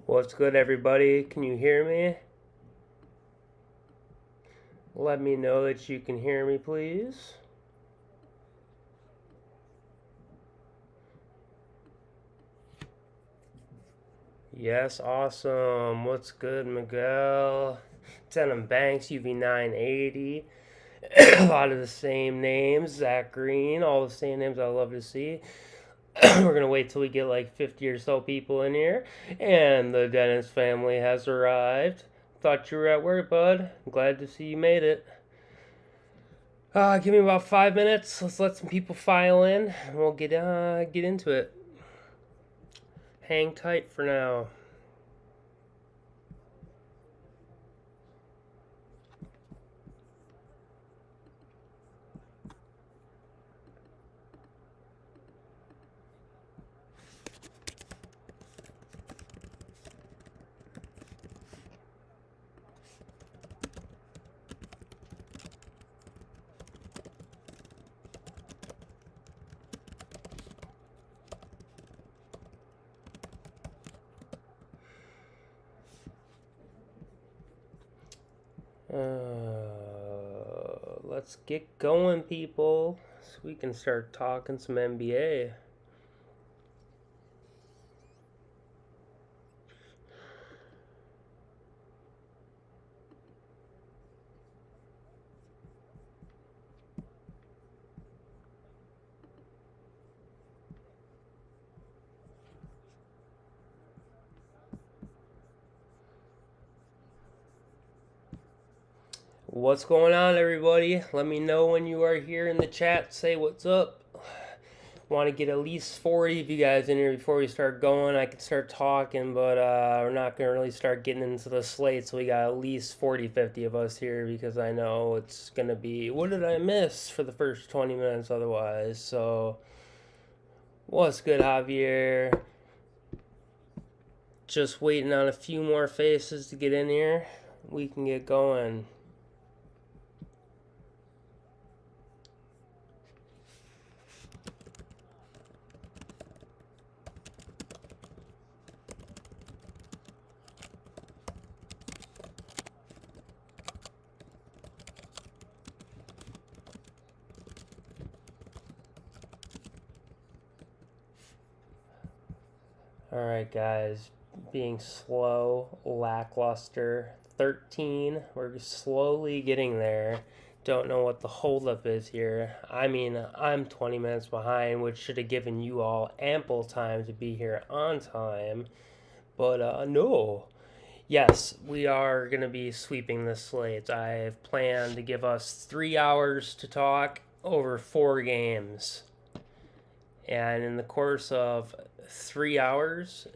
What's good, everybody? Can you hear me? Let me know that you can hear me, please. Yes, awesome. What's good, Miguel? Denim Banks, UV980. A lot of the same names. Zach Green, all the same names I love to see. We're going to wait till we get like 50 or so people in here. And the Dennis family has arrived. Thought you were at work, bud. Glad to see you made it. Give me about 5 minutes. Let's let some people file in, and we'll get into it. Hang tight for now. Let's get going, people, so we can start talking some NBA. What's going on, everybody? Let me know when you are here in the chat. Say what's up. Want to get at least 40 of you guys in here before we start going. I can start talking, but we're not going to really start getting into the slate, so we got at least 40, 50 of us here because I know it's going to be, what did I miss for the first 20 minutes otherwise? So, what's good, Javier? Just waiting on a few more faces to get in here. We can get going. Alright, guys, being slow, lackluster, 13, we're slowly getting there. Don't know what the holdup is here. I mean, I'm 20 minutes behind, which should have given you all ample time to be here on time. But no. Yes, we are going to be sweeping the slate. I've planned to give us 3 hours to talk over 4 games. And in the course of 3 hours,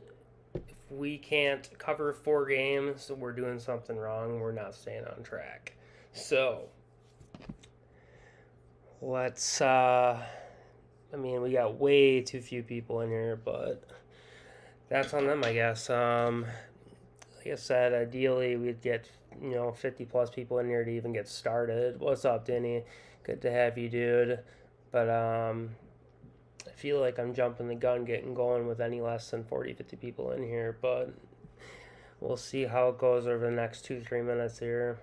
if we can't cover 4 games, we're doing something wrong. We're not staying on track. So, let's, we got way too few people in here, but that's on them, I guess. Like I said, ideally we'd get, 50 plus people in here to even get started. What's up, Denny? Good to have you, dude. But, I feel like I'm jumping the gun getting going with any less than 40, 50 people in here, but we'll see how it goes over the next 2-3 minutes here.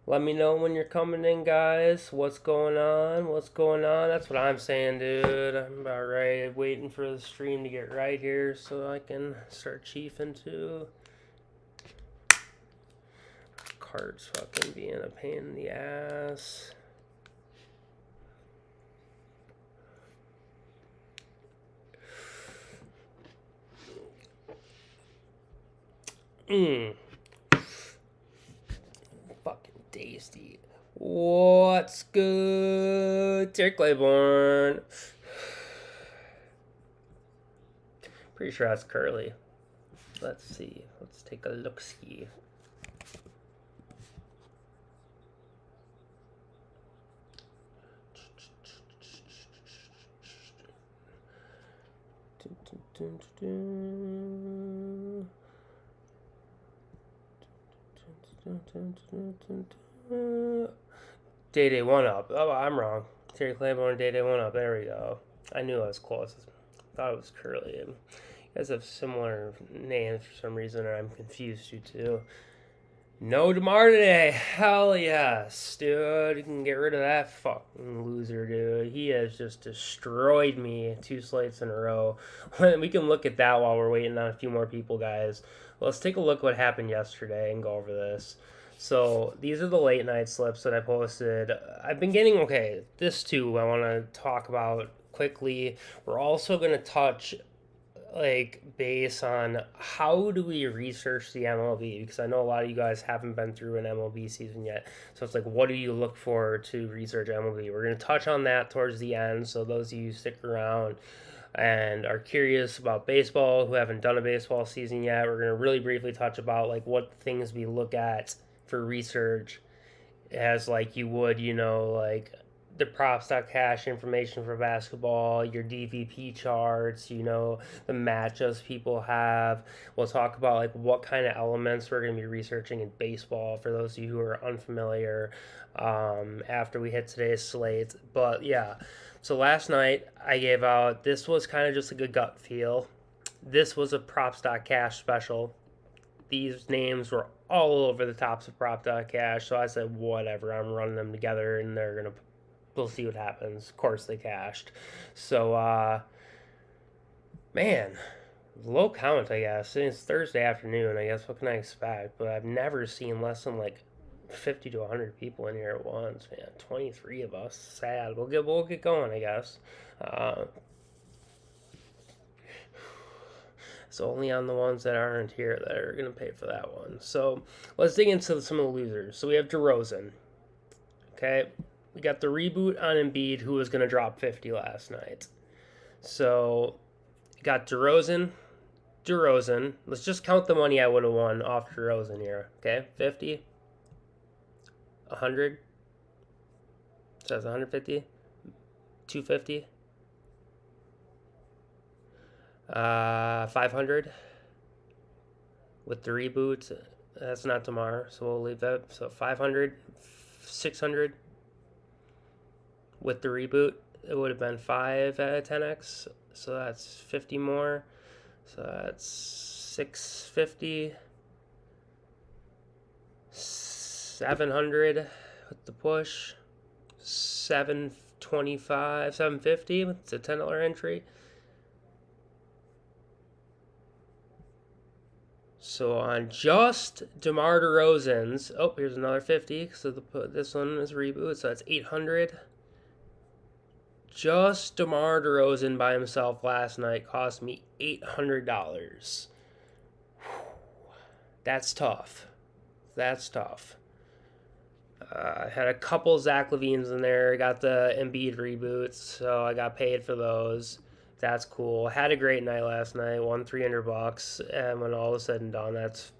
Let me know when you're coming in, guys. What's going on? That's what I'm saying, dude. I'm about right. Waiting for the stream to get right here so I can start chiefing too. Cards fucking being a pain in the ass. Fucking tasty. What's good? Terry Claiborne. Pretty sure that's Curly. Let's see. Let's take a look-ski. Day 1 up. Oh, I'm wrong. Terry Claiborne, Day 1 up. There we go. I knew I was close. Thought it was Curly. guys have similar names for some reason, and I'm confused you two. No DeMar today. Hell yes, dude. You can get rid of that fucking loser, dude. He has just destroyed me 2 slates in a row. We can look at that while we're waiting on a few more people, guys. Let's take a look at what happened yesterday and go over this. So these are the late night slips that I posted. I've been getting, okay, this too I want to talk about quickly. We're also going to touch like base on how do we research the MLB, because I know a lot of you guys haven't been through an MLB season yet. So it's like, what do you look for to research MLB? We're going to touch on that towards the end. So those of you who stick around and are curious about baseball, who haven't done a baseball season yet, we're going to really briefly touch about like what things we look at for research as like you would, like the props.cash information for basketball, your DVP charts, the matchups people have. We'll talk about like what kind of elements we're going to be researching in baseball for those of you who are unfamiliar after we hit today's slate. But yeah, so last night I gave out, this was kind of just like a gut feel. This was a props.cash special. These names were all over the tops of prop.cash, so I said, whatever, I'm running them together and we'll see what happens. Of course they cashed. So, man, low count, I guess. It's Thursday afternoon, I guess. What can I expect? But I've never seen less than like 50 to 100 people in here at once, man. 23 of us. Sad. We'll get going, I guess. So only on the ones that aren't here that are going to pay for that one. So let's dig into some of the losers. So we have DeRozan. Okay. We got the reboot on Embiid, who was going to drop 50 last night. So got DeRozan. Let's just count the money I would have won off DeRozan here. Okay. 50. 100. So that's 150. 250. 500 with the reboot. That's not tomorrow, so we'll leave that. So 500, 600 with the reboot. It would have been 5 at 10x, so that's 50 more. So that's 650, 700 with the push, 725, 750 with the $10 entry. So on just DeMar DeRozan's, here's another 50. So this one is reboot, so that's 800. Just DeMar DeRozan by himself last night cost me $800. That's tough. I had a couple Zach LaVines in there. Got the Embiid reboots, so I got paid for those. That's cool. Had a great night last night. Won $300, and when all is said and done, that's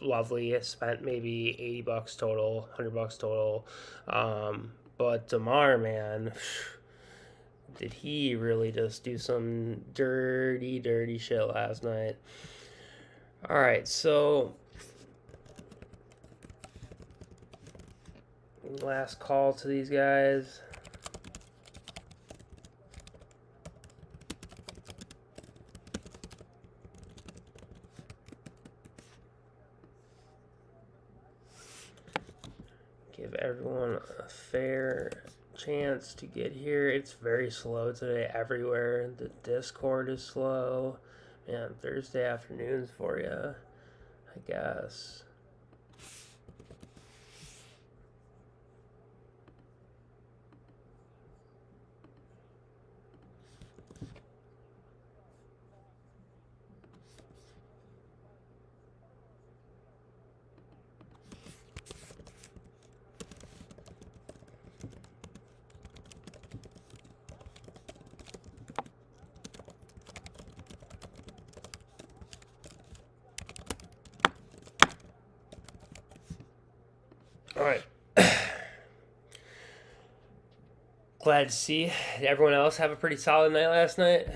lovely. I spent maybe $80 total, $100 total. But DeMar, man, did he really just do some dirty shit last night? All right, so last call to these guys. Give everyone a fair chance to get here. It's very slow today everywhere. The Discord is slow. Man, Thursday afternoons for you, I guess. All right. Glad to see everyone else have a pretty solid night last night.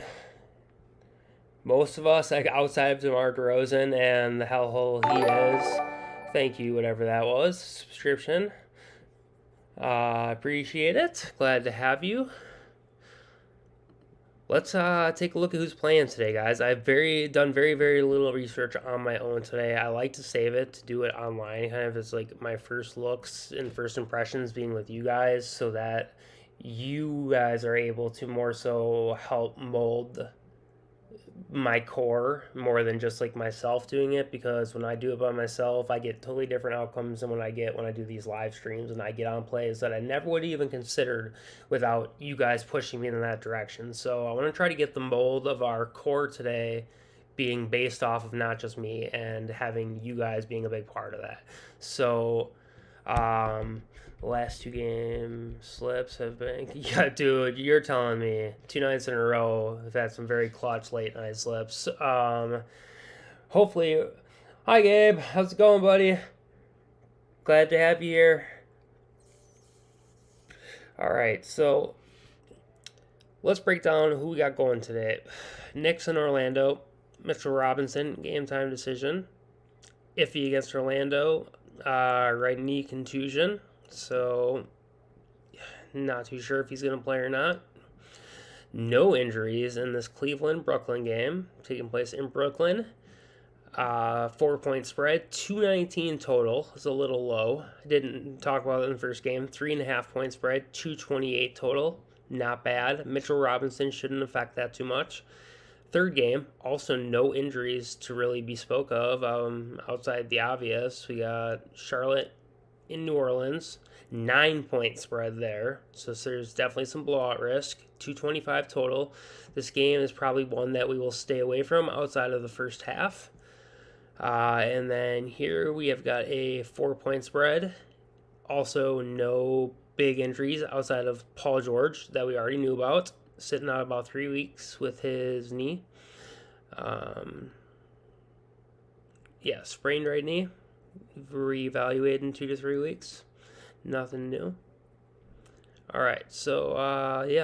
Most of us, like outside of DeMar DeRozan and the hellhole he is, thank you, whatever that was, subscription. Appreciate it. Glad to have you. let's take a look at who's playing today, guys. I've done very little research on my own today. I like to save it to do it online, kind of as like my first looks and first impressions being with you guys, so that you guys are able to more so help mold my core more than just like myself doing it, because when I do it by myself I get totally different outcomes than when I do these live streams and I get on plays that I never would have even considered without you guys pushing me in that direction. So I want to try to get the mold of our core today being based off of not just me and having you guys being a big part of that. So the last 2 game slips have been, yeah, dude, you're telling me 2 nights in a row have had some very clutch late night slips. Hopefully, hi Gabe, how's it going, buddy? Glad to have you here. All right, so let's break down who we got going today. Knicks in Orlando. Mitchell Robinson, game time decision. Iffy against Orlando. Right knee contusion. So, not too sure if he's going to play or not. No injuries in this Cleveland-Brooklyn game taking place in Brooklyn. 4-point spread, 219 total. It's a little low. I didn't talk about it in the first game. 3.5-point spread, 228 total. Not bad. Mitchell Robinson shouldn't affect that too much. Third game, also no injuries to really be spoke of outside the obvious. We got Charlotte in New Orleans, 9-point spread there. So there's definitely some blowout risk. 225 total. This game is probably one that we will stay away from outside of the first half. And then here we have got a 4-point spread. Also no big injuries outside of Paul George that we already knew about. Sitting out about 3 weeks with his knee. Sprained right knee. Reevaluated in 2 to 3 weeks. Nothing new. All right, so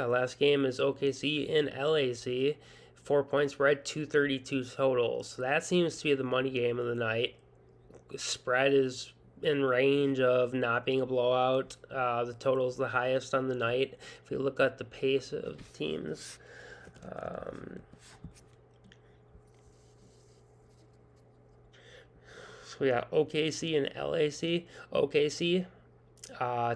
last game is OKC in LAC. 4-point spread, 232 total. So that seems to be the money game of the night. Spread is in range of not being a blowout. The total is the highest on the night. If we look at the pace of the teams, so we got OKC and LAC. OKC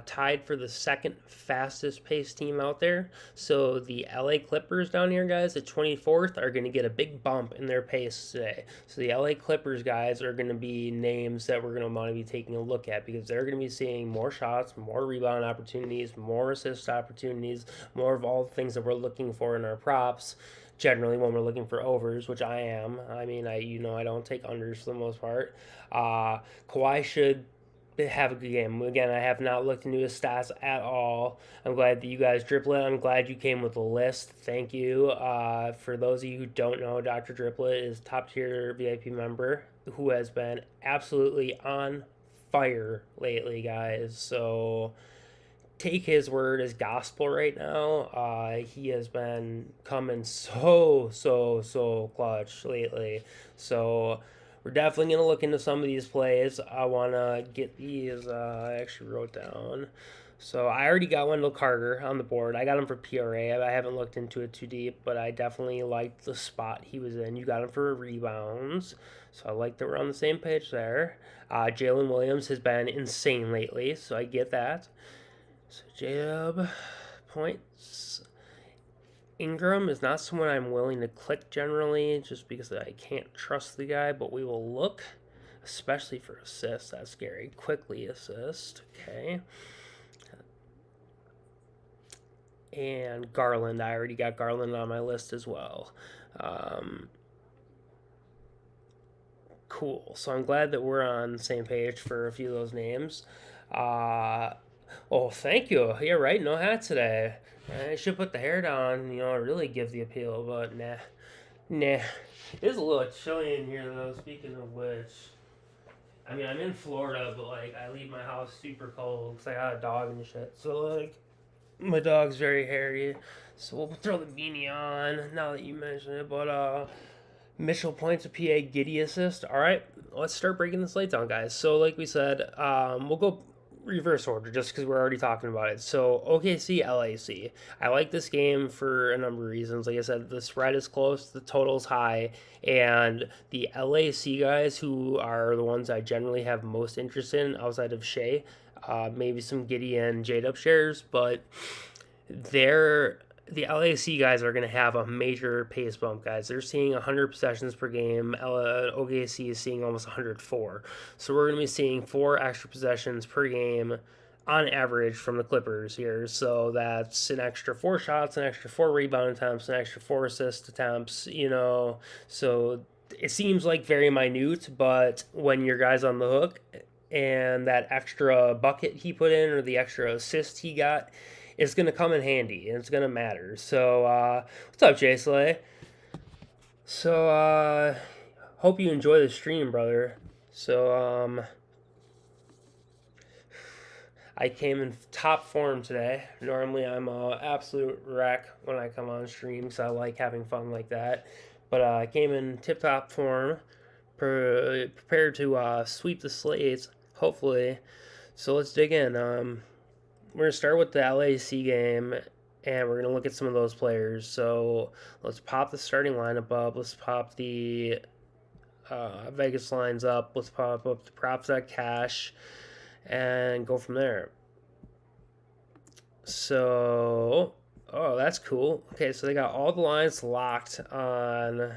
tied for the second fastest paced team out there. So the LA Clippers down here, guys, the 24th, are going to get a big bump in their pace today. So the LA Clippers guys are going to be names that we're going to want to be taking a look at, because they're going to be seeing more shots, more rebound opportunities, more assist opportunities, more of all the things that we're looking for in our props. Generally, when we're looking for overs, which I am. I mean, I don't take unders for the most part. Kawhi should have a good game. Again, I have not looked into his stats at all. I'm glad that you guys Driplet. I'm glad you came with a list. Thank you. For those of you who don't know, Dr. Driplet is top tier VIP member who has been absolutely on fire lately, guys. So take his word as gospel right now. He has been coming so clutch lately. So we're definitely going to look into some of these plays. I want to get these, I actually wrote down. So I already got Wendell Carter on the board. I got him for PRA. I haven't looked into it too deep, but I definitely liked the spot he was in. You got him for rebounds. So I like that we're on the same page there. Jalen Williams has been insane lately, so I get that. So J-Dub points. Ingram is not someone I'm willing to click generally, just because I can't trust the guy, but we will look, especially for assists. That's scary. Quickly assist. Okay. And Garland. I already got Garland on my list as well. Cool. So I'm glad that we're on the same page for a few of those names. Oh, thank you. Yeah, right. No hat today. I should put the hair down, really give the appeal, but nah. It is a little chilly in here, though, speaking of which. I mean, I'm in Florida, but, I leave my house super cold because I got a dog and shit. So, my dog's very hairy. So, we'll throw the beanie on now that you mention it. But, Mitchell points a PA Giddy assist. All right, let's start breaking the slate down, guys. So, like we said, we'll go reverse order just because we're already talking about it. So OKC LAC. I like this game for a number of reasons. Like I said, the spread is close, the total's high, and the LAC guys who are the ones I generally have most interest in outside of Shea, maybe some Giddy and J-Dub shares, but they're the LAC guys are going to have a major pace bump, guys. They're seeing 100 possessions per game. OKC is seeing almost 104. So we're going to be seeing 4 extra possessions per game on average from the Clippers here. So that's an extra 4 shots, an extra 4 rebound attempts, an extra 4 assist attempts, So it seems like very minute, but when your guy's on the hook and that extra bucket he put in or the extra assist he got, it's going to come in handy and it's going to matter. So, what's up, Jay Slay? So, hope you enjoy the stream, brother. So, I came in top form today. Normally, I'm an absolute wreck when I come on stream because I like having fun like that. But I came in tip-top form, prepared to sweep the slates, hopefully. So, let's dig in. We're going to start with the LAC game, and we're going to look at some of those players. So let's pop the starting lineup up. Let's pop the Vegas lines up. Let's pop up the props at cash and go from there. So, oh, that's cool. Okay, so they got all the lines locked on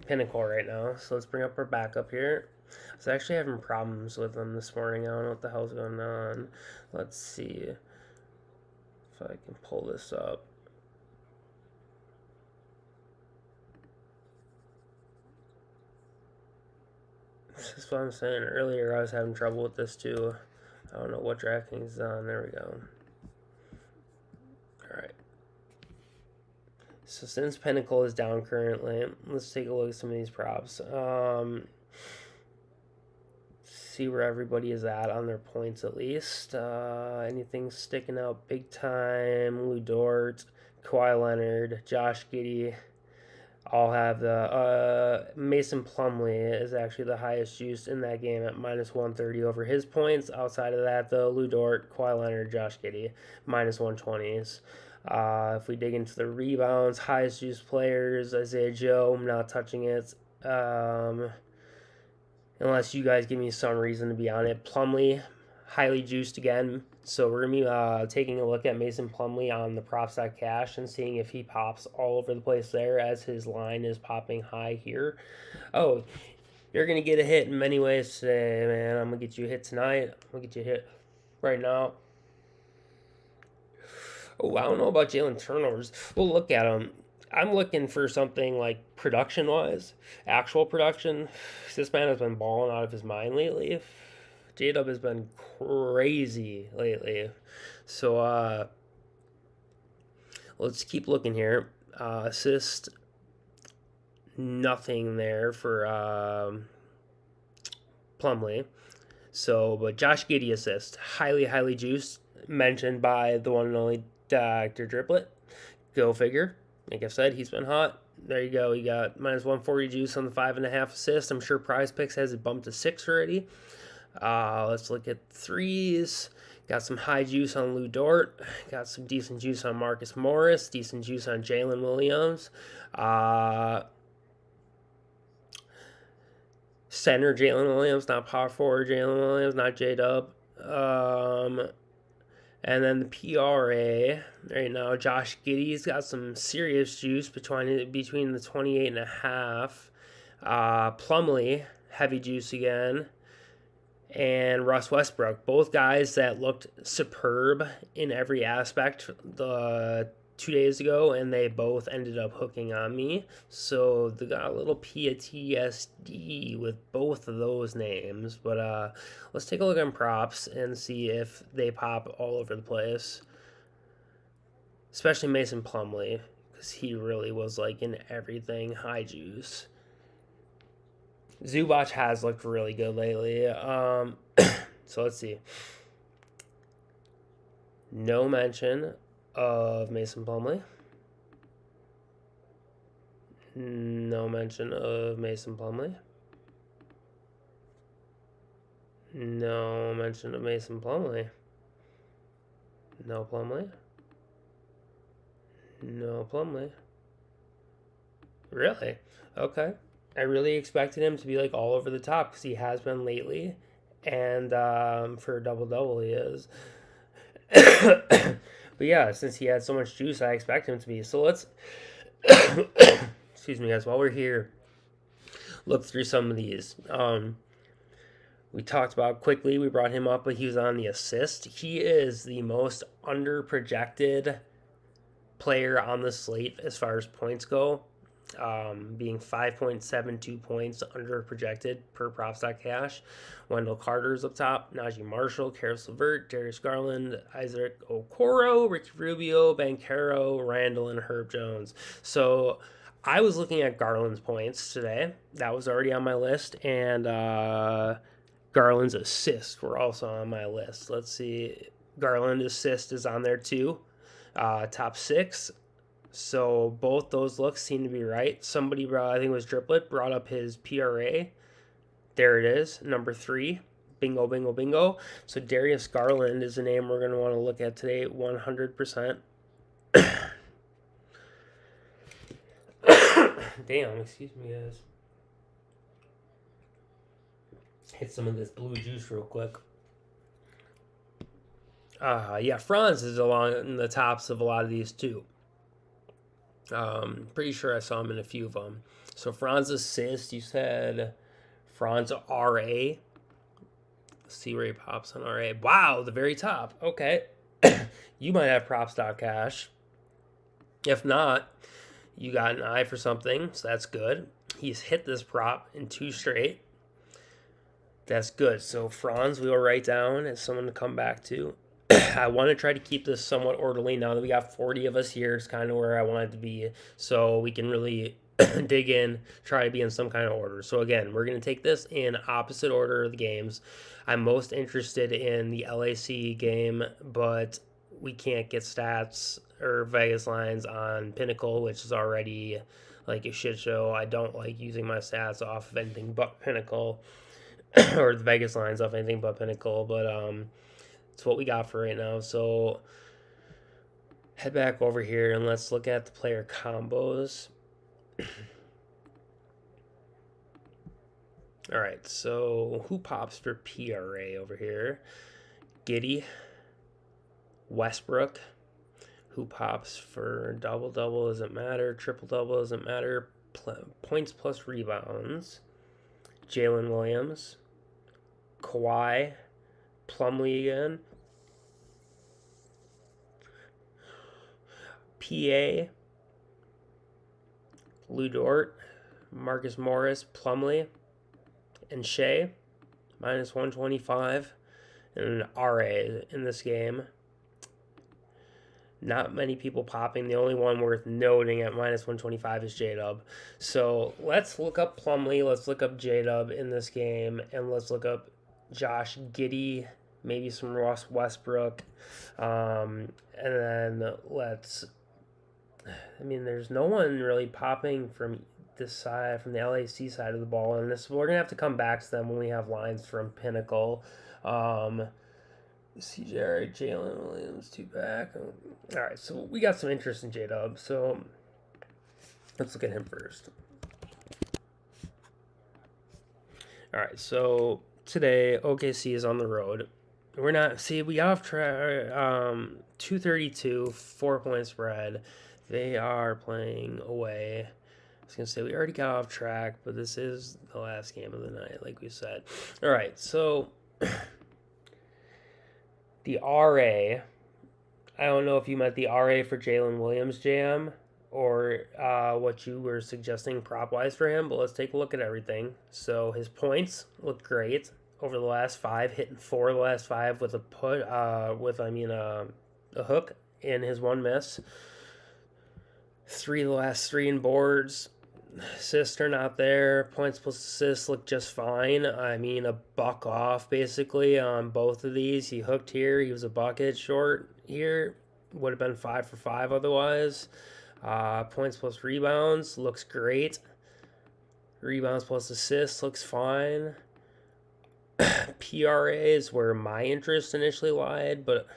Pinnacle right now. So let's bring up our backup here. I was actually having problems with them this morning. I don't know what the hell's going on. Let's see if I can pull this up. This is what I'm saying. Earlier I was having trouble with this too. I don't know what DraftKings is on. There we go. Alright. So since Pinnacle is down currently, let's take a look at some of these props. See where everybody is at on their points at least. Anything sticking out big time? Lou Dort, Kawhi Leonard, Josh Giddey all have the Mason Plumlee is actually the highest juice in that game at minus 130 over his points. Outside of that, though, Lou Dort, Kawhi Leonard, Josh Giddey, minus 120s. If we dig into the rebounds, highest juice players, Isaiah Joe, I'm not touching it. Unless you guys give me some reason to be on it. Plumlee, highly juiced again. So we're going to be taking a look at Mason Plumlee on the props.cash and seeing if he pops all over the place there as his line is popping high here. Oh, you're going to get a hit in many ways today, man. I'm going to get you a hit tonight. I'm going to get you a hit right now. Oh, I don't know about Jalen turnovers. We'll look at him. I'm looking for something like production-wise, actual production. This man has been balling out of his mind lately. J-Dub has been crazy lately. So, let's keep looking here. Assist, nothing there for Plumlee. So, but Josh Giddey assist, highly juiced, mentioned by the one and only Dr. Driplet. Go figure. Like I said, he's been hot. There you go. He got minus 140 juice on the 5.5 assists. I'm sure Prize Picks has it bumped to 6 already. Let's look at threes. Got some high juice on Lou Dort. Got some decent juice on Marcus Morris. Decent juice on Jalen Williams. Center Jalen Williams, not power forward Jalen Williams, not J-Dub. And then the PRA right now, Josh Giddey's got some serious juice between the 28.5. Plumlee, heavy juice again. And Russ Westbrook, both guys that looked superb in every aspect the 2 days ago, and they both ended up hooking on me. So they got a little PTSD with both of those names. But let's take a look on props and see if they pop all over the place. Especially Mason Plumlee, because he really was like in everything high juice. Zubac has looked really good lately. So let's see. No mention of Mason Plumlee. No mention of Mason Plumlee. No mention of Mason Plumlee. No Plumlee. No Plumlee. Really? Okay. I really expected him to be like all over the top because he has been lately, and for a double double he is. But yeah, since he had so much juice, I expect him to be. So let's, excuse me, guys, while we're here, look through some of these. We talked about quickly. We brought him up, but he was on the assist. He is the most under-projected player on the slate as far as points go, being 5.72 points under projected per props.cash. Wendell Carter's up top, Najee Marshall, Karis LeVert, Darius Garland, Isaac Okoro, Ricky Rubio, Banchero, Randall, and Herb Jones. So I was looking at Garland's points today. That was already on my list, and Garland's assists were also on my list. Let's see. Garland assist is on there too. Top 6. So both those looks seem to be right. Somebody brought, I think it was Driplet, brought up his PRA. There it is, number 3. Bingo, bingo, bingo. So Darius Garland is a name we're going to want to look at today 100%. Damn, excuse me, guys. Hit some of this blue juice real quick. Yeah, Franz is along in the tops of a lot of these too. Pretty sure I saw him in a few of them. So Franz assist, you said Franz RA. Let's see where he pops on RA. Wow, the very top. Okay. You might have props.cash. If not, you got an eye for something, so that's good. He's hit this prop in 2 straight. That's good. So Franz, we'll write down as someone to come back to. I want to try to keep this somewhat orderly now that we got 40 of us here. It's kind of where I want it to be, so we can really dig in, try to be in some kind of order. So again, we're going to take this in opposite order of the games. I'm most interested in the LAC game, but we can't get stats or Vegas lines on Pinnacle, which is already like a shit show. I don't like using my stats off of anything but Pinnacle or the Vegas lines off anything but Pinnacle, but it's what we got for right now. So head back over here and let's look at the player combos. All right, so who pops for PRA over here? Giddey, Westbrook. Who pops for double-double doesn't matter. Triple-double doesn't matter. Points plus rebounds. Jalen Williams. Kawhi. Plumlee again. PA. Lou Dort. Marcus Morris. Plumlee. And Shea. Minus 125. And RA in this game. Not many people popping. The only one worth noting at minus 125 is J-Dub. So let's look up Plumlee. Let's look up J-Dub in this game. And let's look up Josh Giddey. Maybe some Ross Westbrook. And then let's... I mean, there's no one really popping from this side, from the LAC side of the ball. And this, we're going to have to come back to them when we have lines from Pinnacle. CJ, Jalen Williams, 2 back. All right, so we got some interest in J-Dub, so let's look at him first. All right, so today OKC is on the road. We're not, see, we got off track, 232, 4-point spread. They are playing away. I was going to say we already got off track, but this is the last game of the night, like we said. All right, so... The RA, I don't know if you meant the RA for Jalen Williams jam or what you were suggesting prop-wise for him, but let's take a look at everything. So his points look great over the last 5, hitting 4 of the last 5 with a hook in his 1 miss. 3 of the last 3 in boards. Assists are not there. Points plus assists look just fine. I mean, a buck off basically on both of these. He hooked here. He was a bucket short here. Would have been 5 for 5 otherwise. Points plus rebounds looks great. Rebounds plus assists looks fine. PA PRA is where my interest initially lied, but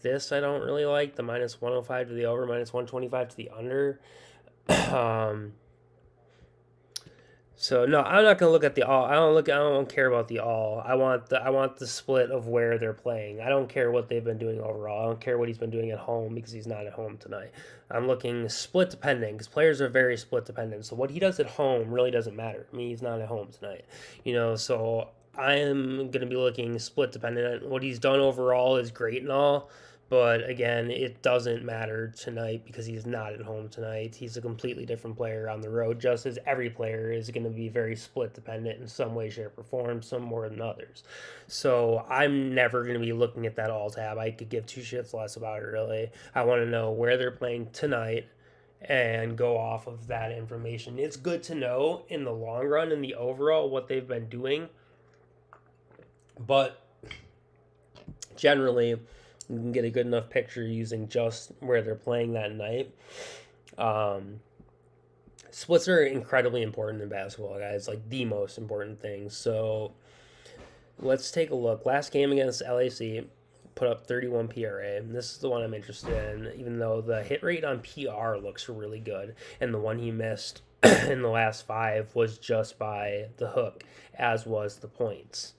this I don't really like. The minus 105 to the over, minus 125 to the under. um, so no, I'm not gonna look at the all. I don't care about the all. I want the split of where they're playing. I don't care what they've been doing overall. I don't care what he's been doing at home because he's not at home tonight. I'm looking split dependent because players are very split dependent. So what he does at home really doesn't matter. I mean, he's not at home tonight. So I am gonna be looking split dependent. What he's done overall is great and all. But again, it doesn't matter tonight because he's not at home tonight. He's a completely different player on the road, just as every player is going to be very split dependent in some way, shape, or form, some more than others. So I'm never going to be looking at that all tab. I could give two shits less about it, really. I want to know where they're playing tonight and go off of that information. It's good to know in the long run, in the overall, what they've been doing. But generally, you can get a good enough picture using just where they're playing that night. Splits are incredibly important in basketball, guys. Like the most important thing. So let's take a look. Last game against LAC put up 31 PRA. This is the one I'm interested in, even though the hit rate on PR looks really good. And the one he missed in the last 5 was just by the hook, as was the points.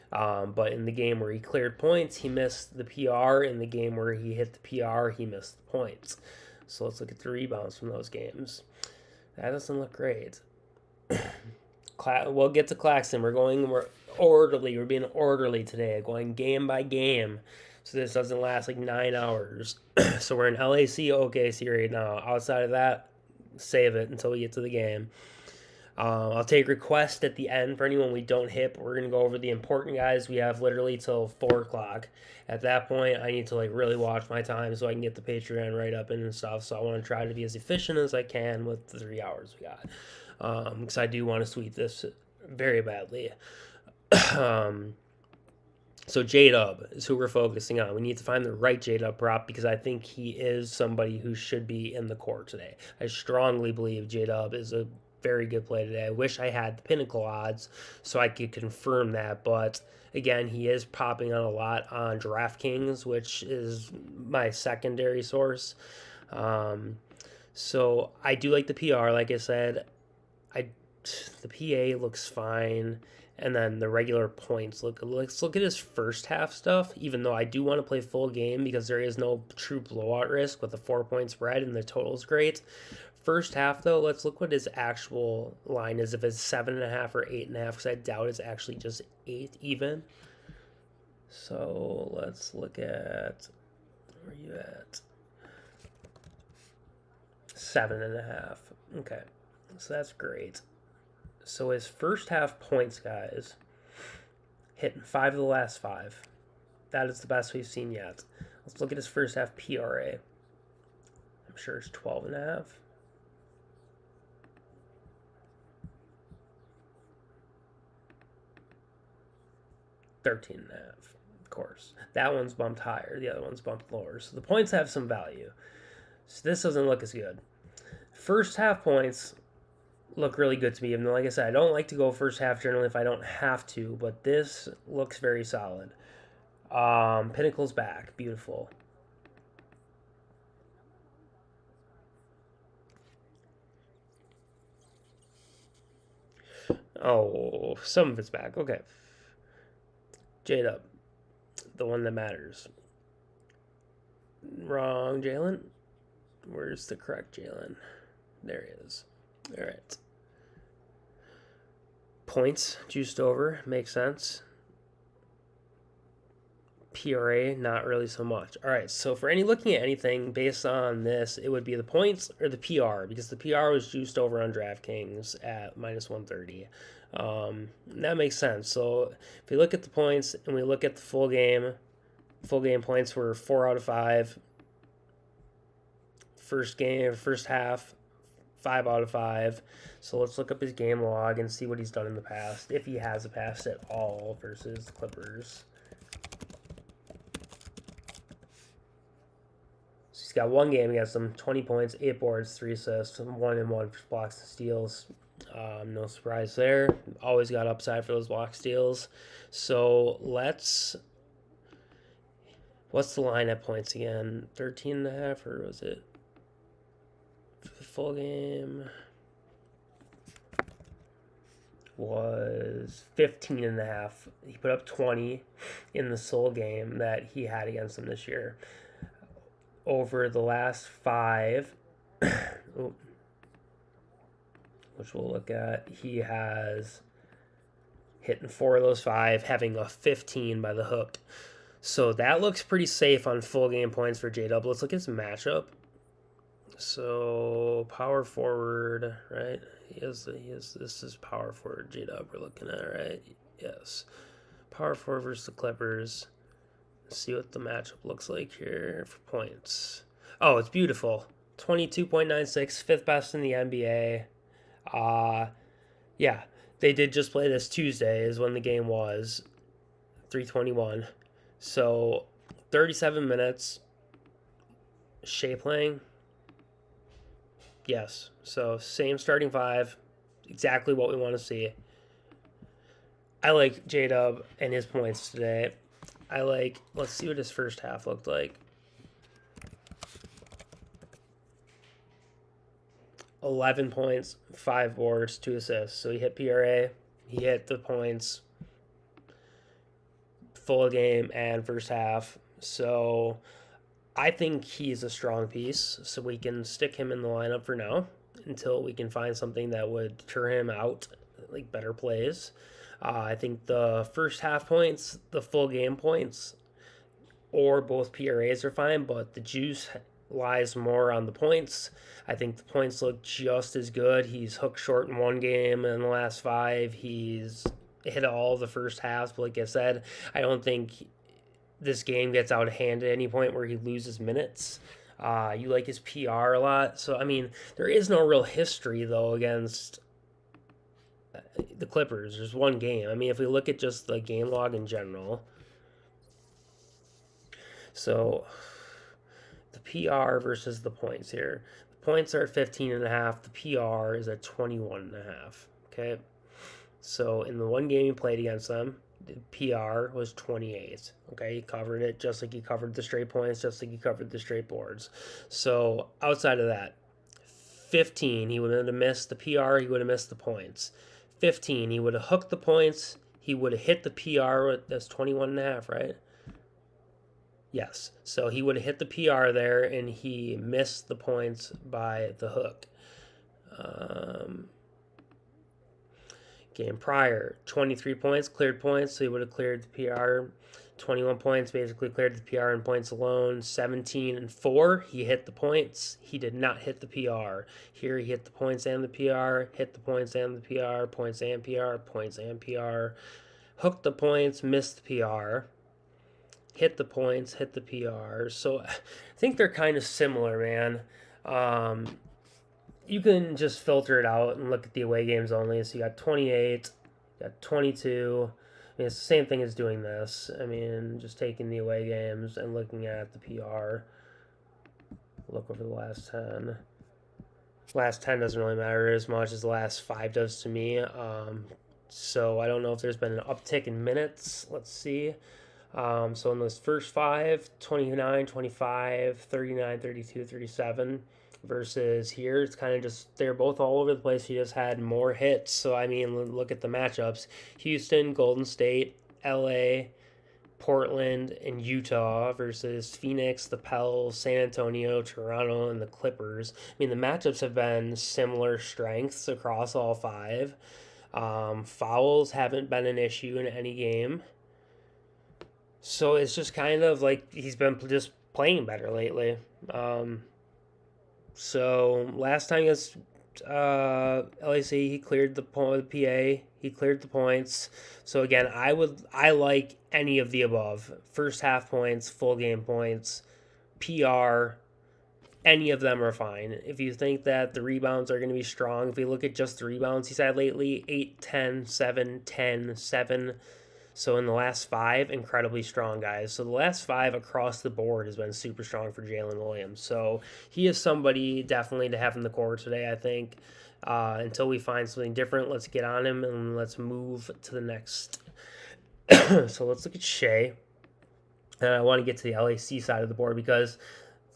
But in the game where he cleared points, he missed the PR. In the game where he hit the PR, he missed the points. So let's look at the rebounds from those games. That doesn't look great. We'll get to Claxton. We're orderly. We're being orderly today, going game by game. So this doesn't last like 9 hours. So we're in LAC OKC right now. Outside of that, save it until we get to the game. I'll take requests at the end for anyone we don't hit. We're going to go over the important guys. We have literally till 4 o'clock. At that point, I need to really watch my time so I can get the Patreon right up and stuff. So I want to try to be as efficient as I can with the 3 hours we got. Because I do want to sweep this very badly. So J-Dub is who we're focusing on. We need to find the right J-Dub prop because I think he is somebody who should be in the court today. I strongly believe J-Dub is a very good play today. I wish I had the Pinnacle odds so I could confirm that, but again, he is popping on a lot on DraftKings, which is my secondary source. So I do like the PR, like I said. The PA looks fine, and then the regular points let's look at his first half stuff, even though I do want to play full game because there is no true blowout risk with a 4-point spread and the total's great. First half, though, let's look what his actual line is, if it's 7.5 or 8.5, because I doubt it's actually just 8 even. So let's look at, where are you at? 7.5. Okay, so that's great. So his first half points, guys, hitting 5 of the last 5. That is the best we've seen yet. Let's look at his first half PRA. I'm sure it's 12.5. 13.5, of course. That one's bumped higher. The other one's bumped lower. So the points have some value. So this doesn't look as good. First half points look really good to me. Even though, like I said, I don't like to go first half generally if I don't have to, but this looks very solid. Pinnacle's back. Beautiful. Oh, some of it's back. Okay. J-Dub. The one that matters. Wrong, Jalen. Where's the correct Jalen? There he is. All right. Points juiced over. Makes sense. PRA, not really so much. All right, so for looking at anything based on this, it would be the points or the PR, because the PR was juiced over on DraftKings at minus 130. That makes sense. So if we look at the points and we look at the full game points were 4 out of 5. First half, 5 out of 5. So let's look up his game log and see what he's done in the past, if he has a past at all versus the Clippers. He's got one game against them, 20 points, 8 boards, 3 assists, 1 and 1 blocks and steals. No surprise there. Always got upside for those block steals. So what's the line at points again? 13.5, or was it full game? Was 15.5. He put up 20 in the sole game that he had against them this year. Over the last 5, which we'll look at, he has hitting 4 of those 5, having a 15 by the hook. So that looks pretty safe on full game points for J-Dub. Let's look at his matchup. So power forward, right? This is power forward J-Dub we're looking at, right? Yes. Power forward versus the Clippers. Let's see what the matchup looks like here for points. Oh, it's beautiful. 22.96, 5th best in the NBA. Yeah, they did just play this Tuesday is when the game was. 3:21. So 37 minutes. Shea playing. Yes. So same starting 5. Exactly what we want to see. I like J-Dub and his points today. Let's see what his first half looked like. 11 points, 5 boards, 2 assists. So he hit PRA, he hit the points, full game, and first half. So I think he's a strong piece. So we can stick him in the lineup for now until we can find something that would deter him out, like better plays. I think the first half points, the full game points, or both PRAs are fine, but the juice lies more on the points. I think the points look just as good. He's hooked short in one game, and in the last 5, he's hit all the first halves. But like I said, I don't think this game gets out of hand at any point where he loses minutes. You like his PR a lot. So, I mean, there is no real history, though, against the Clippers. There's one game. I mean, if we look at just the game log in general. So the PR versus the points here. The points are at 15.5. The PR is at 21.5. Okay. So in the one game he played against them, the PR was 28. Okay. He covered it just like he covered the straight points, just like he covered the straight boards. So outside of that, 15, he would have missed the PR, he would have missed the points. 15, he would have hooked the points, he would have hit the PR, that's 21.5, right? Yes. So he would have hit the PR there, and he missed the points by the hook. Game prior, 23 points, cleared points, so he would have cleared the PR. 21 points, basically cleared the PR in points alone. 17 and 4, he hit the points. He did not hit the PR. Here he hit the points and the PR, hit the points and the PR, points and PR, points and PR. Hooked the points, missed the PR. Hit the points, hit the PR. So I think they're kind of similar, man. You can just filter it out and look at the away games only. So you got 28, you got 22. I mean, it's the same thing as doing this. I mean, just taking the away games and looking at the PR. Look over the last 10. Last 10 doesn't really matter as much as the last 5 does to me. So I don't know if there's been an uptick in minutes. Let's see. So in those first 5, 29, 25, 39, 32, 37, versus here, it's kind of just, they're both all over the place. He just had more hits. So, I mean, look at the matchups. Houston, Golden State, LA, Portland, and Utah versus Phoenix, the Pels, San Antonio, Toronto, and the Clippers. I mean, the matchups have been similar strengths across all 5. Fouls haven't been an issue in any game. So it's just kind of like he's been just playing better lately. So last time against LAC, he cleared the PA. He cleared the points. So again, I like any of the above. First half points, full game points, PR. Any of them are fine. If you think that the rebounds are going to be strong, if we look at just the rebounds he's had lately, 8, 10, 7, 10, 7. So in the last 5, incredibly strong, guys. So the last 5 across the board has been super strong for Jalen Williams. So he is somebody definitely to have in the core today, I think. Until we find something different, let's get on him and let's move to the next. So let's look at Shea. And I want to get to the LAC side of the board because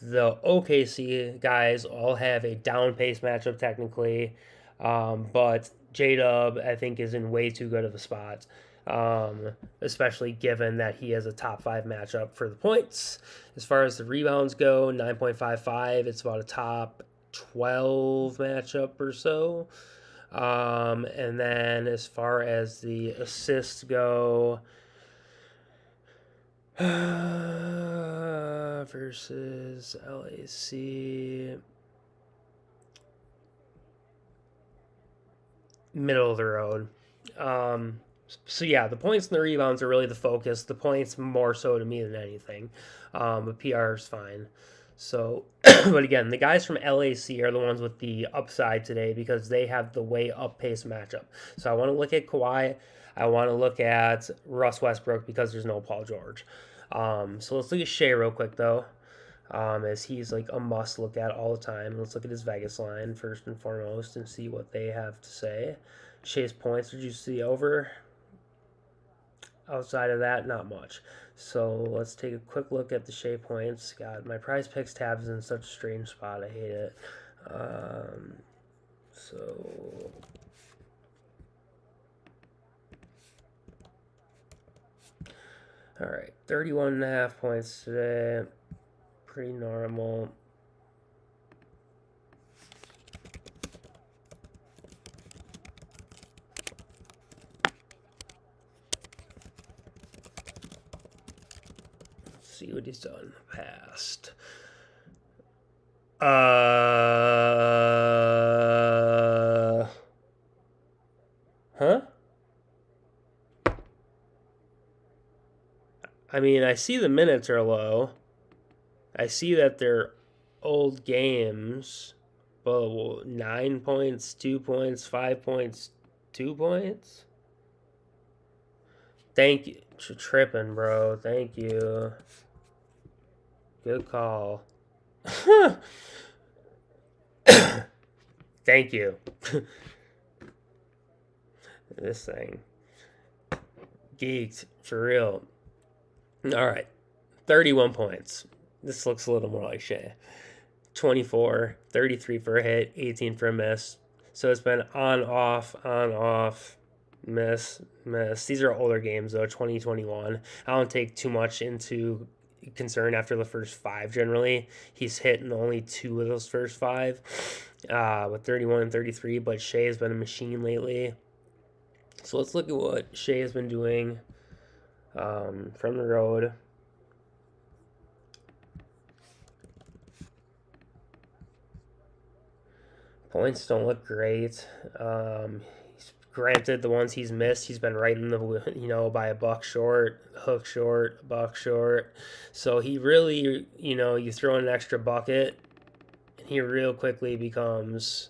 the OKC guys all have a down pace matchup technically, but J-Dub I think is in way too good of a spot, especially given that he has a top 5 matchup for the points. As far as the rebounds go, 9.55, it's about a top 12 matchup or so. And then as far as the assists go, versus LAC, middle of the road. So yeah, the points and the rebounds are really the focus. The points more so to me than anything, but PR is fine. So, but again, the guys from LAC are the ones with the upside today because they have the way up pace matchup. So I want to look at Kawhi. I want to look at Russ Westbrook because there's no Paul George. So let's look at Shea real quick though, as he's like a must look at all the time. Let's look at his Vegas line first and foremost and see what they have to say. Shea's points, did you see over? Outside of that, not much. So let's take a quick look at the Shea points. God, my Prize Picks tab is in such a strange spot. I hate it. So all right, 31.5 points today. Pretty normal. Let's see what he's done in the past. Huh? I mean, I see the minutes are low. I see that they're old games, but 9 points, 2 points, 5 points, 2 points. Thank you. Tripping, bro. Thank you. Good call. Thank you. This thing. Geeked. For real. All right. 31 points. This looks a little more like Shea. 24, 33 for a hit, 18 for a miss. So it's been on, off, miss. These are older games, though, 2021. I don't take too much into concern after the first 5, generally. He's hit in only 2 of those first 5, with 31 and 33, but Shea has been a machine lately. So let's look at what Shea has been doing from the road. Points don't look great. Granted, the ones he's missed, he's been right in the, by a buck short, hook short, buck short. So he really, you throw in an extra bucket, and he real quickly becomes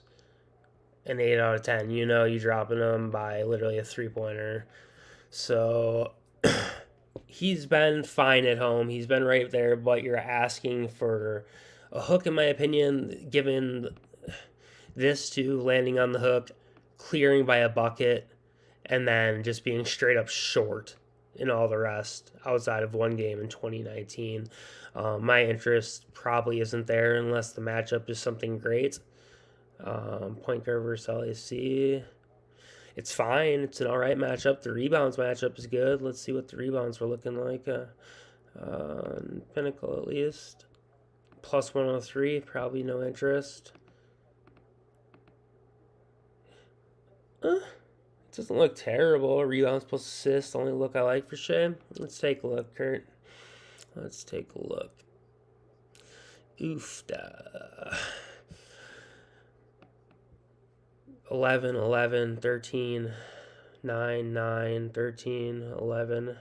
an 8 out of 10. You dropping him by literally a 3-pointer. So he's been fine at home. He's been right there, but you're asking for a hook, in my opinion, given this to landing on the hook, clearing by a bucket, and then just being straight up short in all the rest outside of one game in 2019. My interest probably isn't there unless the matchup is something great. Point guard versus LAC. It's fine. It's an all right matchup. The rebounds matchup is good. Let's see what the rebounds were looking like. Pinnacle at least. Plus 103, probably no interest. It doesn't look terrible. Rebounds plus assists, only look I like for Shea. Let's take a look, Kurt. Let's take a look. Oof. 11, 11, 13, 9, 9, 13, 11.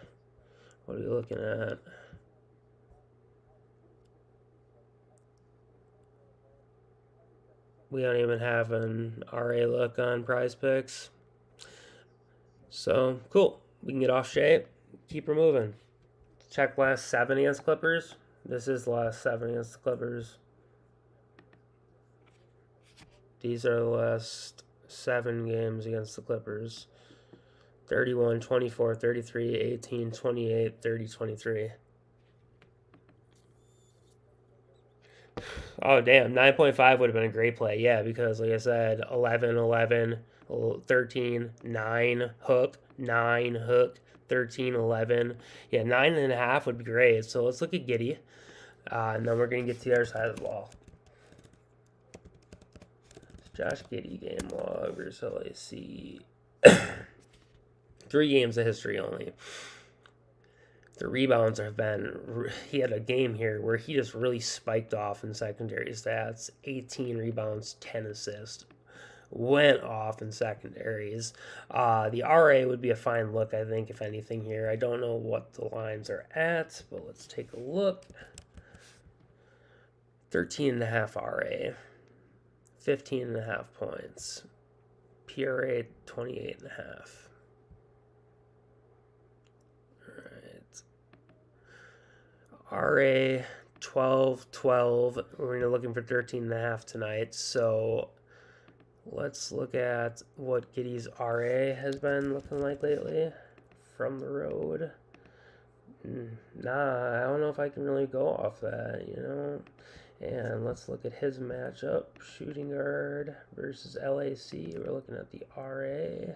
What are we looking at? We don't even have an RA look on Prize Picks. So, cool. We can get off Shea. Keep her moving. Check last 7 against Clippers. This is the last 7 against the Clippers. These are the last 7 games against the Clippers. 31, 24, 33, 18, 28, 30, 23. Oh, damn. 9.5 would have been a great play. Yeah, because, like I said, 11, 11, 13, 9, hook, 9, hook, 13, 11. Yeah, 9.5 would be great. So let's look at Giddy. And then we're going to get to the other side of the ball. Josh Giddy game log versus LAC. 3 games of history only. The rebounds have been, he had a game here where he just really spiked off in secondary stats. 18 rebounds, 10 assists. Went off in secondaries. The RA would be a fine look, I think, if anything here. I don't know what the lines are at, but let's take a look. 13.5 RA. 15.5 points. PRA 28.5. RA 12. We're looking for 13.5 tonight. So let's look at what Giddy's RA has been looking like lately from the road. Nah, I don't know if I can really go off that, And let's look at his matchup. Shooting guard versus LAC. We're looking at the RA.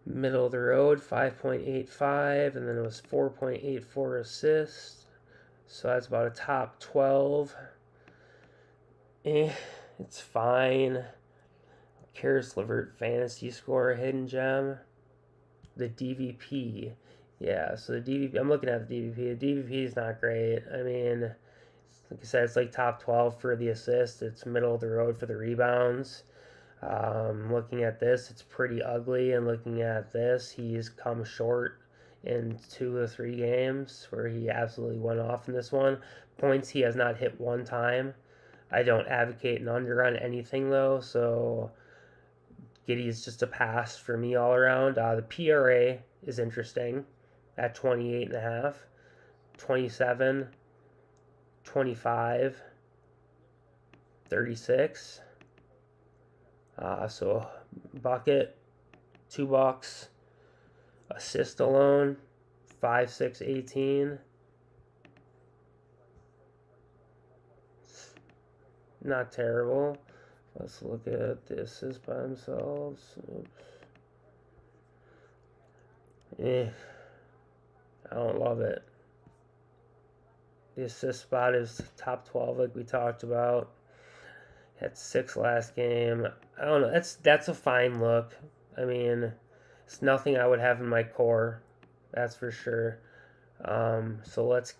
Middle of the road, 5.85, and then it was 4.84 assists. So that's about a top 12. It's fine. Karis LeVert fantasy score, hidden gem. The DVP. Yeah, so the DVP, I'm looking at the DVP. The DVP is not great. I mean, like I said, it's like top 12 for the assists. It's middle of the road for the rebounds. Looking at this, it's pretty ugly, and looking at this, he's come short in 2 or 3 games where he absolutely went off in this one. Points he has not hit one time. I don't advocate an under on anything, though, so Giddy's just a pass for me all around. The PRA is interesting at 28.5, 27, 25, 36. So bucket, $2. Assist alone, 5, 6, 18. Not terrible. Let's look at the assists by themselves. I don't love it. The assist spot is top 12 like we talked about. Had 6 last game. I don't know. That's a fine look. I mean, it's nothing I would have in my core. That's for sure. So let's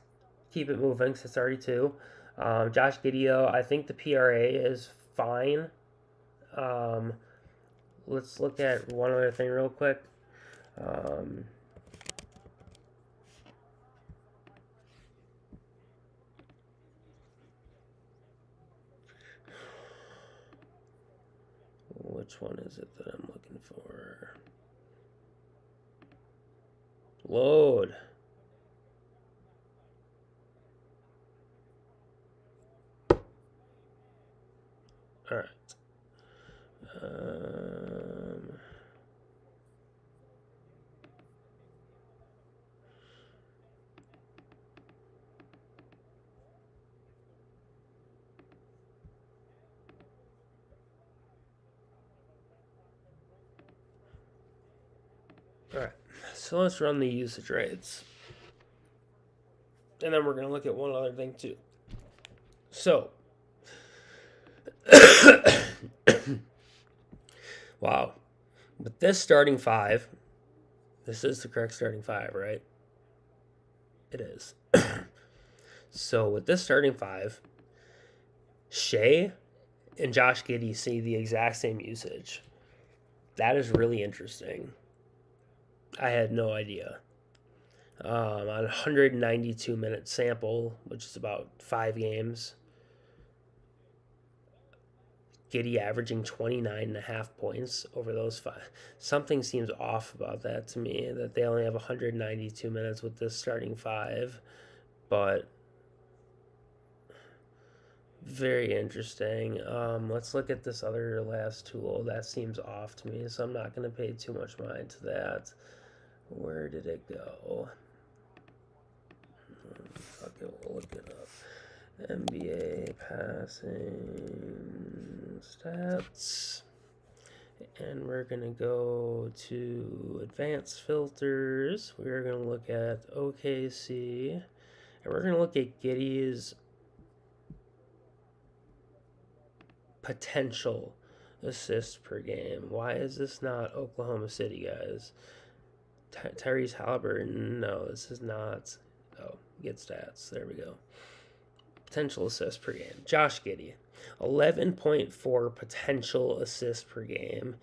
keep it moving because it's already 2. Josh Giddey, I think the PRA is fine. Let's look at one other thing real quick. Which one is it that I'm looking for? Load. All right. All right. So let's run the usage rates. And then we're going to look at one other thing too. So, wow. With this starting 5, this is the correct starting 5, right? It is. So with this starting 5, Shea and Josh Giddey see the exact same usage. That is really interesting. I had no idea. On a 192-minute sample, which is about 5 games, Giddey averaging 29.5 points over those 5. Something seems off about that to me, that they only have 192 minutes with this starting 5. But Very interesting. Let's look at this other last tool. That seems off to me, so I'm not going to pay too much mind to that. Where did it go? Okay, we'll look it up. NBA passing stats. And we're going to go to advanced filters. We're going to look at OKC. And we're going to look at Giddey's potential assists per game. Why is this not Oklahoma City, guys? Tyrese Halliburton. No, this is not. Oh, get stats. There we go. Potential assists per game. Josh Giddey. 11.4 potential assists per game.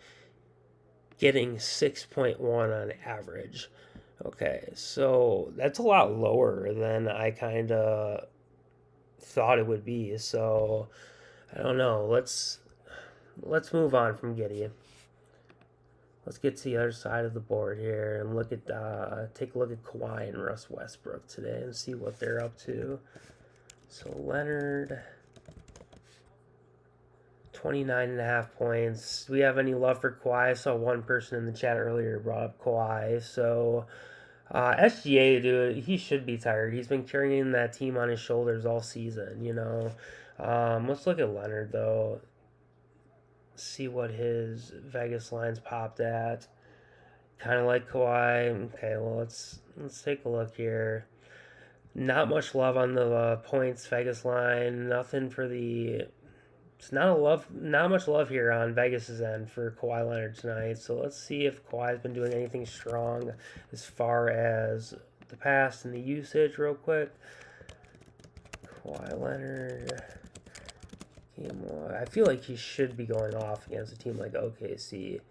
Getting 6.1 on average. Okay, so that's a lot lower than I kind of thought it would be. So I don't know. Let's move on from Giddey. Let's get to the other side of the board here and look at take a look at Kawhi and Russ Westbrook today and see what they're up to. So Leonard, 29.5 points. Do we have any love for Kawhi? I saw one person in the chat earlier brought up Kawhi. So SGA, dude, he should be tired. He's been carrying that team on his shoulders all season, you know. Let's look at Leonard, though. See what his Vegas lines popped at. Kind of like Kawhi. Okay, well, let's take a look here. Not much love on the points Vegas line. Nothing for the... It's not much love here on Vegas's end for Kawhi Leonard tonight. So let's see if Kawhi's been doing anything strong as far as the pass and the usage real quick. Kawhi Leonard. I feel like he should be going off against a team like OKC.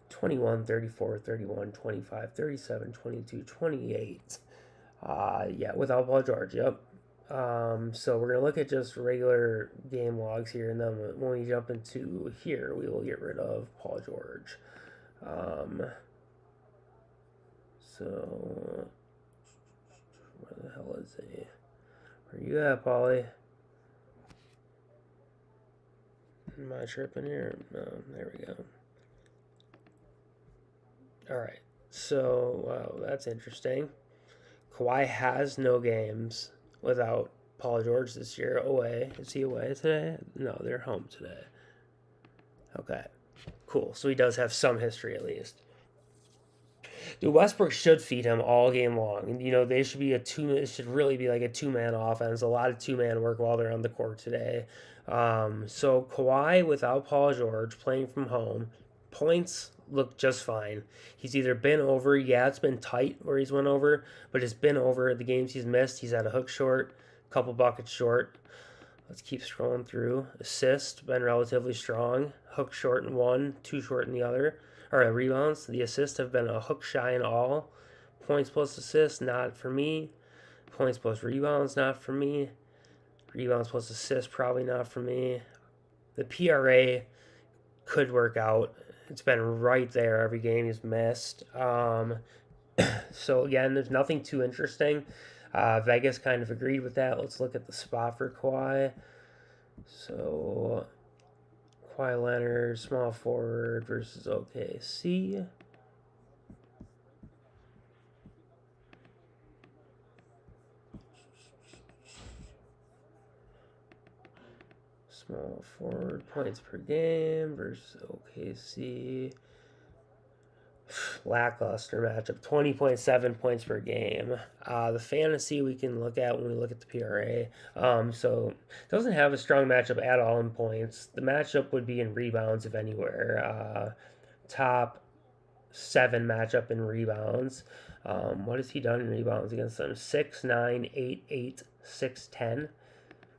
21, 34, 31, 25, 37, 22, 28. Yeah, without Paul George, yep. So we're going to look at just regular game logs here, and then when we jump into here, we will get rid of Paul George. So, where the hell is he? Where you at, Paulie? Am I tripping here? No, there we go. Alright, so, wow, that's interesting. Kawhi has no games without Paul George this year. Away. Is he away today? No, they're home today. Okay, cool. So he does have some history at least. Dude, Westbrook should feed him all game long. You know, they should be it should really be like a two-man offense. A lot of two-man work while they're on the court today. So Kawhi without Paul George playing from home, points look just fine. He's either been over, yeah, it's been tight where he's went over, but it's been over. The games he's missed, he's had a hook short, a couple buckets short. Let's keep scrolling through. Assist, been relatively strong. Hook short in one, two short in the other. Or rebounds, the assists have been a hook shy in all. Points plus assists, not for me. Points plus rebounds, not for me. Rebounds plus assists, probably not for me. The PRA could work out. It's been right there every game he's missed. So again, there's nothing too interesting. Vegas kind of agreed with that. Let's look at the spot for Kawhi. So Kawhi Leonard, small forward versus OKC. Small forward points per game versus OKC. Lackluster matchup, 20.7 points per game. The fantasy we can look at when we look at the PRA. So doesn't have a strong matchup at all in points. The matchup would be in rebounds, if anywhere. Top 7 matchup in rebounds. What has he done in rebounds against them? 6, 9, 8, 8, 6, 10.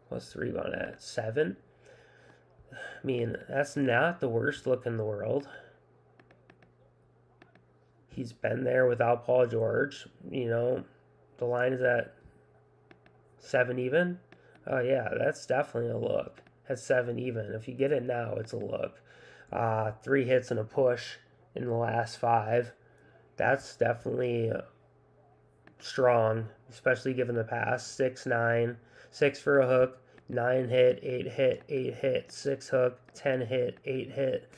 What's the rebound at? 7? I mean, that's not the worst look in the world. He's been there without Paul George. You know, the line is at 7 even. Oh, yeah, that's definitely a look. At 7 even. If you get it now, it's a look. 3 hits and a push in the last 5. That's definitely strong, especially given the pass. 6, 9, 6 for a hook, 9 hit, 8 hit, 8 hit, 6 hook, 10 hit, 8 hit.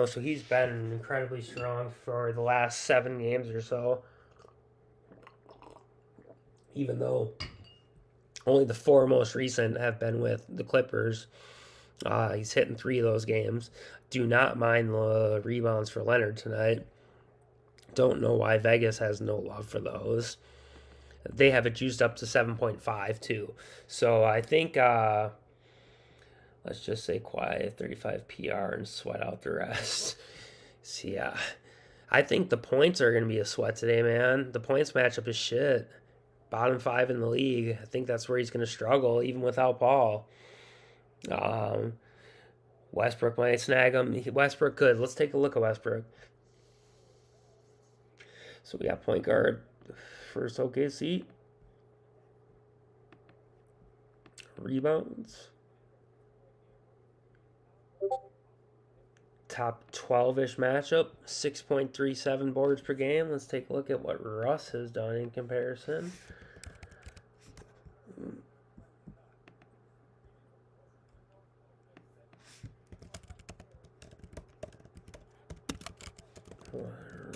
So he's been incredibly strong for the last 7 games or so. Even though only the 4 most recent have been with the Clippers. He's hitting 3 of those games. Do not mind the rebounds for Leonard tonight. Don't know why Vegas has no love for those. They have it juiced up to 7.5 too. So I think let's just say quiet 35 PR and sweat out the rest. So yeah, I think the points are going to be a sweat today, man. The points matchup is shit. Bottom 5 in the league. I think that's where he's going to struggle, even without Paul. Westbrook might snag him. Westbrook could. Let's take a look at Westbrook. So we got point guard first OKC. Rebounds. Top 12-ish matchup. 6.37 boards per game. Let's take a look at what Russ has done in comparison.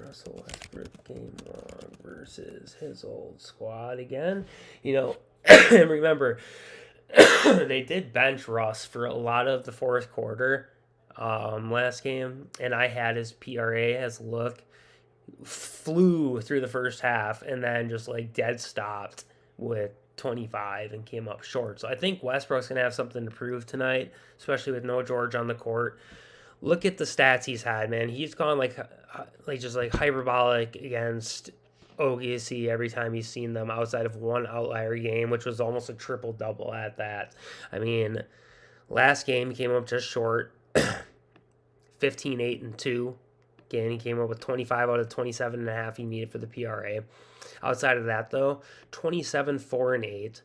Russell Westbrook game log versus his old squad again. Remember, they did bench Russ for a lot of the fourth quarter last game, and I had his PRA as look. Flew through the first half and then just dead stopped with 25 and came up short. So I think Westbrook's going to have something to prove tonight, especially with no George on the court. Look at the stats he's had, man. He's gone just hyperbolic against OKC every time he's seen them outside of one outlier game, which was almost a triple-double at that. I mean, last game he came up just short, 15, 8, and 2. Again, he came up with 25 out of 27.5 he needed for the PRA. Outside of that, though, 27, 4, and 8,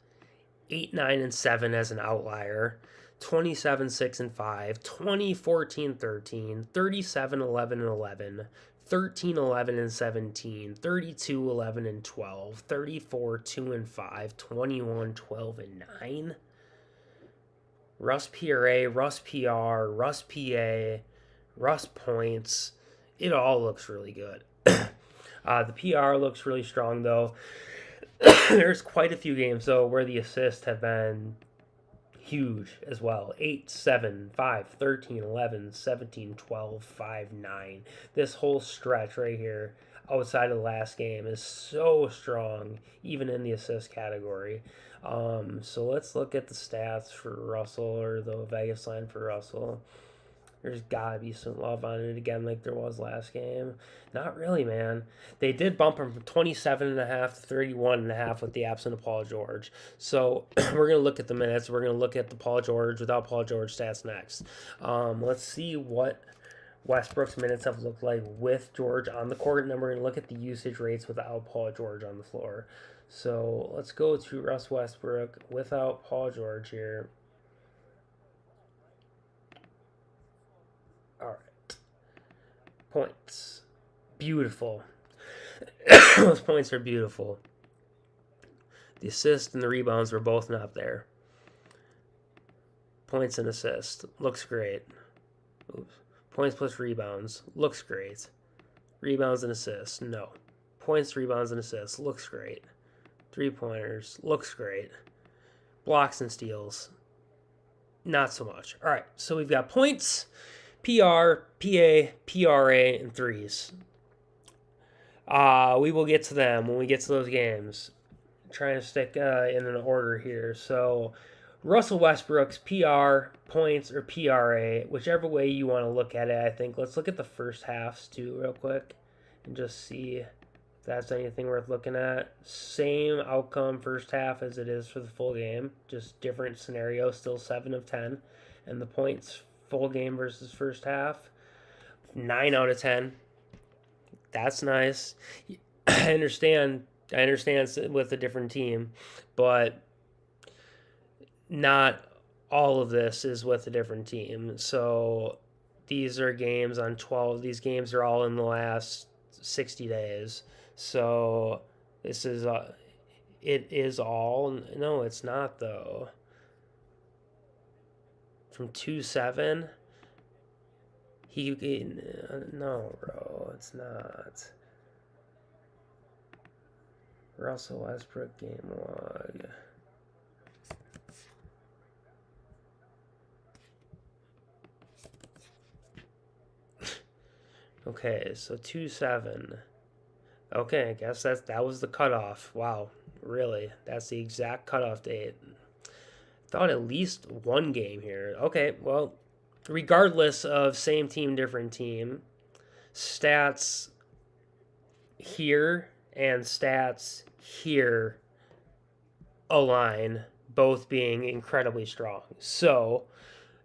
8, 9, and 7 as an outlier, 27, 6, and 5, 20, 14, 13, 37, 11, and 11, 13, 11, and 17, 32, 11, and 12, 34, 2, and 5, 21, 12, and 9. Russ PRA, Russ PR, Russ PA, Russ points. It all looks really good. The PR looks really strong, though. There's quite a few games, though, where the assists have been huge as well. 8, 7, 5, 13, 11, 17, 12, 5, 9. This whole stretch right here outside of the last game is so strong, even in the assist category. So let's look at the stats for Russell, or the Vegas line for Russell. There's got to be some love on it again like there was last game. Not really, man. They did bump him from 27.5 to 31.5 with the absence of Paul George. So we're going to look at the minutes. We're going to look at the Paul George without Paul George stats next. Let's see what Westbrook's minutes have looked like with George on the court, and then we're going to look at the usage rates without Paul George on the floor. So let's go to Russ Westbrook without Paul George here. All right. Points. Beautiful. Those points are beautiful. The assists and the rebounds were both not there. Points and assists. Looks great. Oops. Points plus rebounds. Looks great. Rebounds and assists. No. Points, rebounds, and assists. Looks great. 3-pointers. Looks great. Blocks and steals. Not so much. All right. So we've got points, PR, PA, PRA, and threes. We will get to them when we get to those games. I'm trying to stick in an order here. So Russell Westbrook's PR, points, or PRA, whichever way you want to look at it, I think. Let's look at the first halves too real quick and just see if that's anything worth looking at. Same outcome first half as it is for the full game. Just different scenario, still 7 of 10. And the points full game versus first half, 9 out of 10. That's nice. I understand with a different team, but not all of this is with a different team. So these are games on 12. These games are all in the last 60 days. So this is it is all. No, it's not though. from 2-7. No, bro, it's not. Russell Westbrook game log. Okay, so 2-7. Okay, I guess that was the cutoff. Wow, really? That's the exact cutoff date. Thought at least one game here. Okay, well, regardless of same team, different team, stats here and stats here align, both being incredibly strong. So,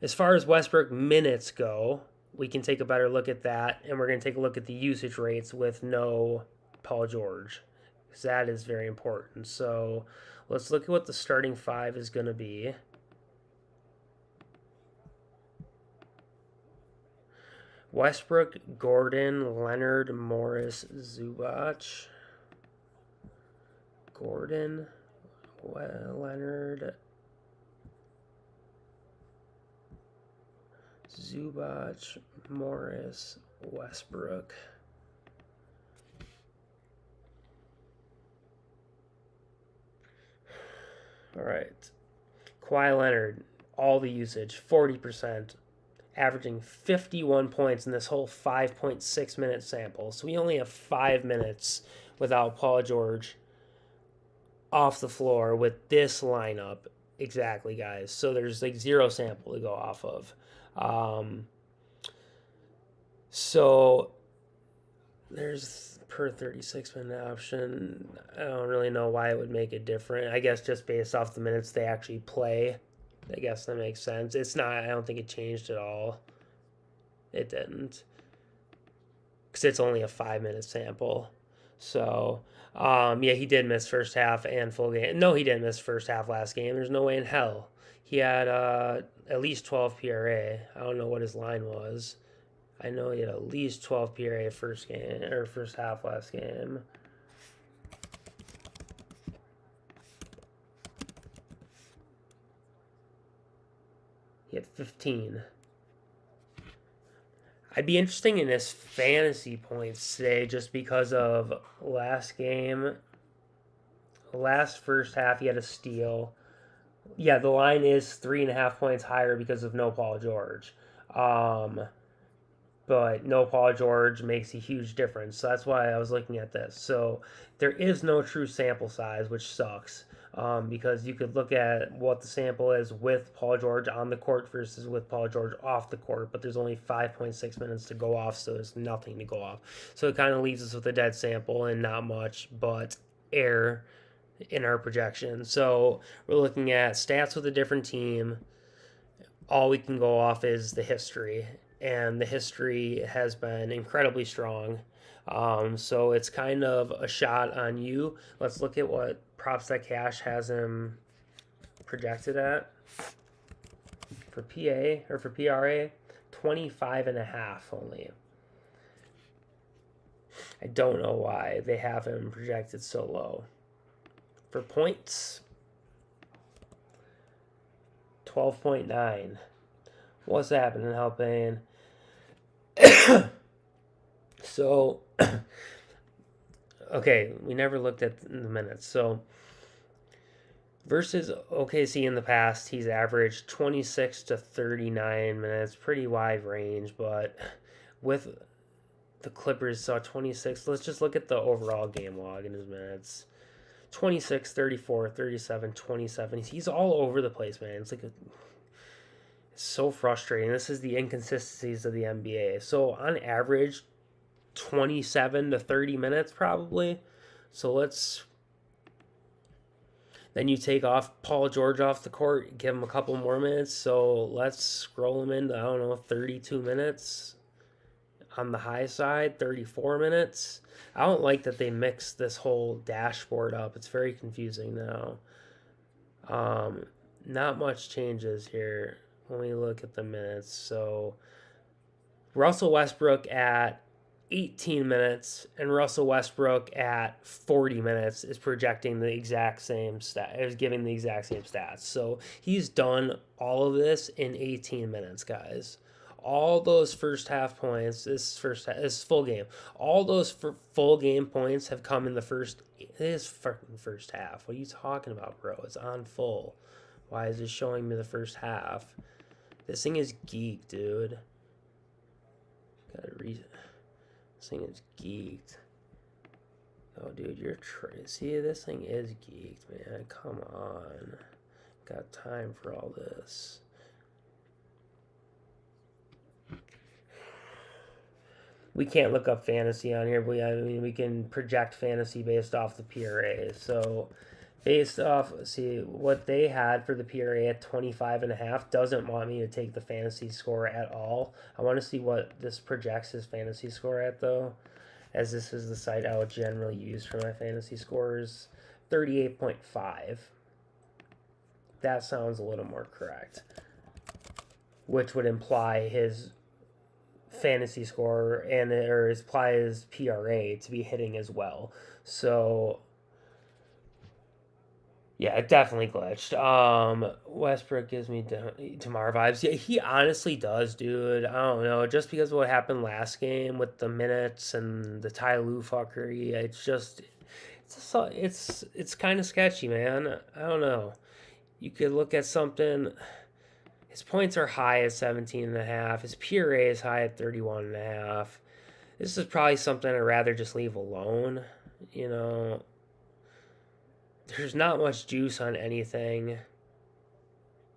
as far as Westbrook minutes go, we can take a better look at that, and we're going to take a look at the usage rates with no Paul George, because that is very important. So, let's look at what the starting five is going to be. Westbrook, Gordon, Leonard, Morris, Zubac. Gordon, Leonard, Zubac, Morris, Westbrook. All right. Kawhi Leonard, all the usage, 40%, averaging 51 points in this whole 5.6 minute sample. So we only have 5 minutes without Paul George off the floor with this lineup. Exactly, guys. So there's like zero sample to go off of. So there's per 36-minute option. I don't really know why it would make it different. I guess just based off the minutes they actually play. I guess that makes sense. It's not, I don't think it changed at all. It didn't. Because it's only a 5-minute sample. So, yeah, he did miss first half and full game. No, he didn't miss first half last game. There's no way in hell. He had at least 12 PRA. I don't know what his line was. I know he had at least 12 PRA first half last game. He had 15. I'd be interesting in his fantasy points today just because of last game. Last first half, he had a steal. Yeah, the line is 3.5 points higher because of no Paul George. But no Paul George makes a huge difference. So that's why I was looking at this. So there is no true sample size, which sucks. Because you could look at what the sample is with Paul George on the court versus with Paul George off the court, but there's only 5.6 minutes to go off, so there's nothing to go off. So it kind of leaves us with a dead sample and not much but air in our projection. So we're looking at stats with a different team. All we can go off is the history, and the history has been incredibly strong. So it's kind of a shot on you. Let's look at what Props That Cash has him projected at for PA or for PRA. 25.5 only. I don't know why they have him projected so low. For points, 12.9. What's happening, helping? So, okay, we never looked at the minutes. So, versus OKC in the past, he's averaged 26 to 39 minutes, pretty wide range, but with the Clippers saw 26. Let's just look at the overall game log in his minutes. 26, 34, 37, 27. He's all over the place, man. It's so frustrating. This is the inconsistencies of the NBA. So on average, 27 to 30 minutes probably. So then you take off Paul George off the court, give him a couple more minutes. So let's scroll him into, 32 minutes. On the high side, 34 minutes. I don't like that they mix this whole dashboard up. It's very confusing now. Not much changes here when we look at the minutes. So Russell Westbrook at 18 minutes, and Russell Westbrook at 40 minutes is projecting the exact same stat, is giving the exact same stats. So he's done all of this in 18 minutes, guys. All those first half points, this full game, all those full game points have come in this fucking first half. What are you talking about, bro? It's on full. Why is it showing me the first half? This thing is geek, dude. Gotta read it. This thing is geeked. Oh, dude, you're see, this thing is geeked, man. Come on. Got time for all this. We can't look up fantasy on here, but I mean, we can project fantasy based off the PRA. So, based off, see, what they had for the PRA at 25.5 doesn't want me to take the fantasy score at all. I want to see what this projects his fantasy score at, though, as this is the site I would generally use for my fantasy scores. 38.5. That sounds a little more correct, which would imply his fantasy score or imply his PRA to be hitting as well. So yeah, it definitely glitched. Westbrook gives me DeMar vibes. Yeah, he honestly does, dude. I don't know, just because of what happened last game with the minutes and the Ty Lue fuckery. It's kind of sketchy, man. I don't know. You could look at something. His points are high at 17.5. His PRA is high at 31.5. This is probably something I'd rather just leave alone. You know, there's not much juice on anything.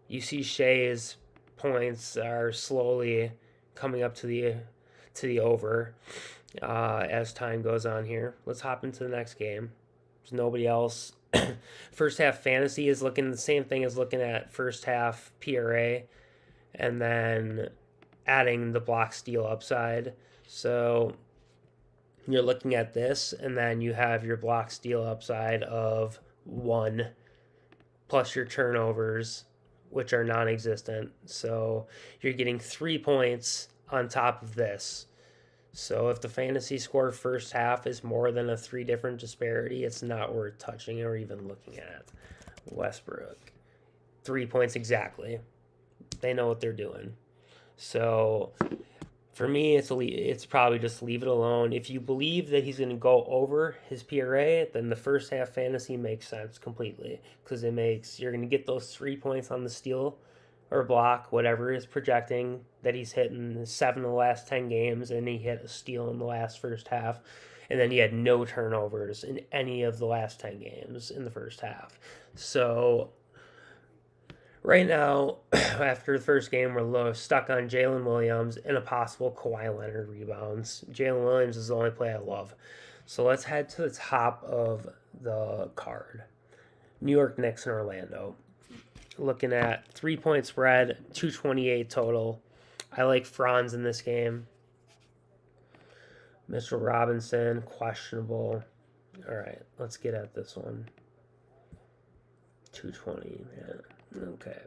You see Shea's points are slowly coming up to the over as time goes on here. Let's hop into the next game. There's nobody else. First half fantasy is looking the same thing as looking at first half PRA, and then adding the block steal upside. So you're looking at this, and then you have your block steal upside of 1 plus your turnovers, which are non-existent. So you're getting 3 points on top of this. So if the fantasy score first half is more than a 3 different disparity, it's not worth touching or even looking at. Westbrook, 3 points exactly. They know what they're doing. So for me, it's probably just leave it alone. If you believe that he's going to go over his PRA, then the first half fantasy makes sense completely, because you're going to get those 3 points on the steal or block, whatever is projecting that he's hitting 7 of the last 10 games, and he hit a steal in the last first half, and then he had no turnovers in any of the last 10 games in the first half. So right now, after the first game, we're stuck on Jalen Williams and a possible Kawhi Leonard rebounds. Jalen Williams is the only play I love. So let's head to the top of the card. New York Knicks and Orlando. Looking at 3-point spread, 228 total. I like Franz in this game. Mitchell Robinson, questionable. All right, let's get at this one. 220, man. Okay.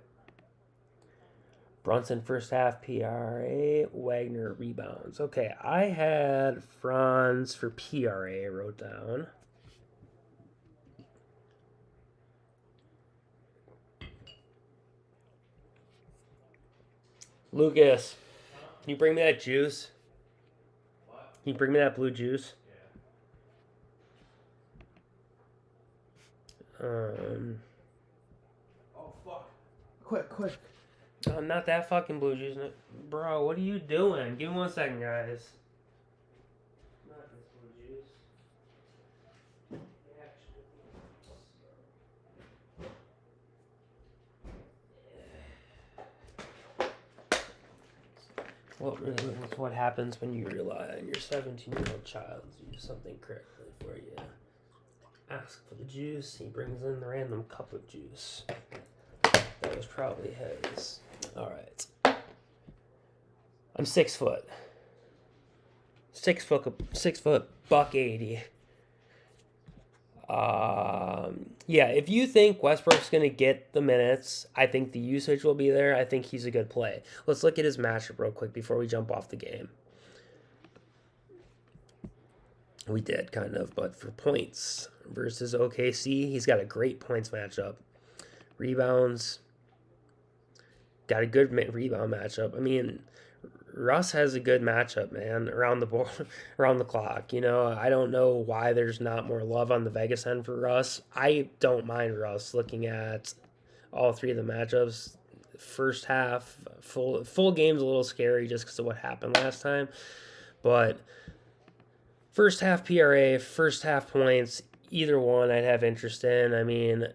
Brunson first half PRA, Wagner rebounds. Okay, I had Franz for PRA wrote down. Lucas, can you bring me that juice? What? Can you bring me that blue juice? Yeah. Oh, fuck. Quick. Oh, not that fucking blue juice. Bro, what are you doing? Give me 1 second, guys. Not this blue juice. What's what happens when you rely on your 17-year-old child to do something correctly for you? Ask for the juice. He brings in the random cup of juice. That was probably his. All right. I'm 6 foot. 6 foot, buck 80. Yeah, if you think Westbrook's going to get the minutes, I think the usage will be there. I think he's a good play. Let's look at his matchup real quick before we jump off the game. We did, kind of. But for points versus OKC, he's got a great points matchup. Rebounds, got a good rebound matchup. I mean, Russ has a good matchup, man, around the board, around the clock. I don't know why there's not more love on the Vegas end for Russ. I don't mind Russ looking at all three of the matchups. First half, full game's a little scary just because of what happened last time. But first half PRA, first half points, either one I'd have interest in. I mean,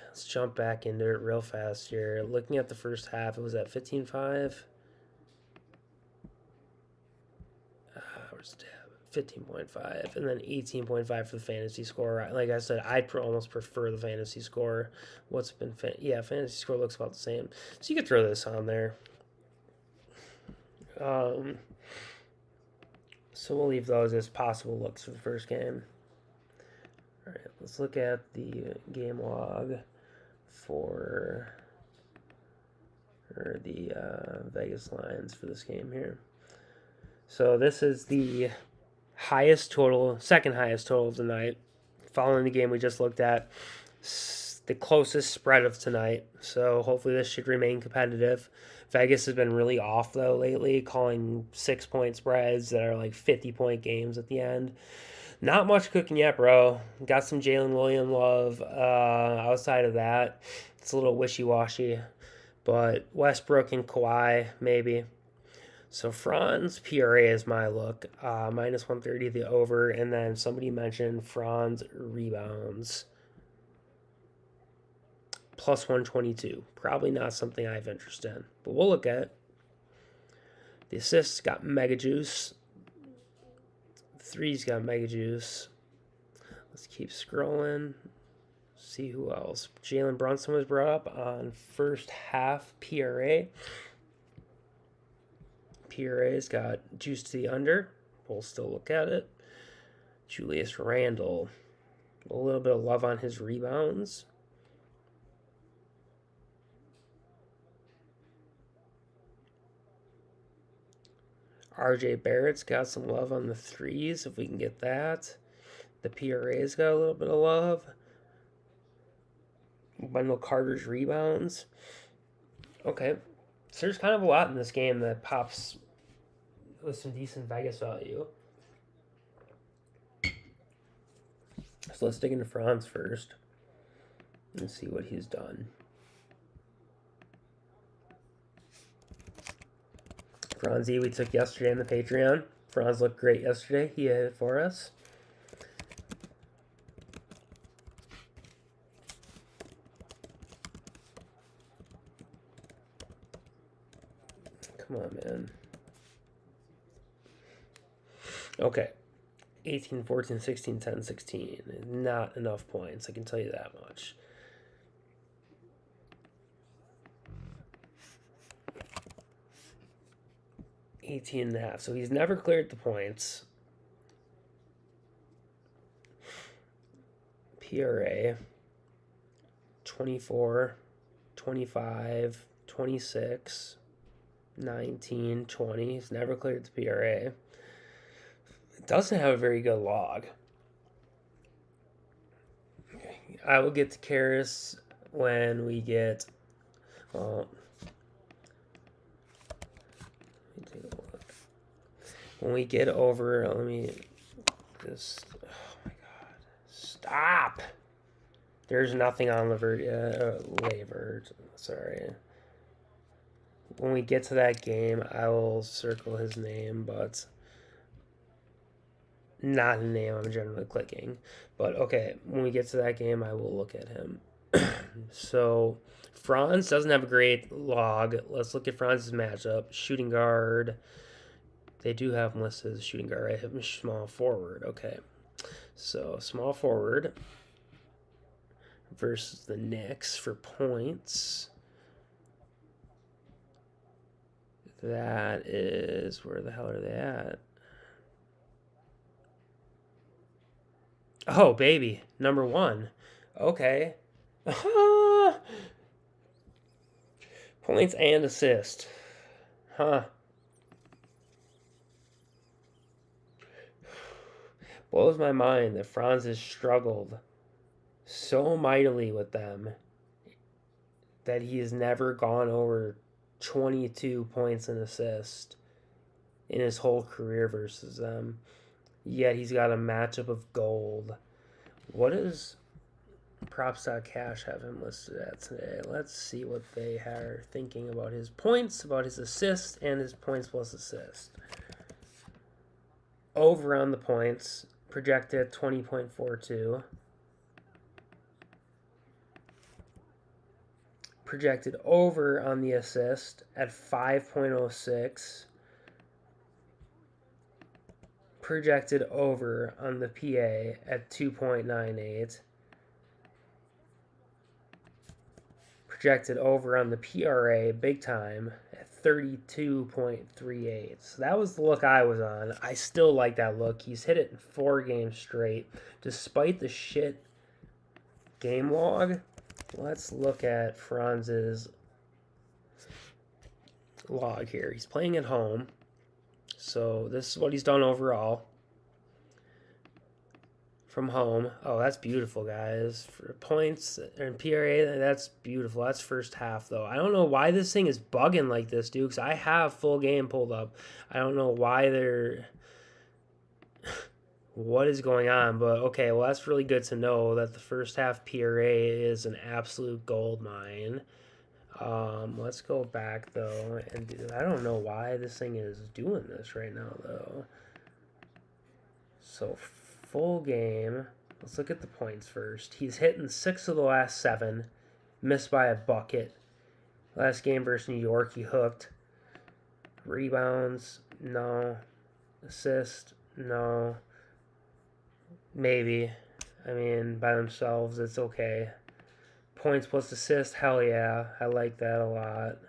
let's jump back into it real fast here. Looking at the first half, it was at 15.5. Where's the tab? 15.5 and then 18.5 for the fantasy score. Like I said, I'd almost prefer the fantasy score. What's been fantasy score looks about the same, so you could throw this on there. So we'll leave those as possible looks for the first game. All right, let's look at the game log for the Vegas lines for this game here. So this is the highest total, second highest total of the night, following the game we just looked at. The closest spread of tonight, so hopefully this should remain competitive. Vegas has been really off, though, lately, calling 6-point spreads that are like 50-point games at the end. Not much cooking yet, bro. Got some Jalen Williams love. Outside of that, it's a little wishy-washy. But Westbrook and Kawhi, maybe. So Franz PRA is my look. Minus 130 the over. And then somebody mentioned Franz rebounds. Plus 122. Probably not something I have interest in. But we'll look at it. The assists got mega juice. The threes got mega juice. Let's keep scrolling. See who else. Jalen Brunson was brought up on first half PRA. PRA's got juice to the under. We'll still look at it. Julius Randle. A little bit of love on his rebounds. RJ Barrett's got some love on the threes, if we can get that. The PRA's got a little bit of love. Wendell Carter's rebounds. Okay. So there's kind of a lot in this game that pops with some decent Vegas value. So let's dig into Franz first and see what he's done. Franzie we took yesterday in the Patreon. Franz looked great yesterday. He hit it for us. Come on, man. Okay. 18, 14, 16, 10, 16. Not enough points, I can tell you that much. $18.5. So he's never cleared the points. PRA 24, 25, 26, 19, 20. He's never cleared the PRA. Doesn't have a very good log. Okay. I will get to Karras when we get. Well, let me take a look. When we get over, let me just. Oh my god! Stop. There's nothing on Lavert. Sorry. When we get to that game, I will circle his name, but. Not a name I'm generally clicking. But okay, when we get to that game, I will look at him. So, Franz doesn't have a great log. Let's look at Franz's matchup. Shooting guard. They do have him listed as shooting guard. I have him small forward. Okay. So, small forward versus the Knicks for points. That is, where the hell are they at? Oh, baby. Number 1. Okay. Points and assist. Huh. Blows my mind that Franz has struggled so mightily with them that he has never gone over 22 points and assists in his whole career versus them. Yet he's got a matchup of gold. What does Props.cash have him listed at today? Let's see what they are thinking about his points, about his assists, and his points plus assist. Over on the points, projected at 20.42. Projected over on the assist at 5.06. Projected over on the PA at 2.98. Projected over on the PRA big time at 32.38. So that was the look I was on. I still like that look. He's hit it in 4 games straight. Despite the shit game log, let's look at Franz's log here. He's playing at home. So this is what he's done overall. From home. Oh, that's beautiful, guys. For points and PRA, that's beautiful. That's first half, though. I don't know why this thing is bugging like this, dude, because I have full game pulled up. I don't know why they're... what is going on, but okay, well, that's really good to know that the first half PRA is an absolute gold mine. Let's go back, though, and I don't know why this thing is doing this right now, though. So, full game. Let's look at the points first. He's hitting 6 of the last 7. Missed by a bucket. Last game versus New York, he hooked. Rebounds, no. Assist, no. Maybe. I mean, by themselves, it's okay. Points plus assist, hell yeah. I like that a lot.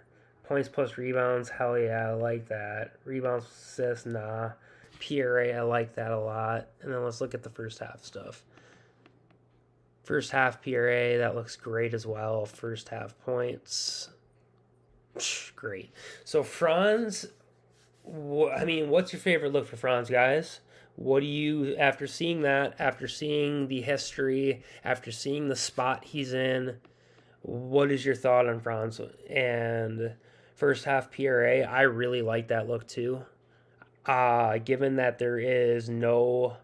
Points plus rebounds, hell yeah. I like that. Rebounds plus assists, nah. PRA, I like that a lot. And then let's look at the first half stuff. First half PRA, that looks great as well. First half points, great. So Franz, I mean, what's your favorite look for Franz, guys? What do you, after seeing that, after seeing the history, after seeing the spot he's in, what is your thought on Franz? And first half PRA, I really like that look too. Given that there is no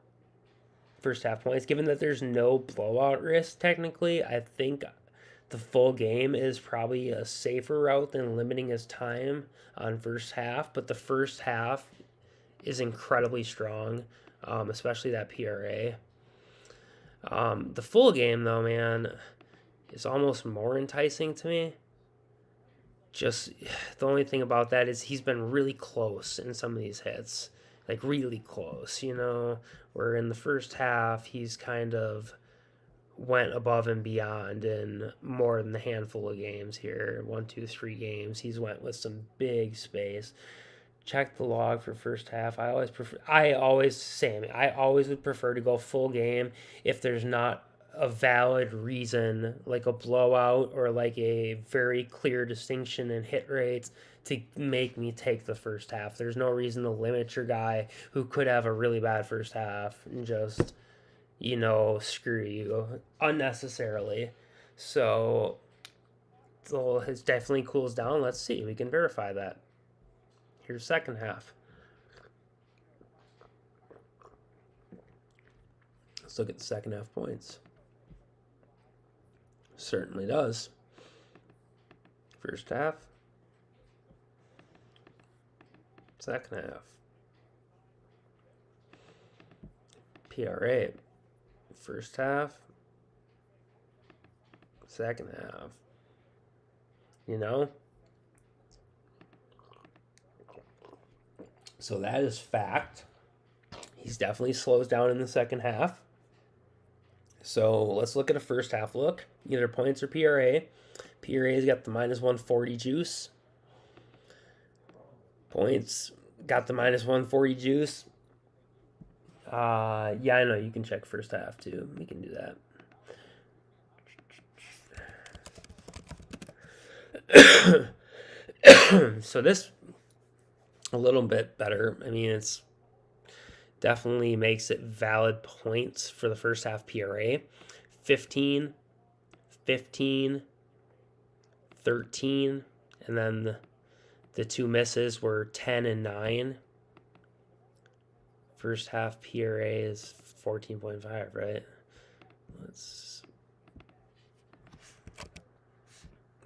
first half points, given that there's no blowout risk technically, I think the full game is probably a safer route than limiting his time on first half. But the first half is incredibly strong, especially that PRA. The full game, though, man, is almost more enticing to me. Just the only thing about that is he's been really close in some of these hits, like really close, you know, where in the first half he's kind of went above and beyond in more than a handful of games here. 1, 2, 3 games. He's went with some big space. Check the log for first half. I always would prefer to go full game if there's not a valid reason, like a blowout or like a very clear distinction in hit rates to make me take the first half. There's no reason to limit your guy who could have a really bad first half and just, you know, screw you unnecessarily. So it definitely cools down. Let's see. We can verify that. Here's second half. Let's look at the second half points. Certainly does. First half. Second half. PRA. First half. Second half. You know? So that is fact. He's definitely slows down in the second half. So let's look at a first half look. Either points or PRA. PRA's got the minus 140 juice. Points got the minus 140 juice. Yeah, I know. You can check first half too. We can do that. So this a little bit better. I mean, it's definitely makes it valid points for the first half PRA. 15, 15, 13, and then the two misses were 10 and 9. First half PRA is 14.5, right? Let's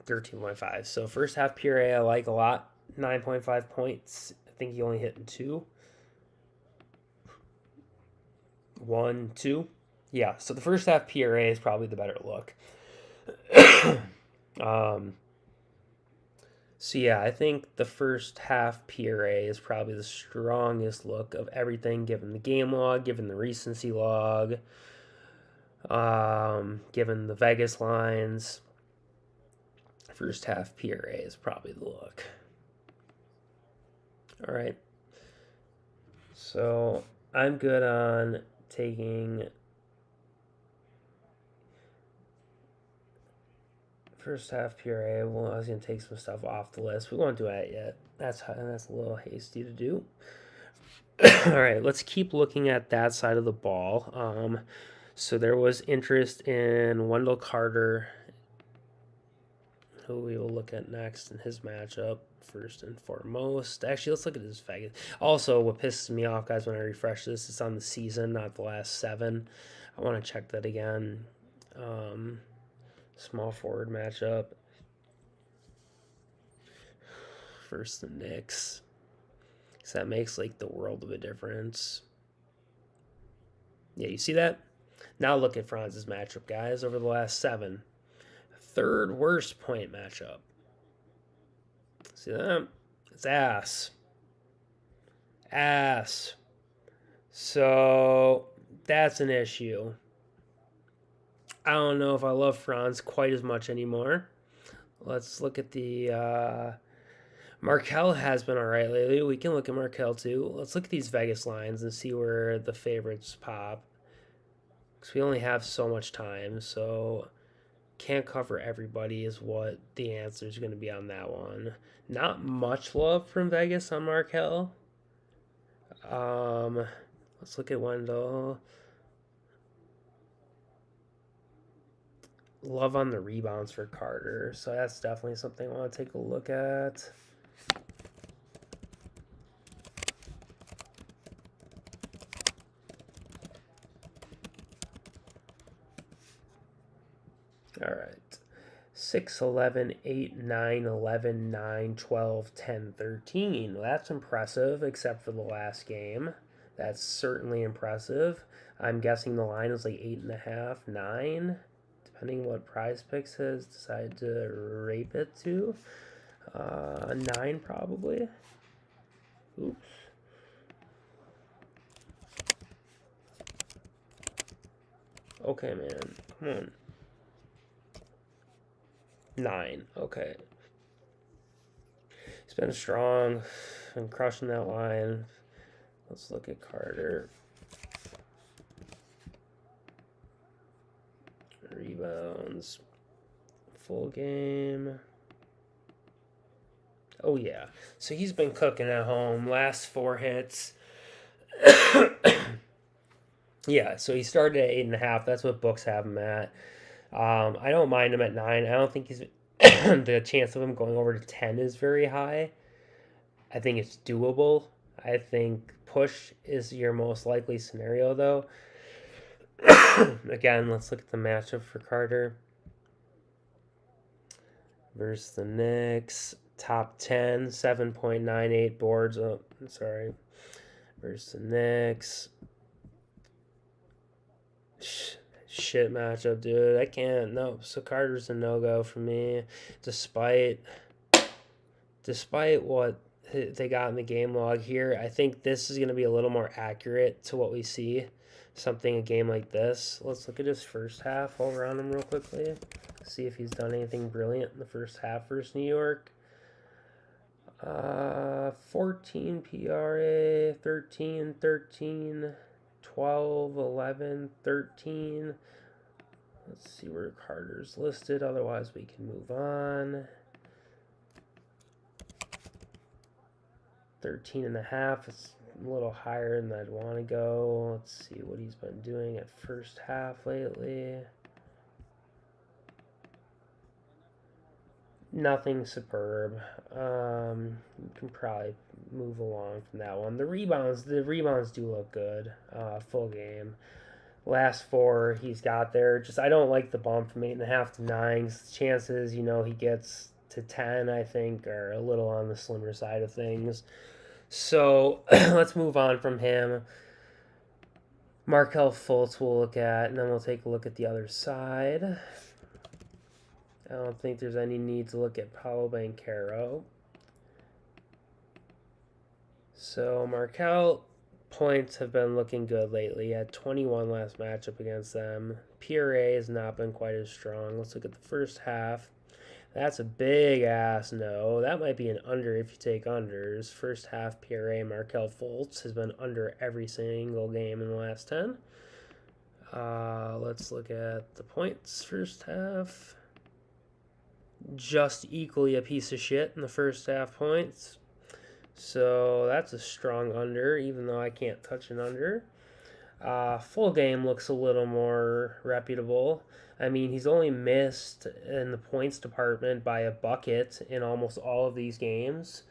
13.5. So first half PRA I like a lot. 9.5 points. I think he only hit in 2. 1, 2. Yeah, so the first half PRA is probably the better look. So yeah, I think the first half PRA is probably the strongest look of everything, given the game log, given the recency log, given the Vegas lines. First half PRA is probably the look. All right. So I'm good on taking first half PRA. Well, I was going to take some stuff off the list. We won't do that yet. That's a little hasty to do. All right, let's keep looking at that side of the ball. So there was interest in Wendell Carter, who we will look at next in his matchup first and foremost. Actually, let's look at his Vegas. Also, what pisses me off, guys, when I refresh this, it's on the season, not the last 7. I want to check that again. Small forward matchup. First the Knicks. So that makes like the world of a difference. Yeah, you see that? Now look at Franz's matchup, guys, over the last 7. Third worst point matchup. See that? It's ass. Ass. So that's an issue. I don't know if I love Franz quite as much anymore. Let's look at the Markel has been all right lately. We can look at Markel too. Let's look at these Vegas lines and see where the favorites pop. Because we only have so much time, so can't cover everybody is what the answer is going to be on that one. Not much love from Vegas on Markel. Let's look at Wendell. Love on the rebounds for Carter, so that's definitely something I want to take a look at. All right. 6, 11, 8, 9, 11, 9, 12, 10, 13. Well, that's impressive, except for the last game. That's certainly impressive. I'm guessing the line is like 8.5, 9, depending what Prize Picks has decided to rape it to. 9 probably. Oops. Okay, man. Come on. 9. Okay. He's been strong and crushing that line. Let's look at Carter. Rebounds. Full game. Oh, yeah. So he's been cooking at home. Last 4 hits. Yeah, so he started at 8.5. That's what books have him at. I don't mind him at 9. I don't think he's the chance of him going over to 10 is very high. I think it's doable. I think push is your most likely scenario, though. Again, let's look at the matchup for Carter versus the Knicks. Top 10, 7.98 boards. Oh, I'm sorry. Versus the Knicks. Shit matchup, dude. I can't. No. So Carter's a no-go for me. Despite what they got in the game log here, I think this is going to be a little more accurate to what we see. A game like this. Let's look at his first half all around him real quickly. See if he's done anything brilliant in the first half versus New York. 14 PRA, 13, 13, 12, 11, 13. Let's see where Carter's listed. Otherwise, we can move on. 13.5. a little higher than I'd want to go. Let's see what he's been doing at first half lately. Nothing superb. You can probably move along from that one. The rebounds do look good. Full game. Last 4 he's got there. Just I don't like the bump from 8.5 to 9. Chances, he gets to 10, I think, are a little on the slimmer side of things. So let's move on from him. Markelle Fultz we'll look at, and then we'll take a look at the other side. I don't think there's any need to look at Paolo Banchero. So Markelle points have been looking good lately. He had 21 last matchup against them. PRA has not been quite as strong. Let's look at the first half. That's a big ass no. That might be an under if you take unders. First half PRA Markelle Fultz has been under every single game in the last 10. Let's look at the points first half. Just equally a piece of shit in the first half points. So that's a strong under, even though I can't touch an under. Full game looks a little more reputable. I mean, he's only missed in the points department by a bucket in almost all of these games.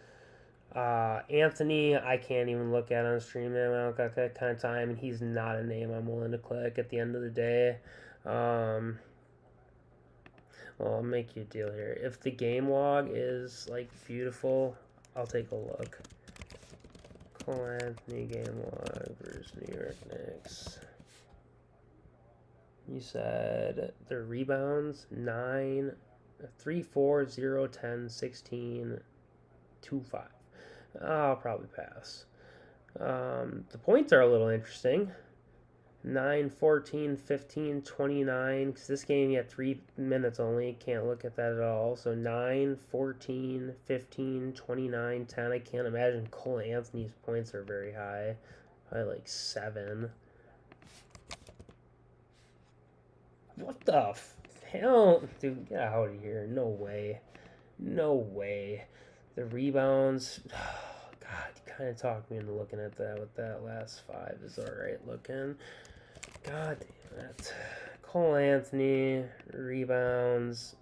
Anthony, I can't even look at on stream now. I don't got that kind of time, and he's not a name I'm willing to click at the end of the day. Well, I'll make you a deal here. If the game log is, beautiful, I'll take a look. Cole Anthony game log versus New York Knicks. You said their rebounds, 9, 3, 4, 0, 10, 16, 2, 5. I'll probably pass. The points are a little interesting. 9, 14, 15, 29. Because this game you had 3 minutes only. Can't look at that at all. So 9, 14, 15, 29, 10. I can't imagine Cole Anthony's points are very high. Probably 7. What the hell? Dude, get out of here. No way. No way. The rebounds. Oh, God, you kind of talked me into looking at that with that last 5 is alright looking. God damn it. Cole Anthony, rebounds.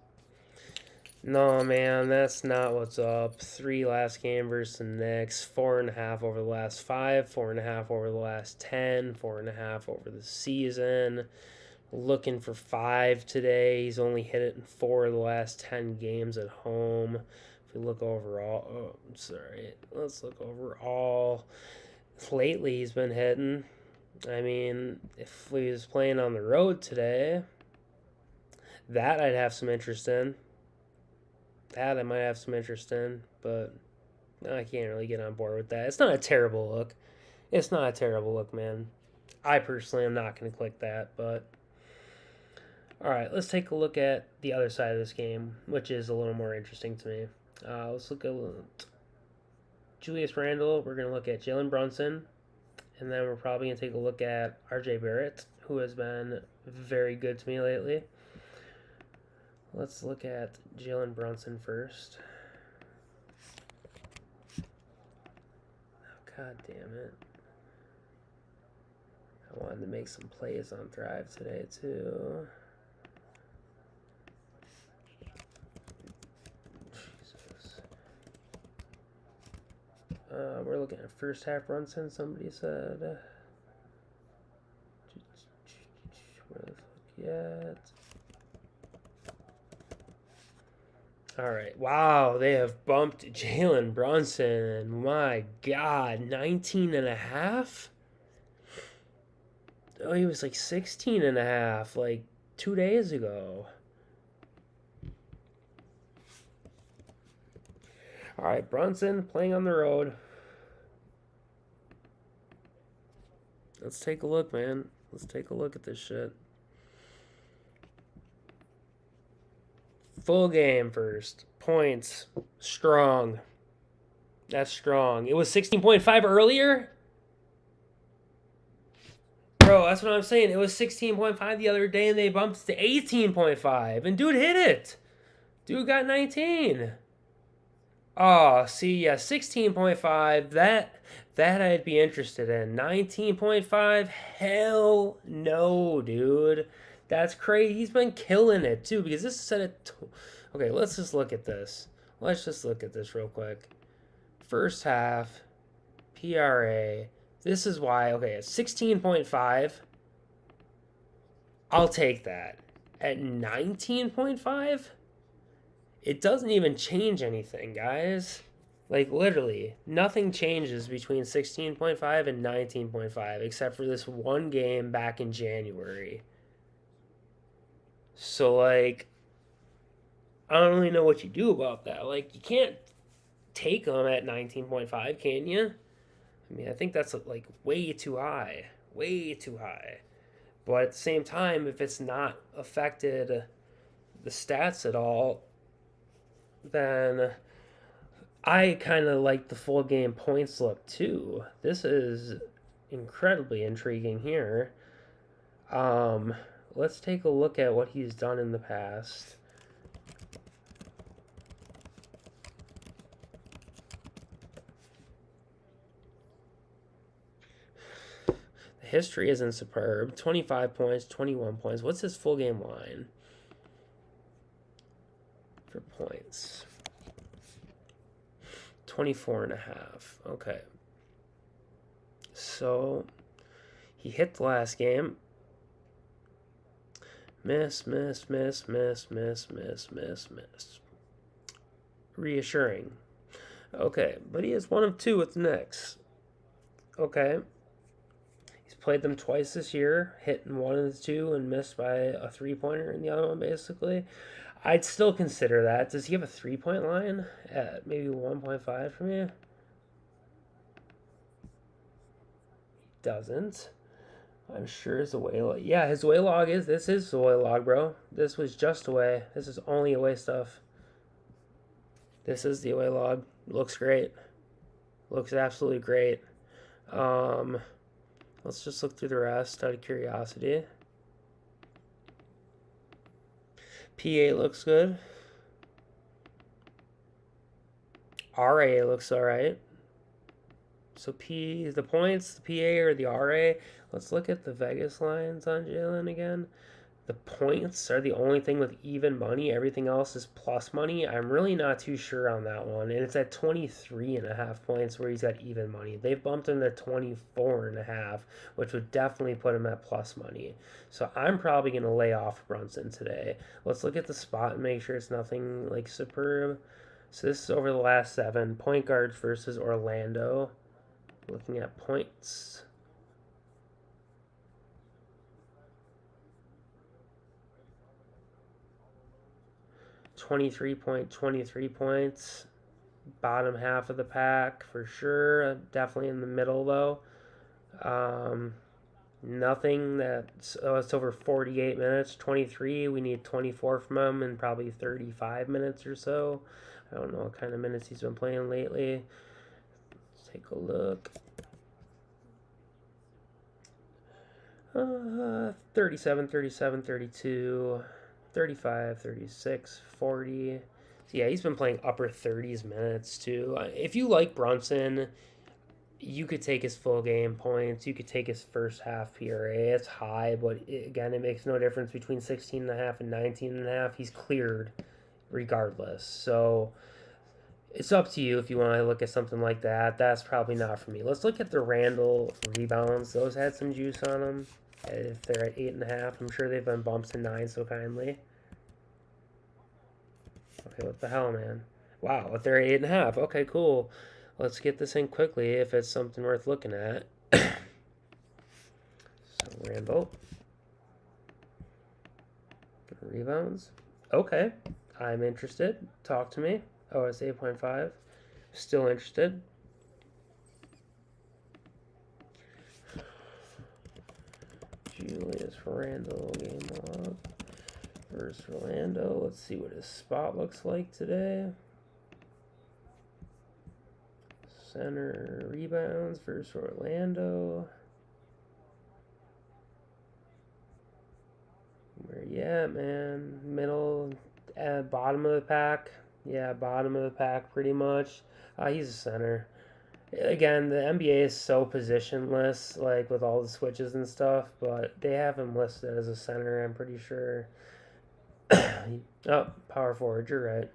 No, man, that's not what's up. 3 last game versus the Knicks. 4.5 over the last 5. 4.5 over the last 10. 4.5 over the season. Looking for 5 today. He's only hit it in 4 of the last 10 games at home. If we look overall, let's look overall. Lately, he's been hitting. I mean, if he was playing on the road today, that I'd have some interest in. That I might have some interest in, but I can't really get on board with that. It's not a terrible look. It's not a terrible look, man. I personally am not going to click that, but... Alright, let's take a look at the other side of this game, which is a little more interesting to me. Let's look at Julius Randle. We're going to look at Jalen Brunson. And then we're probably going to take a look at RJ Barrett, who has been very good to me lately. Let's look at Jalen Brunson first. Oh, God damn it. I wanted to make some plays on Thrive today, too. We're looking at first half Brunson, somebody said. Where the fuck yet? Alright, wow, they have bumped Jalen Brunson. My God, 19.5? Oh, he was 16.5, 2 days ago. All right, Brunson playing on the road. Let's take a look, man. Let's take a look at this shit. Full game first. Points. Strong. That's strong. It was 16.5 earlier? Bro, that's what I'm saying. It was 16.5 the other day, and they bumped it to 18.5. And dude hit it. Dude got 19. Oh, see, yeah, 16.5. That I'd be interested in. 19.5? Hell no, dude. That's crazy. He's been killing it too because this is at a. Okay, let's just look at this. Let's just look at this real quick. First half, PRA. This is why, okay, at 16.5, I'll take that. At 19.5, it doesn't even change anything, guys. Like, literally, nothing changes between 16.5 and 19.5 except for this one game back in January. So, like, I don't really know what you do about that. Like, you can't take them at 19.5, can you? I mean, I think that's like way too high. Way too high. But at the same time, if it's not affected the stats at all, then I kind of like the full game points look too. This is incredibly intriguing here. Um, let's take a look at what he's done in the past. The history isn't superb. 25 points, 21 points. What's his full game line for points? 24 and a half. Okay. So he hit the last game. Miss. Reassuring. Okay, but he is 1 of 2 with the Knicks. Okay. He's played them twice this year, hit in 1 of the 2 and missed by a 3-pointer in the other one, basically. I'd still consider that. Does he have a 3-point line at maybe 1.5 for me? Doesn't. I'm sure his away log. Yeah, his away log is. This is the away log, bro. This was just away. This is only away stuff. This is the away log. Looks great. Looks absolutely great. Let's just look through the rest out of curiosity. PA looks good. RA looks alright. So the points, the PA or the RA. Let's look at the Vegas lines on Jalen again. The points are the only thing with even money. Everything else is plus money. I'm really not too sure on that one. And it's at 23.5 points where he's got even money. They've bumped him to 24.5, which would definitely put him at plus money. So I'm probably going to lay off Brunson today. Let's look at the spot and make sure it's nothing like superb. So this is over the last 7. Point guards versus Orlando. Looking at points. .23 points. Bottom half of the pack for sure. Definitely in the middle though. Nothing that's it's over 48 minutes. 23. We need 24 from him in probably 35 minutes or so. I don't know what kind of minutes he's been playing lately. Let's take a look. 37, 32, 35, 36, 40. So yeah, he's been playing upper 30s minutes too. If you like Brunson, you could take his full game points. You could take his first half PRA. It's high, but again, it makes no difference between 16.5 and 19.5. He's cleared regardless. So it's up to you if you want to look at something like that. That's probably not for me. Let's look at the Randall rebounds. Those had some juice on them. If they're at 8.5, I'm sure they've been bumped to 9 so kindly. Okay, what the hell, man? Wow, if they're at 8.5, okay, cool. Let's get this in quickly if it's something worth looking at. So, Randall. Rebounds. Okay, I'm interested. Talk to me. Oh, it's 8.5. Still interested. Julius Randall game log versus Orlando. Let's see what his spot looks like today. Center rebounds versus Orlando. Where you at, man? Middle, bottom of the pack. Yeah, bottom of the pack pretty much. He's a center. Again, the NBA is so positionless, like with all the switches and stuff, but they have him listed as a center, I'm pretty sure. Oh, power forward, you're right.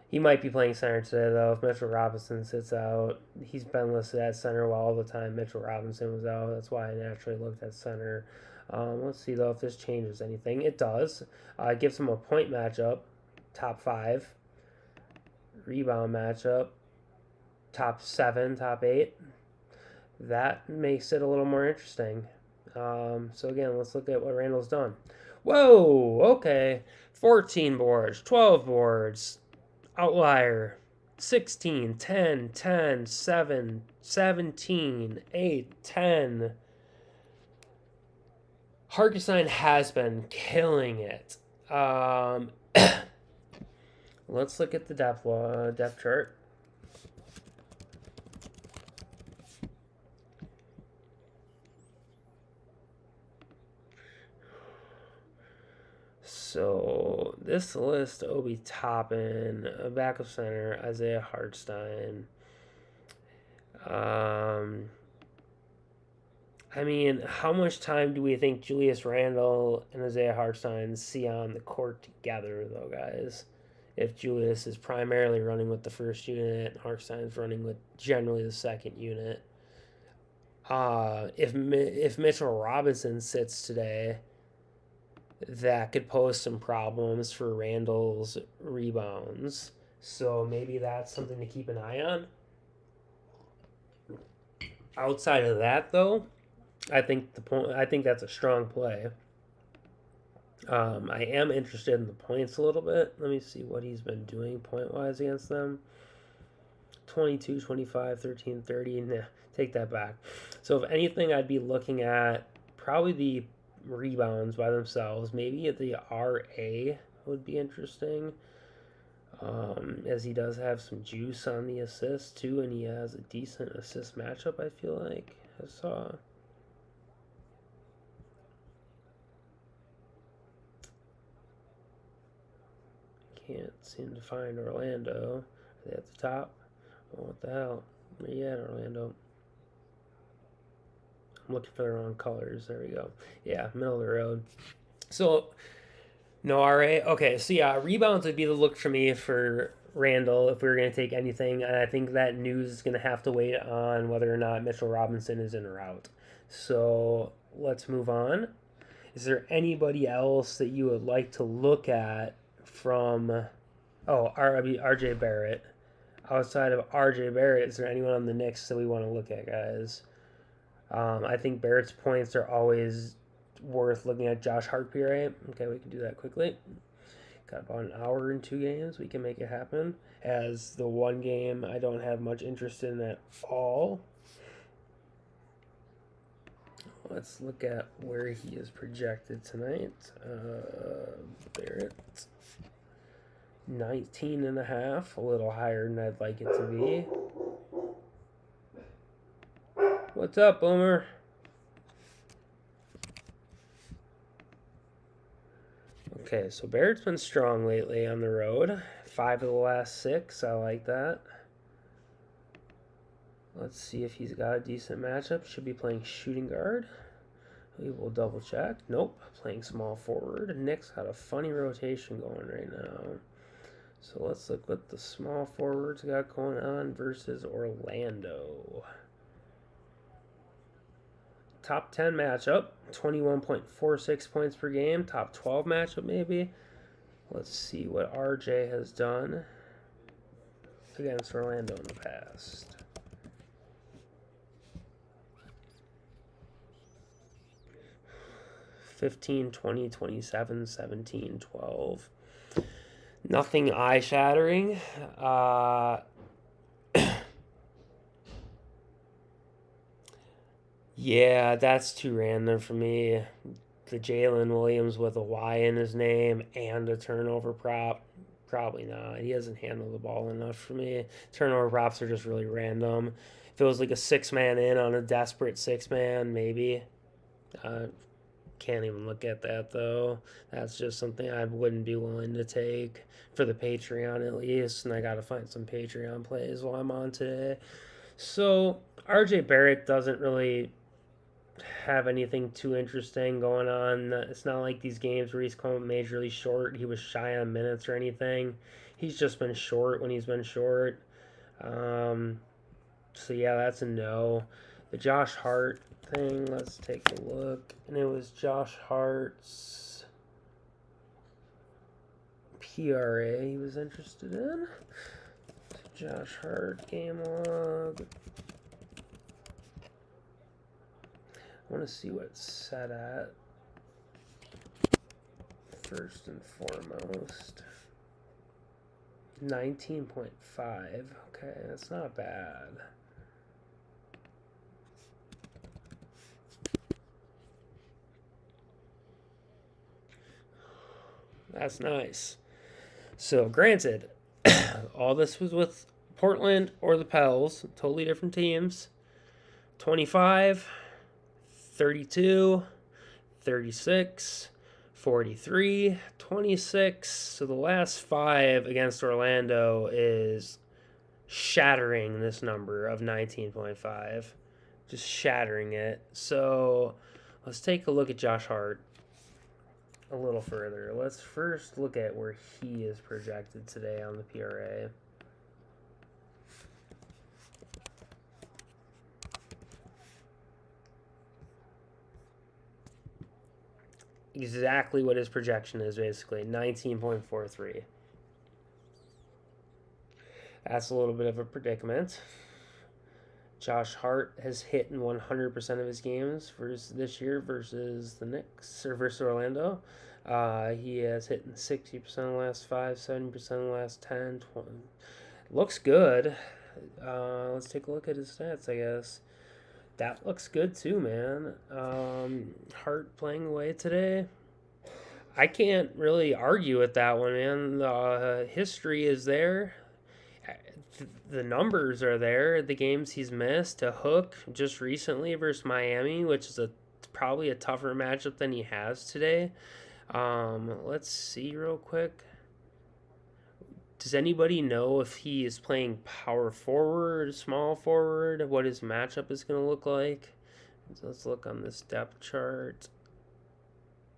He might be playing center today, though, if Mitchell Robinson sits out. He's been listed at center all the time Mitchell Robinson was out. That's why I naturally looked at center. Let's see, though, if this changes anything. It does. It gives him a point matchup, top 5. Rebound matchup, top 7, top 8. That makes it a little more interesting. So, again, let's look at what Randall's done. Whoa, okay. 14 boards, 12 boards, outlier 16, 10, 10, 7, 17, 8, 10. Harkison has been killing it. Let's look at the depth chart. So this list: Obi Toppin, backup center Isaiah Hartenstein. I mean, how much time do we think Julius Randle and Isaiah Hartenstein see on the court together, though, guys? If Julius is primarily running with the first unit and Hartenstein's running with generally the second unit. If Mitchell Robinson sits today, that could pose some problems for Randall's rebounds. So maybe that's something to keep an eye on. Outside of that, though, I think that's a strong play. I am interested in the points a little bit. Let me see what he's been doing point-wise against them. 22, 25, 13, 30. Nah, take that back. So if anything, I'd be looking at probably the rebounds by themselves. Maybe the RA would be interesting, as he does have some juice on the assists too, and he has a decent assist matchup, I feel like I saw. Can't seem to find Orlando. Are they at the top? Oh, what the hell? Where you at, Orlando? I'm looking for the wrong colors. There we go. Yeah, middle of the road. So, no RA. Okay, so yeah, rebounds would be the look for me for Randall if we were going to take anything. And I think that news is going to have to wait on whether or not Mitchell Robinson is in or out. So, let's move on. Is there anybody else that you would like to look at from... Oh, RJ Barrett. Outside of RJ Barrett, is there anyone on the Knicks that we want to look at, guys? I think Barrett's points are always worth looking at. Josh Hart, right? Okay, we can do that quickly. Got about an hour and 2 games. We can make it happen. As the one game I don't have much interest in at all. Let's look at where he is projected tonight. Barrett. 19.5, a little higher than I'd like it to be. What's up, Boomer? Okay, so Barrett's been strong lately on the road. 5 of the last 6. I like that. Let's see if he's got a decent matchup. Should be playing shooting guard. We will double check. Nope, playing small forward. Knicks got a funny rotation going right now. So let's look what the small forwards got going on versus Orlando. Top 10 matchup, 21.46 points per game. Top 12 matchup, maybe. Let's see what RJ has done against Orlando in the past. (15, 20, 27, 17, 12). Nothing eye-shattering. Yeah, that's too random for me. The Jalen Williams with a Y in his name and a turnover prop. Probably not. He doesn't handle the ball enough for me. Turnover props are just really random. If it was like a 6-man in on a desperate 6-man, maybe. can't even look at that, though. That's just something I wouldn't be willing to take for the Patreon, at least. And I got to find some Patreon plays while I'm on today. So, RJ Barrett doesn't really have anything too interesting going on. It's not like these games where he's come majorly short. He was shy on minutes or anything. He's just been short when he's been short. So yeah, that's a no. The Josh Hart thing, let's take a look. And it was Josh Hart's PRA he was interested in. Josh Hart game log. I want to see what it's set at. First and foremost. 19.5. Okay, that's not bad. That's nice. So, granted, all this was with Portland or the Pels, totally different teams. 25, 32, 36, 43, 26. So the last 5 against Orlando is shattering this number of 19.5. Just shattering it. So let's take a look at Josh Hart a little further. Let's first look at where he is projected today on the PRA. Exactly what his projection is, basically 19.43. That's a little bit of a predicament. Josh Hart has hit in 100% of his games versus this year versus the Knicks or versus Orlando. He has hit in 60% of the last 5, 70% of the last 10, 20. Looks good. Let's take a look at his stats, I guess. That looks good too, man. Hart playing away today. I can't really argue with that one, man. The history is there. The numbers are there. The games he's missed. A hook just recently versus Miami, which is probably a tougher matchup than he has today. Let's see real quick. Does anybody know if he is playing power forward, small forward, what his matchup is going to look like? So let's look on this depth chart.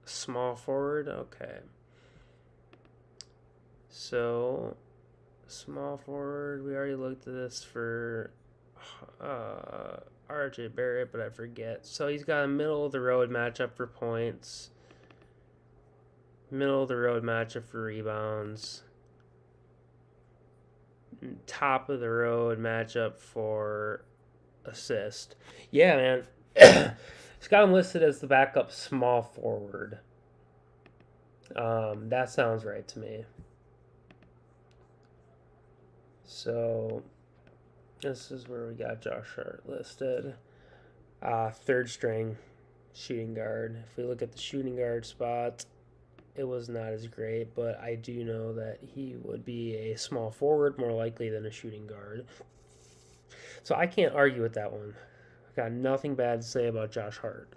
Small forward, okay. So, small forward, we already looked at this for RJ Barrett, but I forget. So he's got a middle of the road matchup for points, middle of the road matchup for rebounds, top of the road matchup for assist. Yeah, man. He's got him listed as the backup small forward. That sounds right to me. So this is where we got Josh Hart listed. Third string shooting guard. If we look at the shooting guard spot, it was not as great, but I do know that he would be a small forward more likely than a shooting guard. So I can't argue with that one. I've got nothing bad to say about Josh Hart.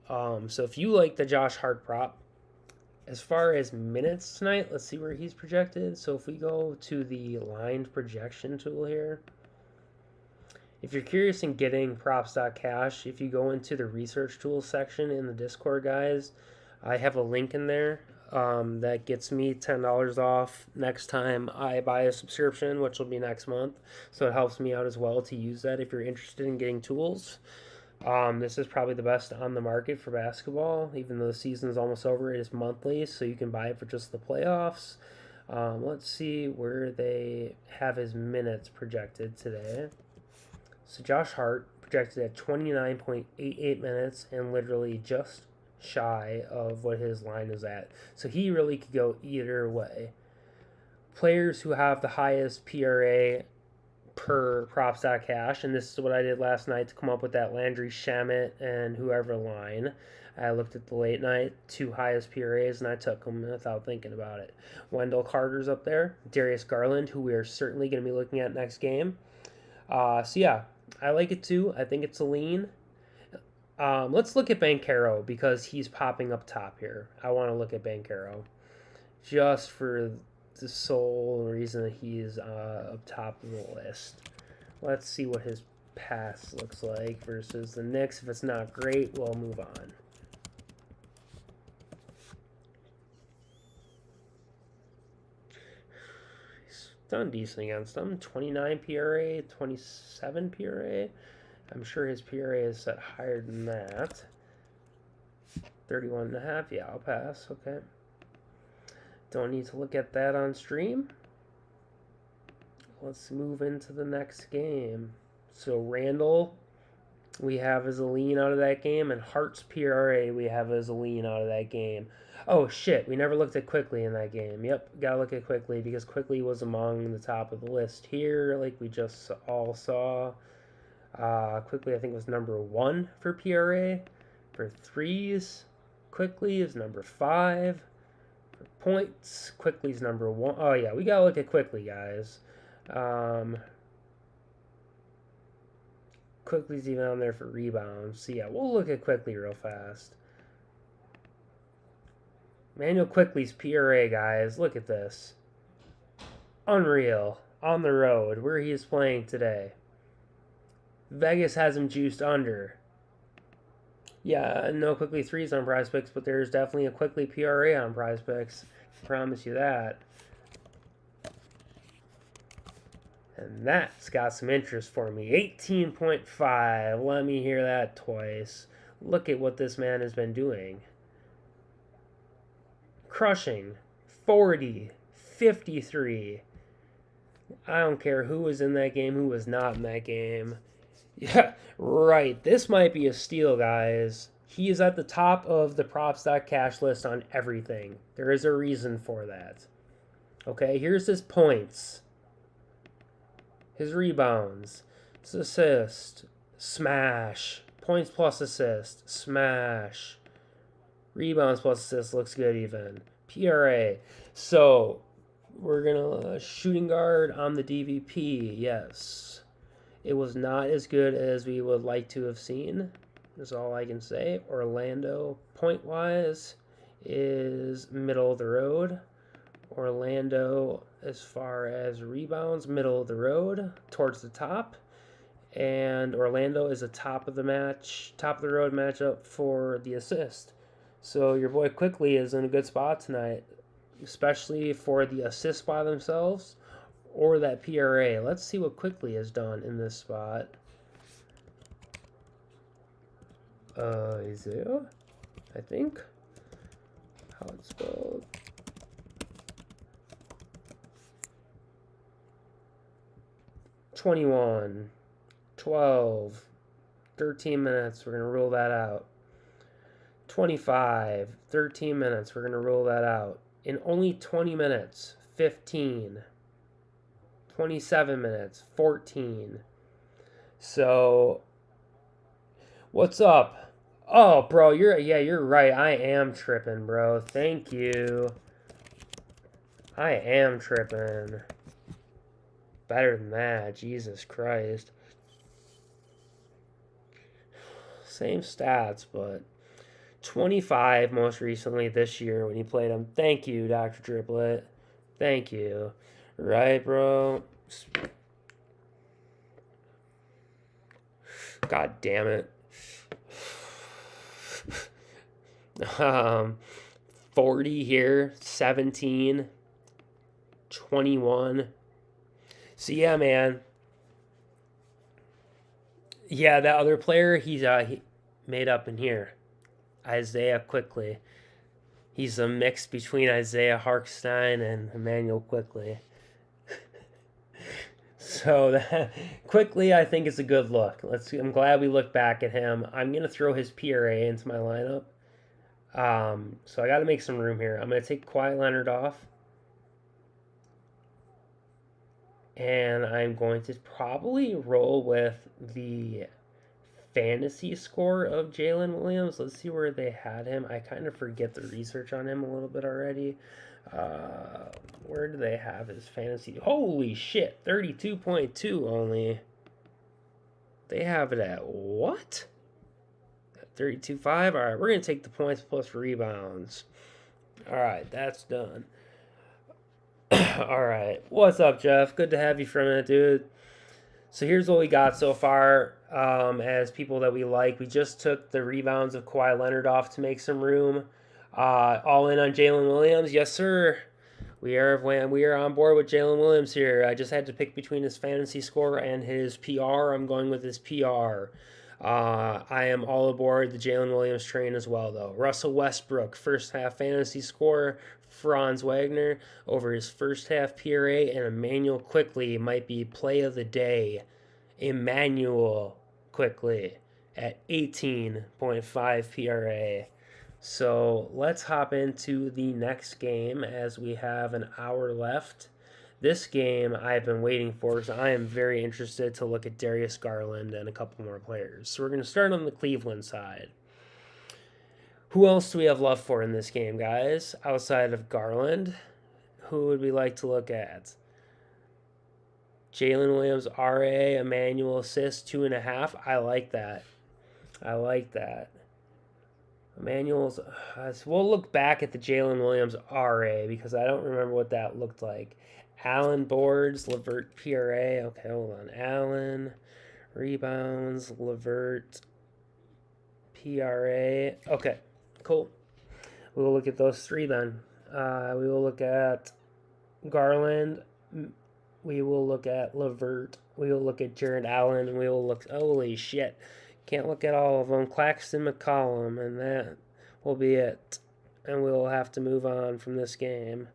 So if you like the Josh Hart prop, as far as minutes tonight, let's see where he's projected. So if we go to the lined projection tool here, if you're curious in getting props.cash, if you go into the research tools section in the Discord, guys, I have a link in there that gets me $10 off next time I buy a subscription, which will be next month. So it helps me out as well to use that if you're interested in getting tools. This is probably the best on the market for basketball. Even though the season is almost over, it is monthly, so you can buy it for just the playoffs. Let's see where they have his minutes projected today. So Josh Hart projected at 29.88 minutes and literally just shy of what his line is at. So he really could go either way. Players who have the highest PRA per props.cash, and this is what I did last night to come up with that Landry Shamet and whoever line. I looked at the late night, 2 highest PRAs, and I took them without thinking about it. Wendell Carter's up there. Darius Garland, who we are certainly going to be looking at next game. So yeah, I like it too. I think it's a lean. Let's look at Bankero because he's popping up top here. I want to look at Bankero just for the sole reason that he's up top of the list. Let's see what his pass looks like versus the Knicks. If it's not great, we'll move on. He's done decent against them. 29 PRA, 27 PRA. I'm sure his PRA is set higher than that. 31.5. Yeah, I'll pass. Okay. Don't need to look at that on stream. Let's move into the next game. So Randall, we have as a lean out of that game, and Hart's PRA we have as a lean out of that game. Oh shit, we never looked at Quickly in that game. Yep, gotta look at Quickly because Quickly was among the top of the list here, like we just all saw. Quickly, I think, was number 1 for PRA. For threes, Quickly is number 5. For points, Quickly's number 1. Oh yeah, we gotta look at Quickly, guys. Quickly's even on there for rebounds. So yeah, we'll look at Quickly real fast. Manuel Quickly's PRA, guys. Look at this. Unreal. On the road, where he is playing today. Vegas has him juiced under. Yeah, no Quickly threes on Prize Picks, but there's definitely a Quickly PRA on Prize Picks. I promise you that. And that's got some interest for me. 18.5. Let me hear that twice. Look at what this man has been doing. Crushing. 40. 53. I don't care who was in that game, who was not in that game. Yeah, right. This might be a steal, guys. He is at the top of the props.cash list on everything. There is a reason for that. Okay, here's his points. His rebounds, his assist, smash, points plus assist, smash, rebounds plus assist looks good even, PRA. So we're gonna shooting guard on the DVP. Yes, it was not as good as we would like to have seen. Is all I can say. Orlando point wise is middle of the road. Orlando, as far as rebounds, middle of the road, towards the top. And Orlando is a top of the road matchup for the assist. So your boy Quickly is in a good spot tonight, especially for the assists by themselves or that PRA. Let's see what Quickly has done in this spot. Isaiah, I think. How it's spelled. $21, 12, 13 minutes. We're going to rule that out. 25, 13 minutes. We're going to rule that out. In only 20 minutes, 15, 27 minutes, 14. So, what's up? Oh, bro, you're right. I am tripping, bro. Thank you. I am tripping. Better than that. Jesus Christ. Same stats, but 25 most recently this year when he played him. Thank you, Dr. Triplet. Thank you. Right, bro? God damn it. 40 here, 17, 21. So yeah, man. Yeah, that other player, he made up in here. Isaiah Quickly. He's a mix between Isaiah Harkstein and Emmanuel Quickly. So that Quickly, I think, is a good look. I'm glad we looked back at him. I'm gonna throw his PRA into my lineup. So I got to make some room here. I'm gonna take Kawhi Leonard off. And I'm going to probably roll with the fantasy score of Jalen Williams. Let's see where they had him. I kind of forget the research on him a little bit already. Where do they have his fantasy? Holy shit, 32.2 only. They have it at what? 32.5. All right, we're going to take the points plus rebounds. All right, that's done. All right. What's up, Jeff? Good to have you for a minute, dude. So here's what we got so far as people that we like. We just took the rebounds of Kawhi Leonard off to make some room. All in on Jalen Williams. Yes, sir. We are on board with Jalen Williams here. I just had to pick between his fantasy score and his PR. I'm going with his PR. I am all aboard the Jalen Williams train as well, though. Russell Westbrook, first half fantasy score. Franz Wagner over his first half PRA, and Emmanuel Quickley might be play of the day. Emmanuel Quickley at 18.5 PRA. So let's hop into the next game as we have an hour left. This game I've been waiting for because I am very interested to look at Darius Garland and a couple more players. So we're going to start on the Cleveland side. Who else do we have love for in this game, guys? Outside of Garland, who would we like to look at? Jalen Williams, RA, Emmanuel assist, 2.5. I like that. Emmanuel's. We'll look back at the Jalen Williams RA because I don't remember what that looked like. Allen boards, Levert PRA. Okay, hold on. Allen rebounds, Levert PRA. Okay, cool. We will look at those three then. We will look at Garland. We will look at Levert. We will look at Jared Allen. And we will look. Holy shit. Can't look at all of them. Claxton McCollum. And that will be it. And we will have to move on from this game.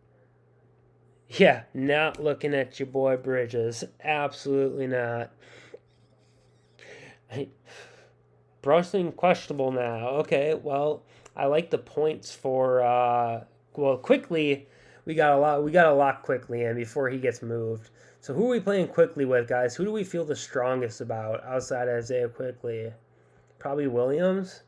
Yeah, not looking at your boy Bridges. Absolutely not. Brunson questionable now. Okay, well, I like the points for Quickly. We got a lot Quickly in before he gets moved. So who are we playing Quickly with, guys? Who do we feel the strongest about outside of Isaiah Quickly? Probably Williams.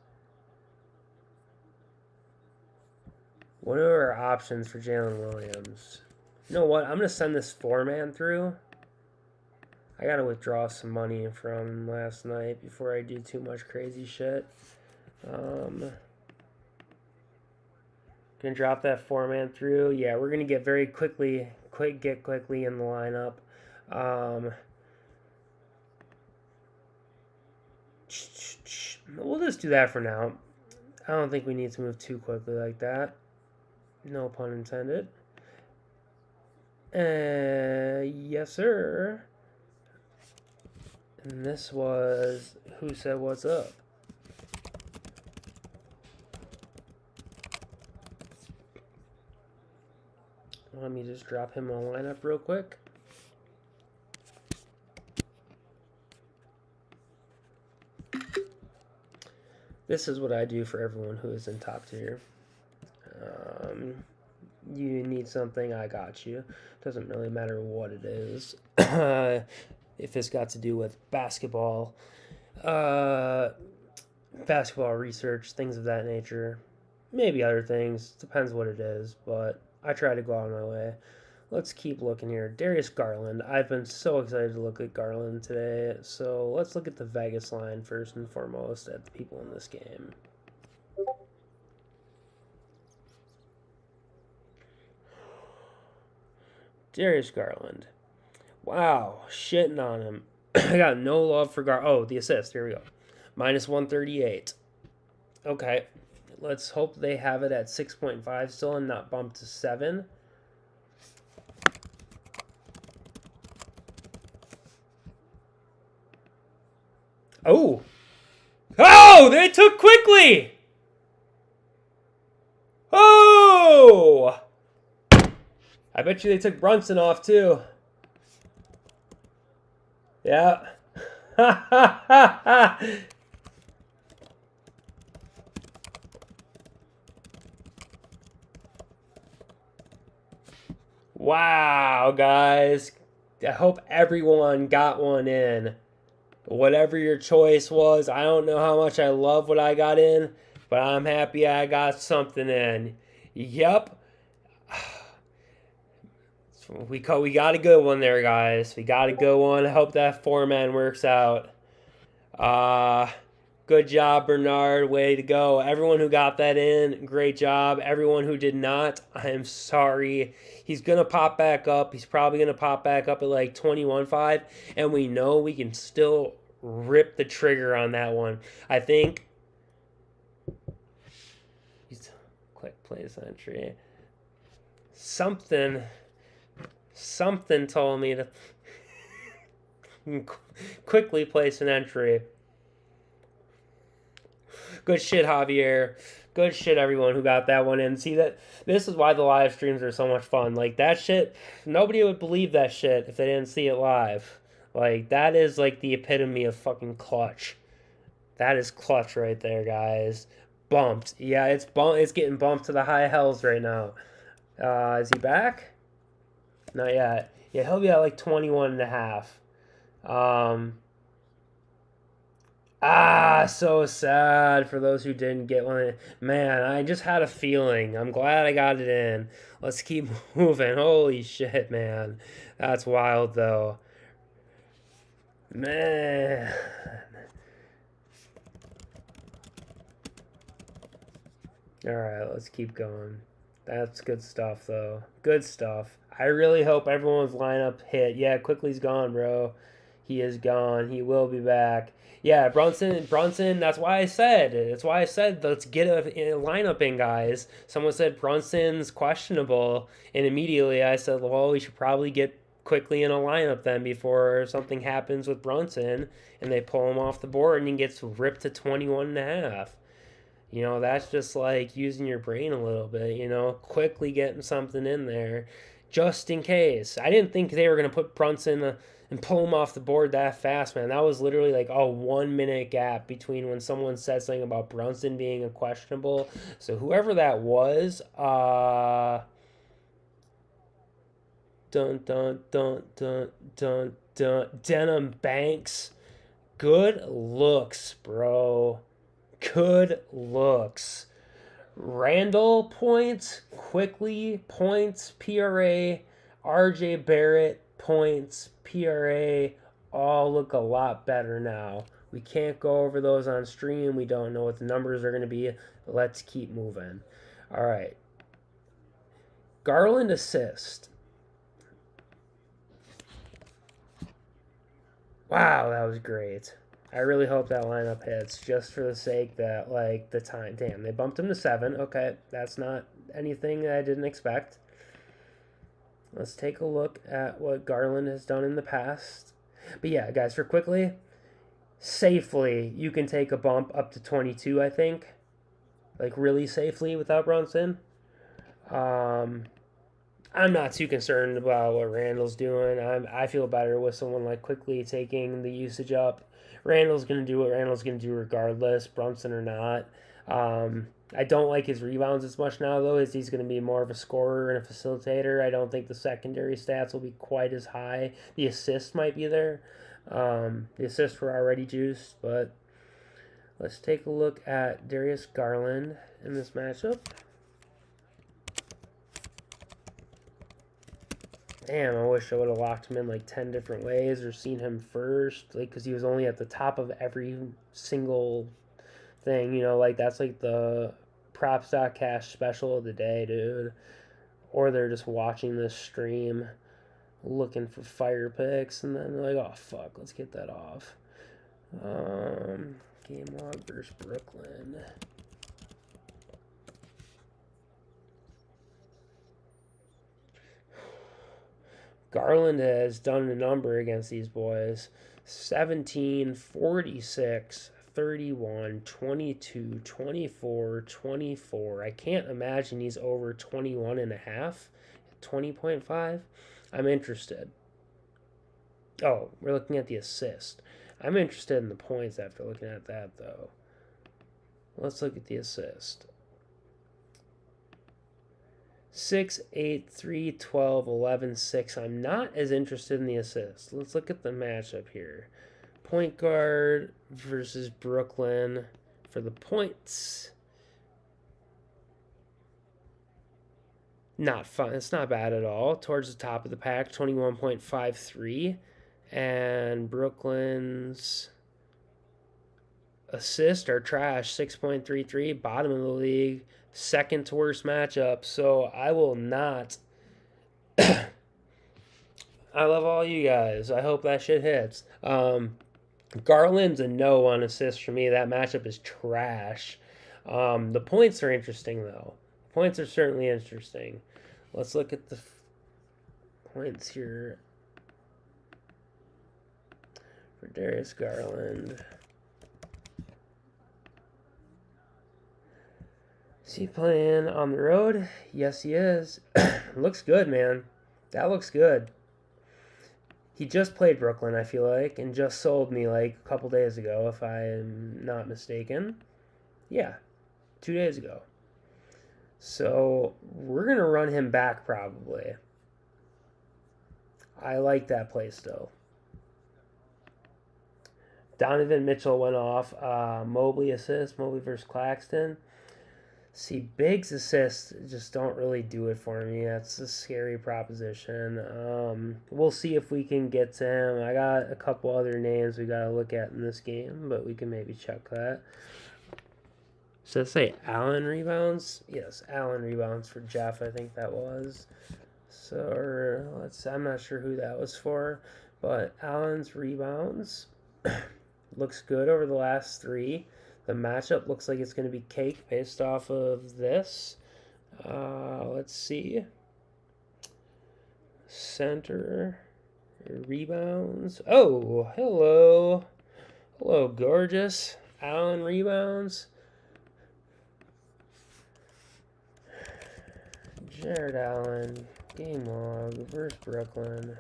What are our options for Jalen Williams? You know what? I'm going to send this 4-man through. I got to withdraw some money from last night before I do too much crazy shit. Gonna drop that 4-man through. Yeah, we're gonna get Quickly in the lineup. We'll just do that for now. I don't think we need to move too quickly like that. No pun intended. Yes, sir. And this was Who Said What's Up? Let me just drop him on lineup real quick. This is what I do for everyone who is in top tier. You need something, I got you. Doesn't really matter what it is. If it's got to do with basketball research, things of that nature. Maybe other things. Depends what it is, but I try to go out of my way. Let's keep looking here. Darius Garland. I've been so excited to look at Garland today. So let's look at the Vegas line first and foremost at the people in this game. Darius Garland. Wow, shitting on him. I got no love for the assist. Here we go. Minus 138. Okay. Let's hope they have it at 6.5 still and not bump to 7. Oh! Oh! They took Quickly! Oh! I bet you they took Brunson off too. Yeah. Wow, guys. I hope everyone got one in. Whatever your choice was, I don't know how much I love what I got in, but I'm happy I got something in. Yep. We got a good one there, guys. We got a good one. I hope that 4-man works out. Good job, Bernard. Way to go. Everyone who got that in, great job. Everyone who did not, I am sorry. He's going to pop back up. He's probably going to pop back up at like 21-5. And we know we can still rip the trigger on that one. I think. Quick place entry. Something told me to quickly place an entry. Good shit, Javier. Good shit, everyone who got that one in. See, that this is why the live streams are so much fun. Like, that shit, nobody would believe that shit if they didn't see it live. Like, that is like the epitome of fucking clutch. That is clutch right there, guys. Bumped. Yeah, it's getting bumped to the high hells right now. Is he back? Not yet. Yeah, he'll be at like 21.5. So sad for those who didn't get one. Man, I just had a feeling. I'm glad I got it in. Let's keep moving. Holy shit, man. That's wild, though. Man. Alright, let's keep going. That's good stuff, though. Good stuff. I really hope everyone's lineup hit. Yeah, Quickly's gone, bro. He is gone. He will be back. Yeah, Brunson, that's why I said. Let's get a lineup in, guys. Someone said Brunson's questionable, and immediately I said, well, we should probably get Quickly in a lineup then before something happens with Brunson, and they pull him off the board, and he gets ripped to 21.5. You know, that's just like using your brain a little bit, you know, quickly getting something in there just in case. I didn't think they were going to put Brunson and pull him off the board that fast, man. That was literally like a 1 minute gap between when someone said something about Brunson being a questionable. So whoever that was, Denim Banks. Good looks, bro. Good looks. Randall points, Quickly points, PRA, RJ Barrett points, PRA, all look a lot better now. We can't go over those on stream. We don't know what the numbers are going to be. Let's keep moving. All right. Garland assist. Wow, that was great. I really hope that lineup hits just for the sake that, like, the time. Damn, they bumped him to 7. Okay, that's not anything I didn't expect. Let's take a look at what Garland has done in the past. But yeah, guys, for Quickly, safely, you can take a bump up to 22, I think. Like, really safely without Brunson. I'm not too concerned about what Randall's doing. I feel better with someone like Quickly taking the usage up. Randall's going to do what Randall's going to do regardless, Brunson or not. I don't like his rebounds as much now, though, as he's going to be more of a scorer and a facilitator. I don't think the secondary stats will be quite as high. The assists might be there. The assists were already juiced, but let's take a look at Darius Garland in this matchup. Damn, I wish I would have locked him in like 10 different ways or seen him first, like, because he was only at the top of every single thing, you know, like, that's like the props.cash special of the day, dude. Or they're just watching this stream looking for fire picks, and then they're like, oh, fuck, let's get that off. Game log versus Brooklyn. Garland has done a number against these boys. 17, 46, 31, 22, 24, 24. I can't imagine he's over 21 and a half. 20.5. I'm interested. Oh, we're looking at the assist. I'm interested in the points after looking at that, though. Let's look at the assist. 6, 8, 3, 12, 11, 6. I'm not as interested in the assist. Let's look at the matchup here. Point guard versus Brooklyn for the points. Not fun. It's not bad at all. Towards the top of the pack, 21.53. And Brooklyn's Assists are trash, 6.33, bottom of the league, second to worst matchup. So I will not. I love all you guys. I hope that shit hits. Garland's a no on assists for me. That matchup is trash. The points are interesting, though. Points are certainly interesting. Let's look at the points here for Darius Garland. Is he playing on the road? Yes, he is. Looks good, man. That looks good. He just played Brooklyn, I feel like, and just sold me like a couple days ago, if I'm not mistaken. Yeah, 2 days ago. So we're going to run him back probably. I like that play still. Donovan Mitchell went off. Mobley assist. Mobley versus Claxton. See, Biggs assists just don't really do it for me. That's a scary proposition. We'll see if we can get to him. I got a couple other names we got to look at in this game, but we can maybe check that. So let's say Allen rebounds. Yes, Allen rebounds for Jeff. I think that was. So I'm not sure who that was for, but Allen's rebounds looks good over the last 3. The matchup looks like it's going to be cake based off of this. Let's see. Center rebounds. Oh, hello. Hello, gorgeous. Allen rebounds. Jared Allen. Game log versus Brooklyn.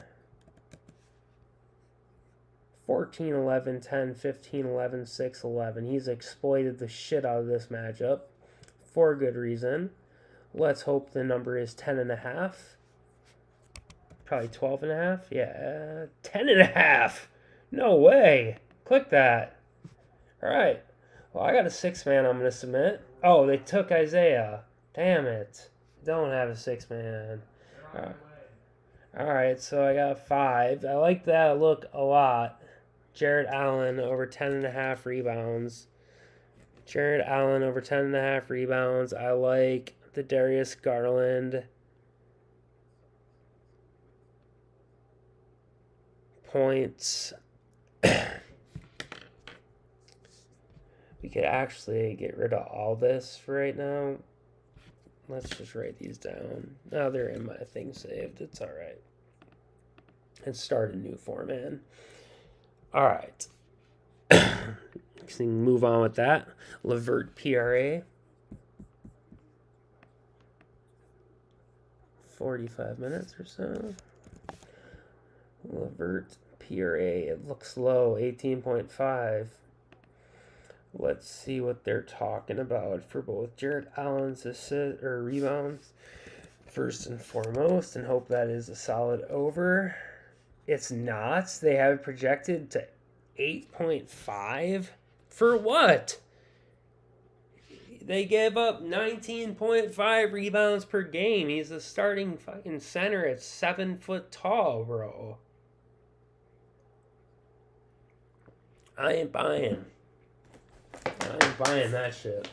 14, 11, 10, 15, 11, 6, 11. He's exploited the shit out of this matchup for good reason. Let's hope the number is 10.5. Probably 12.5. Yeah, 10.5. No way. Click that. All right. Well, I got a 6-man I'm going to submit. Oh, they took Isaiah. Damn it. Don't have a 6-man. All right, so I got 5. I like that look a lot. Jared Allen over 10.5 rebounds. Jared Allen over 10.5 rebounds. I like the Darius Garland points. We could actually get rid of all this for right now. Let's just write these down. Now they're in my thing saved. It's all right. And start a new format. All right. Move on with that. LeVert PRA. 45 minutes or so. LeVert PRA. It looks low. 18.5. Let's see what they're talking about for both Jared Allen's assist or rebounds first and foremost, and hope that is a solid over. It's not. They have it projected to 8.5. For what? They gave up 19.5 rebounds per game. He's a starting fucking center at 7 foot tall, bro. I ain't buying that shit.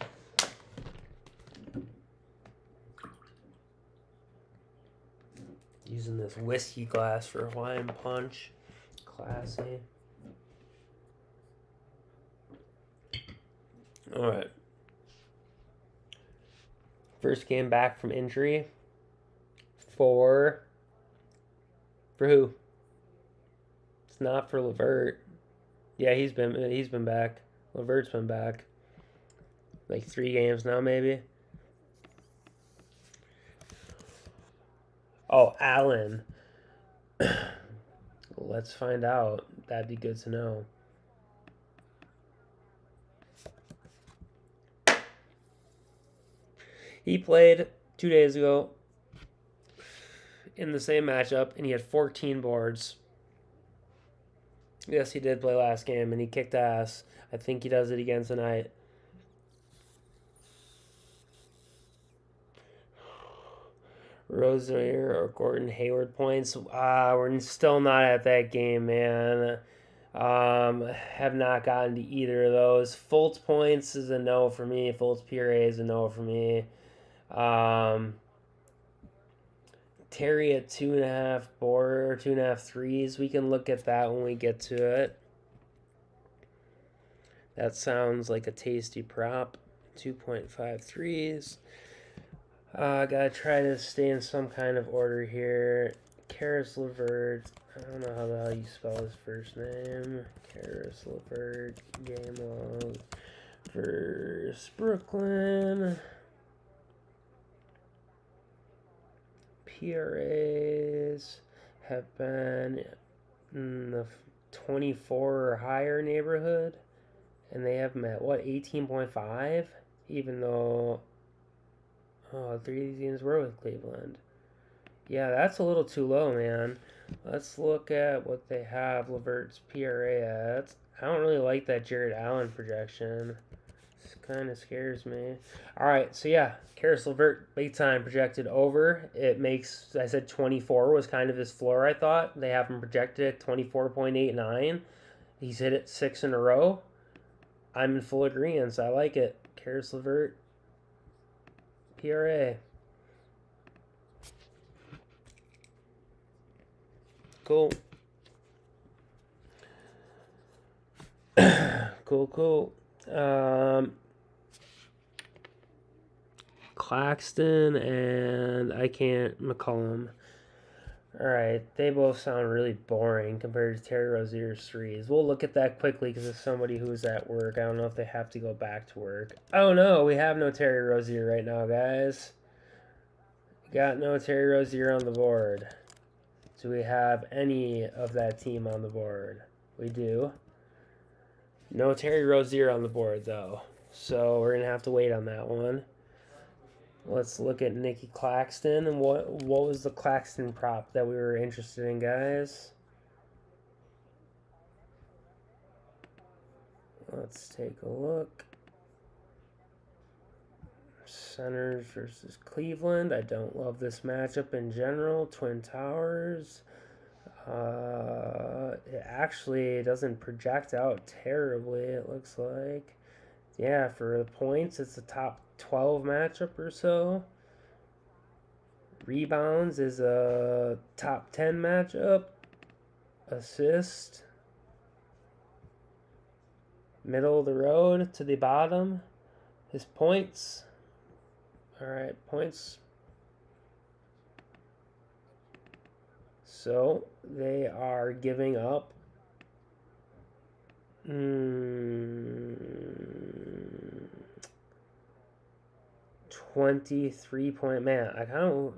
Using this whiskey glass for Hawaiian punch. Classy. Alright. First game back from injury. For who? It's not for LeVert. Yeah, he's been back. LeVert's been back. Like 3 games now, maybe. Oh, Allen. Let's find out. That'd be good to know. He played 2 days ago in the same matchup, and he had 14 boards. Yes, he did play last game, and he kicked ass. I think he does it again tonight. Rozier or Gordon Hayward points. We're still not at that game, man. Have not gotten to either of those. Fultz points is a no for me. Fultz PRA is a no for me. Terry at 2.5 board, 2.5 threes. We can look at that when we get to it. That sounds like a tasty prop. 2.5 threes. Gotta try to stay in some kind of order here. Karis LeVert. I don't know how the hell you spell his first name. Karis LeVert. Game log versus Brooklyn. PRAs have been in the 24 or higher neighborhood, and they have met 18.5, even though 3 of these games were with Cleveland. Yeah, that's a little too low, man. Let's look at what they have LeVert's PRA at. I don't really like that Jared Allen projection. This kind of scares me. All right, so yeah, Karis LeVert, big time projected over. It makes, I said 24 was kind of his floor, I thought. They have him projected at 24.89. He's hit it 6 in a row. I'm in full agreement. I like it. Karis LeVert, PRA. Cool. Cool. Claxton and McCollum. Alright, they both sound really boring compared to Terry Rozier's threes. We'll look at that quickly because it's somebody who's at work. I don't know if they have to go back to work. Oh no, we have no Terry Rozier right now, guys. Got no Terry Rozier on the board. Do we have any of that team on the board? We do. No Terry Rozier on the board, though. So we're going to have to wait on that one. Let's look at Nicky Claxton. And what was the Claxton prop that we were interested in, guys? Let's take a look. Centers versus Cleveland. I don't love this matchup in general. Twin Towers. It actually doesn't project out terribly, it looks like. Yeah, for the points, it's a top 12 matchup or so. Rebounds is a top 10 matchup. Assist. Middle of the road to the bottom. His points. Alright, points. So they are giving up 23 point. Man, I kind of,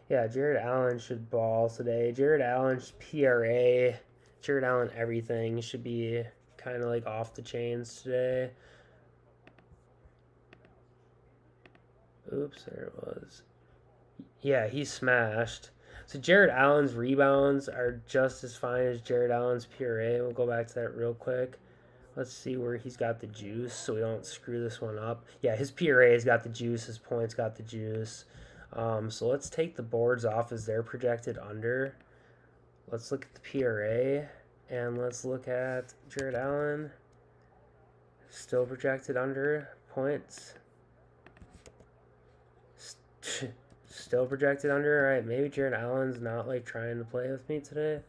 yeah, Jared Allen should ball today. Jared Allen's PRA, Jared Allen everything should be kind of like off the chains today. Oops, there it was. Yeah, he's smashed. So Jared Allen's rebounds are just as fine as Jared Allen's PRA. We'll go back to that real quick. Let's see where he's got the juice so we don't screw this one up. Yeah, his PRA's got the juice. His points got the juice. So let's take the boards off as they're projected under. Let's look at the PRA. And let's look at Jared Allen. Still projected under points. Still projected under. All right, maybe Jared Allen's not like trying to play with me today.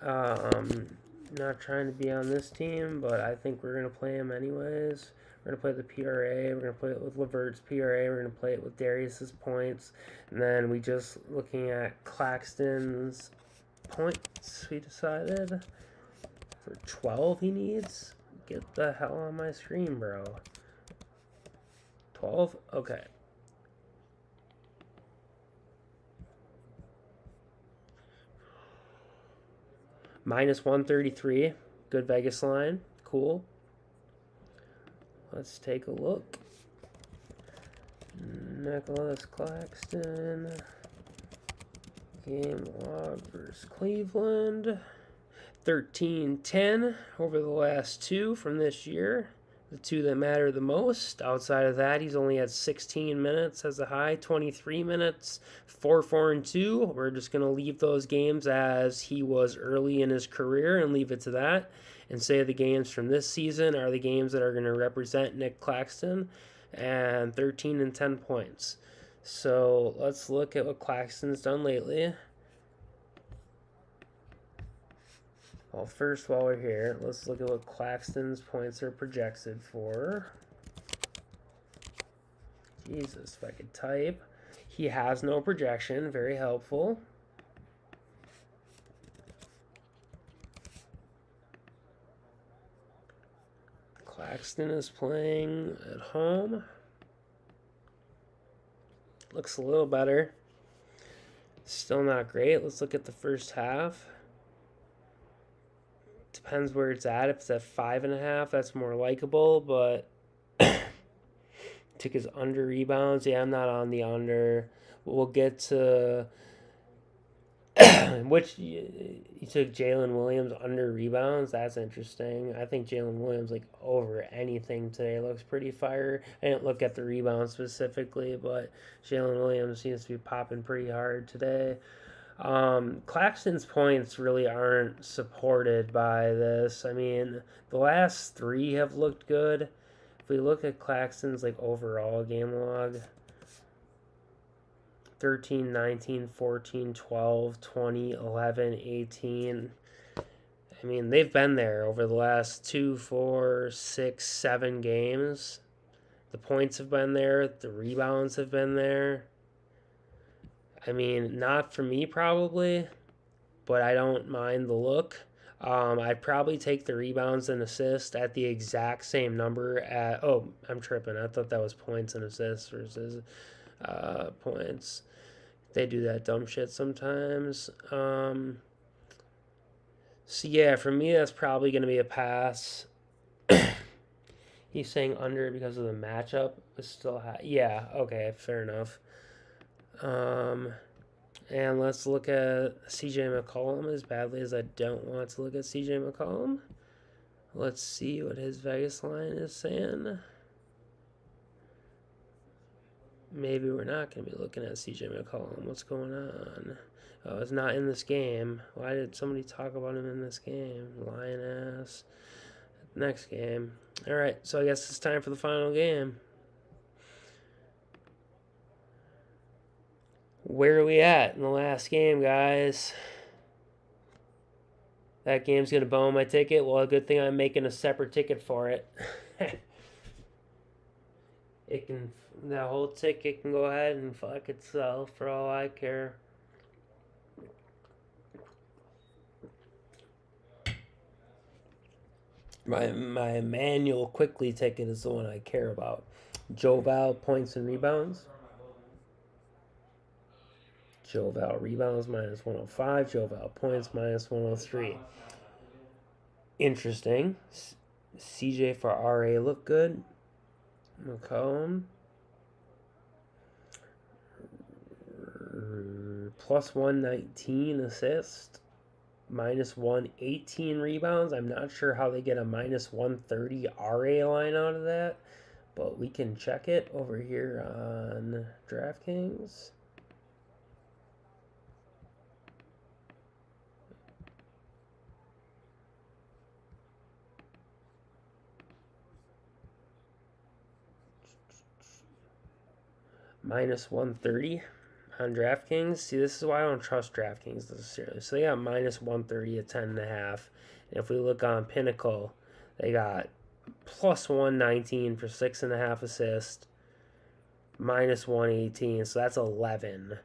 Not trying to be on this team, but I think we're gonna play him anyways. We're gonna play the PRA. We're gonna play it with LeVert's PRA. We're gonna play it with Darius's points, and then we just looking at Claxton's points. We decided for 12 he needs. Get the hell on my screen, bro. 12. Okay. Minus 133. Good Vegas line. Cool. Let's take a look. Nicholas Claxton. Game log versus Cleveland. 13-10 over the last two from this year. The two that matter the most. Outside of that, he's only had 16 minutes as a high, 23 minutes, 4-4-2. We're just going to leave those games as he was early in his career and leave it to that. and say the games from this season are the games that are going to represent Nick Claxton, and 13 and 10 points. So let's look at what Claxton's done lately. Well, first, while we're here, let's look at what Claxton's points are projected for. Jesus, if I could type. He has no projection, very helpful. Claxton is playing at home. Looks a little better. Still not great. Let's look at the first half. Depends where it's at. If it's at 5.5, that's more likable, but took his under rebounds. Yeah, I'm not on the under. We'll get to which you took Jalen Williams under rebounds. That's interesting. I think Jalen Williams like over anything today looks pretty fire. I didn't look at the rebounds specifically, but Jalen Williams seems to be popping pretty hard today. Claxton's points really aren't supported by this. I mean, the last three have looked good. If we look at Claxton's like overall game log, 13, 19, 14, 12, 20, 11, 18. I mean, they've been there over the last 2, 4, 6, 7 games. The points have been there. The rebounds have been there. I mean, not for me probably, but I don't mind the look. I'd probably take the rebounds and assists at the exact same number at... Oh, I'm tripping. I thought that was points and assists versus points. They do that dumb shit sometimes. So, yeah, for me, that's probably going to be a pass. He's saying under because of the matchup. Yeah, okay, fair enough. And let's look at CJ McCollum as badly as I don't want to look at CJ McCollum. Let's see what his Vegas line is saying. Maybe we're not going to be looking at CJ McCollum. What's going on? Oh, it's not in this game. Why did somebody talk about him in this game? Lion ass. Next game. Alright, so I guess it's time for the final game. Where are we at in the last game, guys? That game's going to bone my ticket. Well, a good thing I'm making a separate ticket for it. That whole ticket can go ahead and fuck itself for all I care. My manual quickly ticket is the one I care about. Joe Val points and rebounds. Joe Val rebounds minus 105. Joe Val points minus 103. Interesting. CJ for RA look good. McCollum. Plus 119 assist. Minus 118 rebounds. I'm not sure how they get a minus 130 RA line out of that, but we can check it over here on DraftKings. Minus 130 on DraftKings. See, this is why I don't trust DraftKings necessarily. So they got minus 130 at 10.5. And if we look on Pinnacle, they got plus 119 for 6.5 assists, minus 118. So that's 11.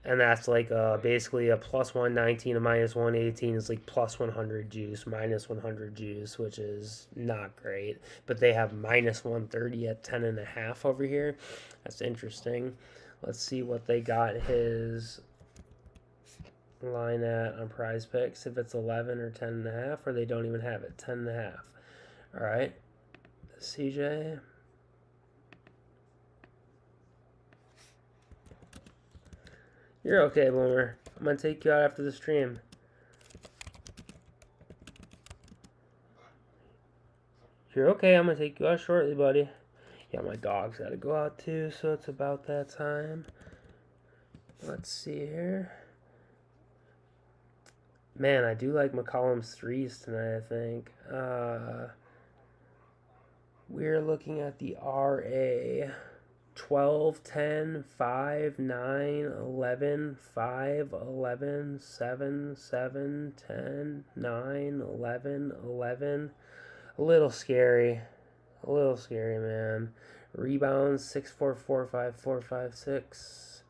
And that's like basically a plus 119 and minus 118 is like plus 100 juice, minus 100 juice, which is not great. But they have minus 130 at 10.5 over here. That's interesting. Let's see what they got his line at on Prize Picks. If it's 11 or 10.5, or they don't even have it. 10.5. All right. CJ. You're okay, Boomer. I'm going to take you out after the stream. You're okay. I'm going to take you out shortly, buddy. Yeah, my dog's got to go out too, so it's about that time. Let's see here. Man, I do like McCollum's threes tonight, I think. We're looking at the RA. 12, 10, 5, 9, 11, 5, 11, 7, 7, 10, 9, 11, 11. A little scary. A little scary, man. Rebounds 6, 4, 4, 5, 4, 5, 6.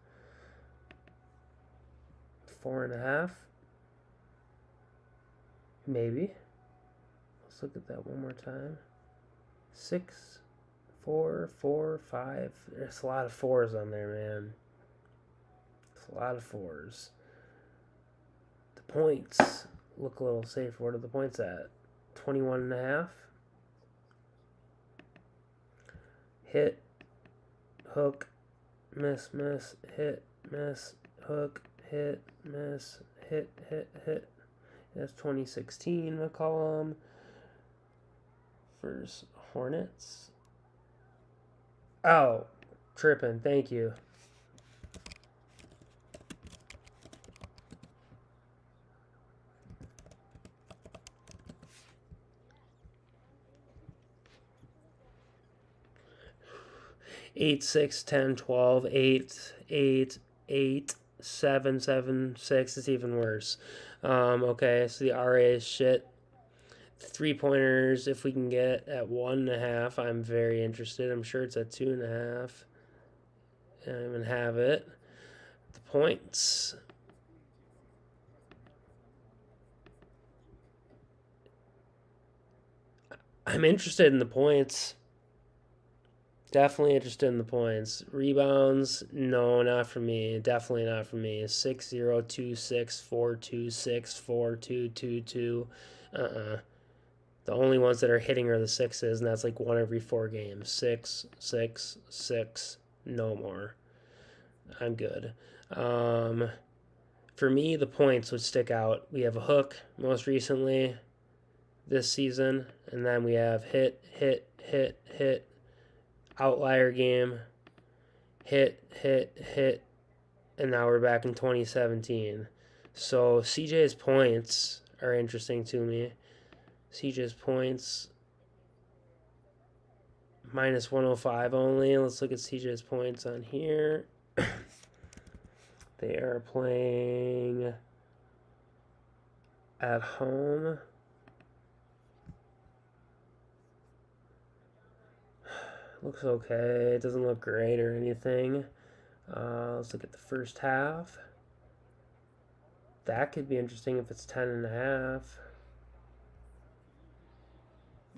4.5. Maybe. Let's look at that one more time. 6, 4, 4, 5. There's a lot of fours on there, man. It's a lot of fours. The points look a little safer. What are the points at? 21.5. Hit, hook, miss, miss, hit, miss, hook, hit, miss, hit, hit, hit. That's 2016 McCollum. First Hornets. Oh, tripping. Thank you. Eight, 6, 10, 12, 8, 8, 8, 7, 7, 6. It's even worse. Okay, so the RA is shit. 3-pointers, if we can get at 1.5, I'm very interested. I'm sure it's at 2.5. I don't even have it. The points. I'm interested in the points. Definitely interested in the points. Rebounds, no, not for me. Definitely not for me. 6, 0, 2, 6, 4, 2, 6, 4, 2, 2, 2. The only ones that are hitting are the sixes, and that's like one every 4 games. 6, 6, 6, no more. I'm good. For me, the points would stick out. We have a hook most recently this season, and then we have hit, hit, hit, hit, outlier game, hit, hit, hit, and now we're back in 2017. So CJ's points are interesting to me. CJ's points minus 105 only. Let's look at CJ's points on here. They are playing at home. Looks okay. It doesn't look great or anything. Let's look at the first half. That could be interesting if it's 10.5.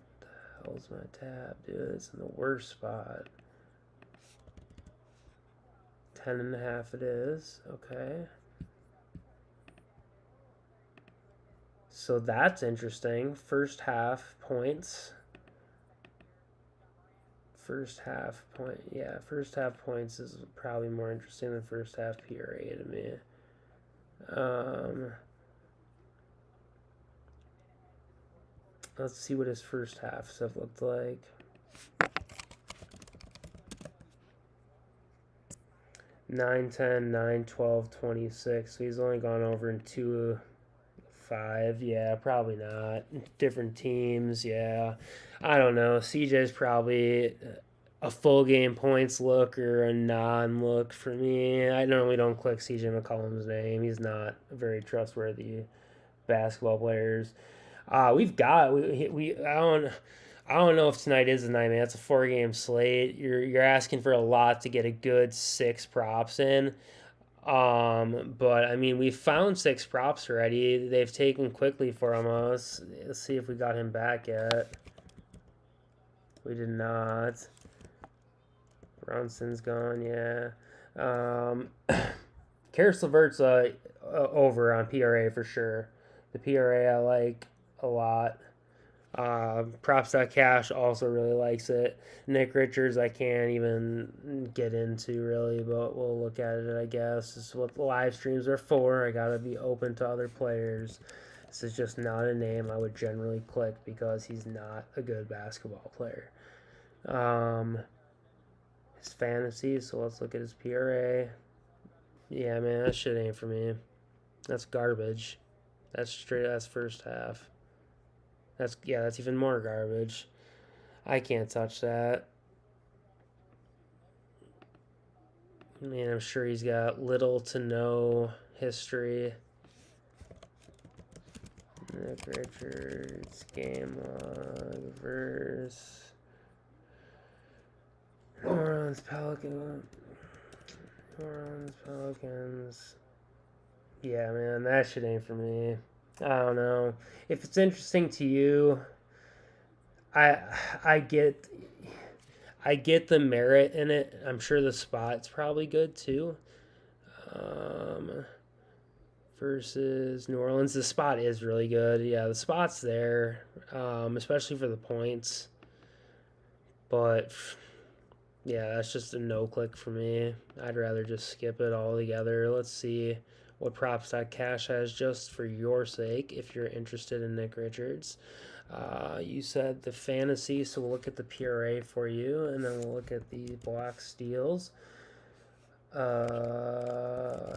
What the hell's my tab, dude? It's in the worst spot. 10.5 it is. Okay. So that's interesting. First half points. First half points is probably more interesting than first half PRA to me. Let's see what his first half stuff looked like. Nine, 10, 9, 12, 26. So he's only gone over in 2-5. Yeah, probably not. Different teams. Yeah, I don't know. CJ's probably a full game points look or a non look for me. I normally don't click CJ McCollum's name. He's not a very trustworthy basketball players. I don't know if tonight is the night, man. It's a 4-game slate. You're asking for a lot to get a good 6 props in. But I mean, we found 6 props already. They've taken quickly from us. Let's see if we got him back yet. We did not. Brunson's gone, yeah. Karis LeVert's over on PRA for sure. The PRA I like a lot. Props.cash also really likes it. Nick Richards I can't even get into really, but we'll look at it, I guess. This is what the live streams are for. I gotta be open to other players. This is just not a name I would generally click because he's not a good basketball player. His fantasy, so let's look at his PRA. Yeah, man, that shit ain't for me. That's garbage. That's first half. That's even more garbage. I can't touch that. I mean, I'm sure he's got little to no history. Nick Richards, game log, verse. New Orleans Pelicans. Yeah, man, that shit ain't for me. I don't know. If it's interesting to you, I I get I get the merit in it. I'm sure the spot's probably good too. Um, versus New Orleans, the spot is really good. Yeah, the spot's there, especially for the points. But yeah, that's just a no click for me. I'd rather just skip it altogether. Let's see what props.cash has just for your sake if you're interested in Nick Richards. You said the fantasy, so we'll look at the PRA for you, and then we'll look at the block steals.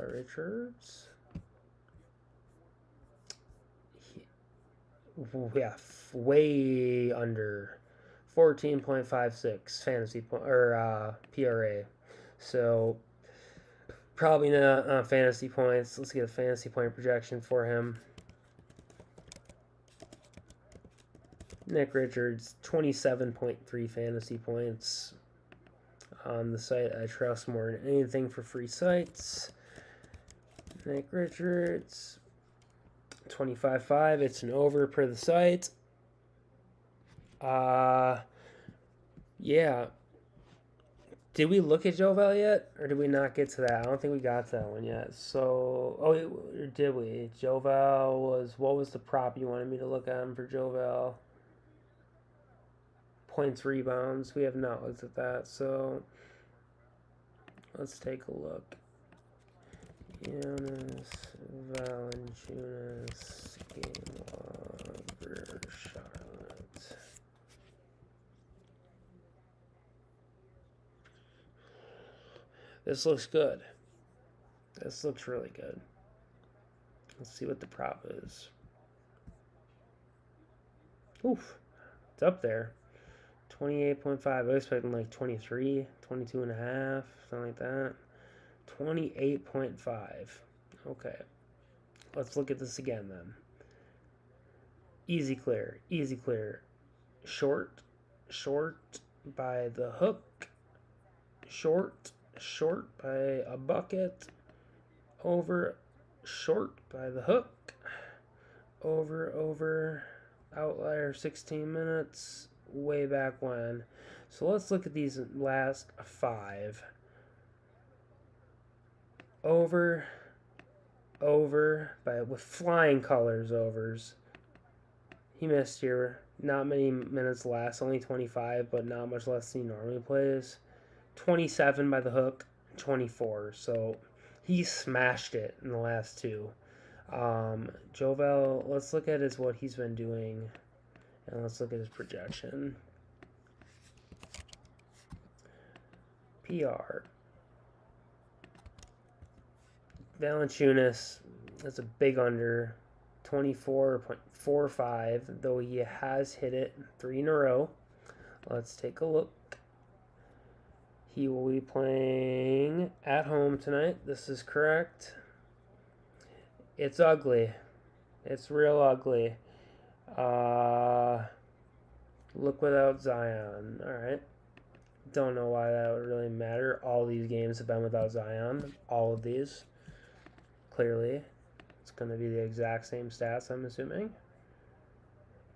Richards. Yeah, way under 14.56 fantasy point or PRA. So probably not fantasy points. Let's get a fantasy point projection for him. Nick Richards, 27.3 fantasy points on the site I trust more than anything for free sites. Nick Richards, 25.5. It's an over per the site. Yeah. Did we look at Jovel yet, or did we not get to that? I don't think we got to that one yet. So, did we? Jovel was, what was the prop you wanted me to look at him for Jovel? Points, rebounds. We have not looked at that, so let's take a look. Jonas Valanciunas game log for Charlotte. This looks good. This looks really good. Let's see what the prop is. Oof. It's up there. 28.5. I was expecting like 23, 22 and a half, something like that. 28.5. Okay. Let's look at this again then. Easy clear. Easy clear. Short. Short by the hook. Short. Short by a bucket. Over. Short by the hook. Over. Outlier 16 minutes. Way back when. So let's look at these last 5. Over by with flying colors overs. He missed here. Not many minutes less, only 25, but not much less than he normally plays. 27 by the hook, 24. So he smashed it in the last 2. Jovel, let's look at what he's been doing, and let's look at his projection. PR. Valanciunas, that's a big under, 24.45, though he has hit it 3 in a row. Let's take a look. He will be playing at home tonight. This is correct. It's ugly. It's real ugly. Look without Zion. All right. Don't know why that would really matter. All these games have been without Zion. All of these. Clearly. It's going to be the exact same stats, I'm assuming.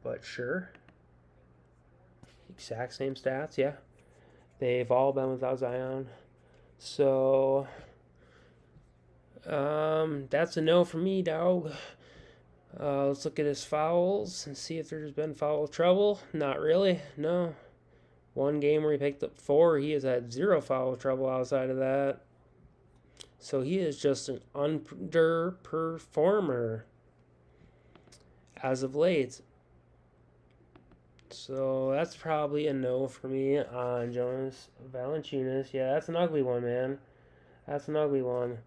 But sure. Exact same stats, yeah. They've all been without Zion. So, that's a no for me, dog. Let's look at his fouls and see if there's been foul trouble. Not really, no. One game where he picked up 4, he has had 0 foul trouble outside of that. So he is just an underperformer as of late. So that's probably a no for me on Jonas Valanciunas. Yeah, that's an ugly one, man. That's an ugly one.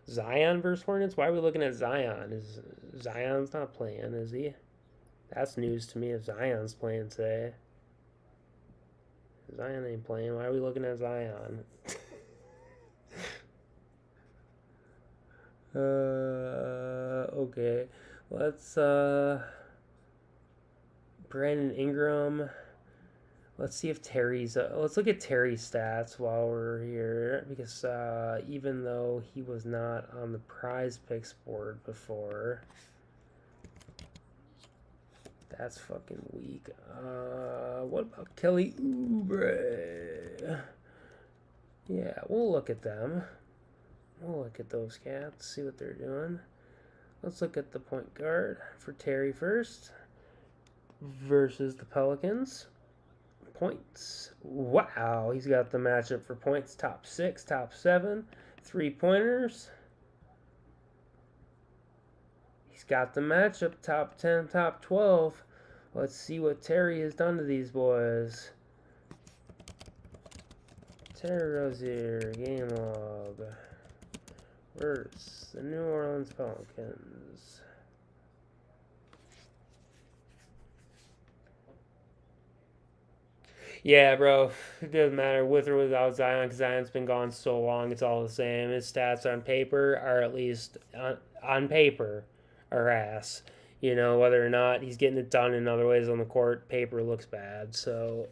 Zion versus Hornets? Why are we looking at Zion? Is Zion's not playing, is he? That's news to me if Zion's playing today. Zion ain't playing. Why are we looking at Zion? Okay. Let's, Brandon Ingram. Let's see if Terry's. Let's look at Terry's stats while we're here, because even though he was not on the prize picks board before, that's fucking weak. What about Kelly Oubre? Yeah, we'll look at them. We'll look at those cats, see what they're doing. Let's look at the point guard for Terry first versus the Pelicans. Points. Wow, he's got the matchup for points. Top 6, top 7, 3-pointers. He's got the matchup top 10, top 12. Let's see what Terry has done to these boys. Terry Rozier, game log. Versus the New Orleans Pelicans. Yeah, bro. It doesn't matter with or without Zion, because Zion's been gone so long. It's all the same. His stats on paper are at least on paper are ass. You know, whether or not he's getting it done in other ways on the court, paper looks bad. So,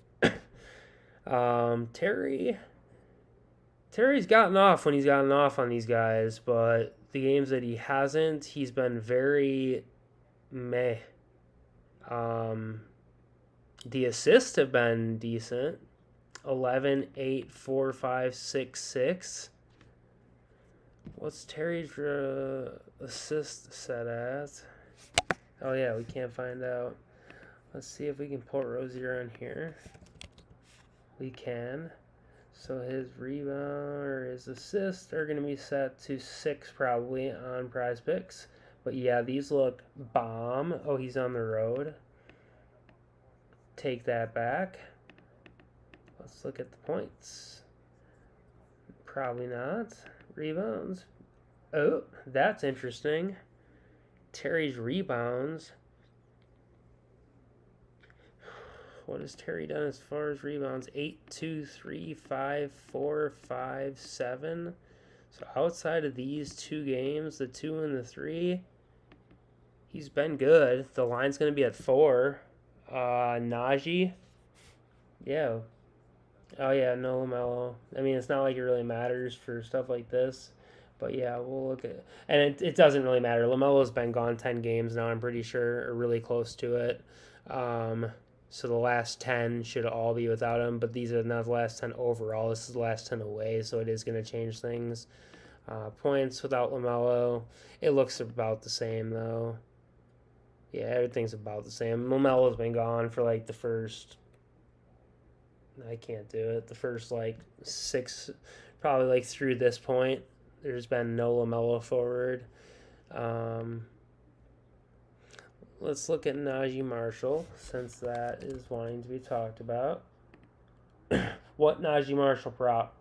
Terry's gotten off when he's gotten off on these guys, but the games that he hasn't, he's been very meh. The assists have been decent. 11, 8, 4, 5, 6, 6. What's Terry's assist set at? Oh, yeah, we can't find out. Let's see if we can pull Rozier on here. We can. So his rebound or his assists are going to be set to 6 probably on prize picks. But yeah, these look bomb. Oh, he's on the road. Take that back. Let's look at the points. Probably not. Rebounds. Oh, that's interesting. Terry's rebounds. What has Terry done as far as rebounds? 8, 2, 3, 5, 4, 5, 7. So outside of these 2 games, the 2 and the 3, he's been good. The line's going to be at 4. Najee. Yeah. Oh, yeah, no LaMelo. I mean, it's not like it really matters for stuff like this. But, yeah, we'll look at... And it doesn't really matter. LaMelo's been gone 10 games now, I'm pretty sure, or really close to it. So the last 10 should all be without him, but these are not the last 10 overall. This is the last 10 away, so it is going to change things. Points without LaMelo. It looks about the same, though. Yeah, everything's about the same. LaMelo's been gone for like the first... I can't do it. The first like 6, probably like through this point, there's been no LaMelo forward. Let's look at Najee Marshall, since that is wanting to be talked about. What Najee Marshall prop?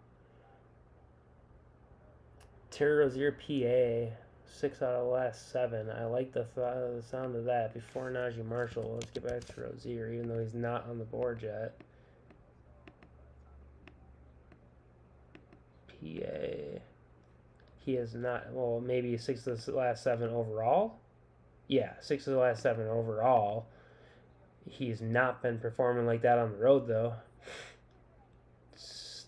Terry Rozier PA. 6 out of the last 7. I like the sound of that. Before Najee Marshall, let's get back to Rozier, even though he's not on the board yet. PA. He is not. Well, maybe 6 of the last 7 overall. Yeah, 6 of the last 7 overall. He's not been performing like that on the road, though.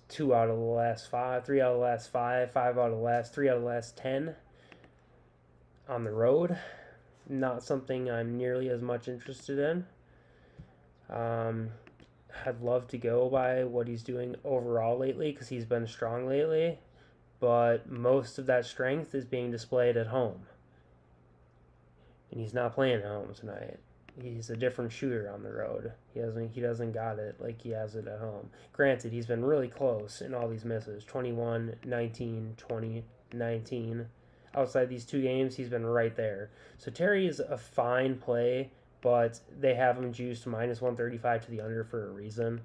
2 out of the last 5, 3 out of the last 5, 5 out of the last, 3 out of the last 10. On the road, not something I'm nearly as much interested in. I'd love to go by what he's doing overall lately, because he's been strong lately, but most of that strength is being displayed at home, and he's not playing at home tonight. He's a different shooter on the road. He doesn't got it like he has it at home. Granted, he's been really close in all these misses. 21, 19, 20, 19. Outside these 2 games, he's been right there. So Terry is a fine play, but they have him juiced minus 135 to the under for a reason.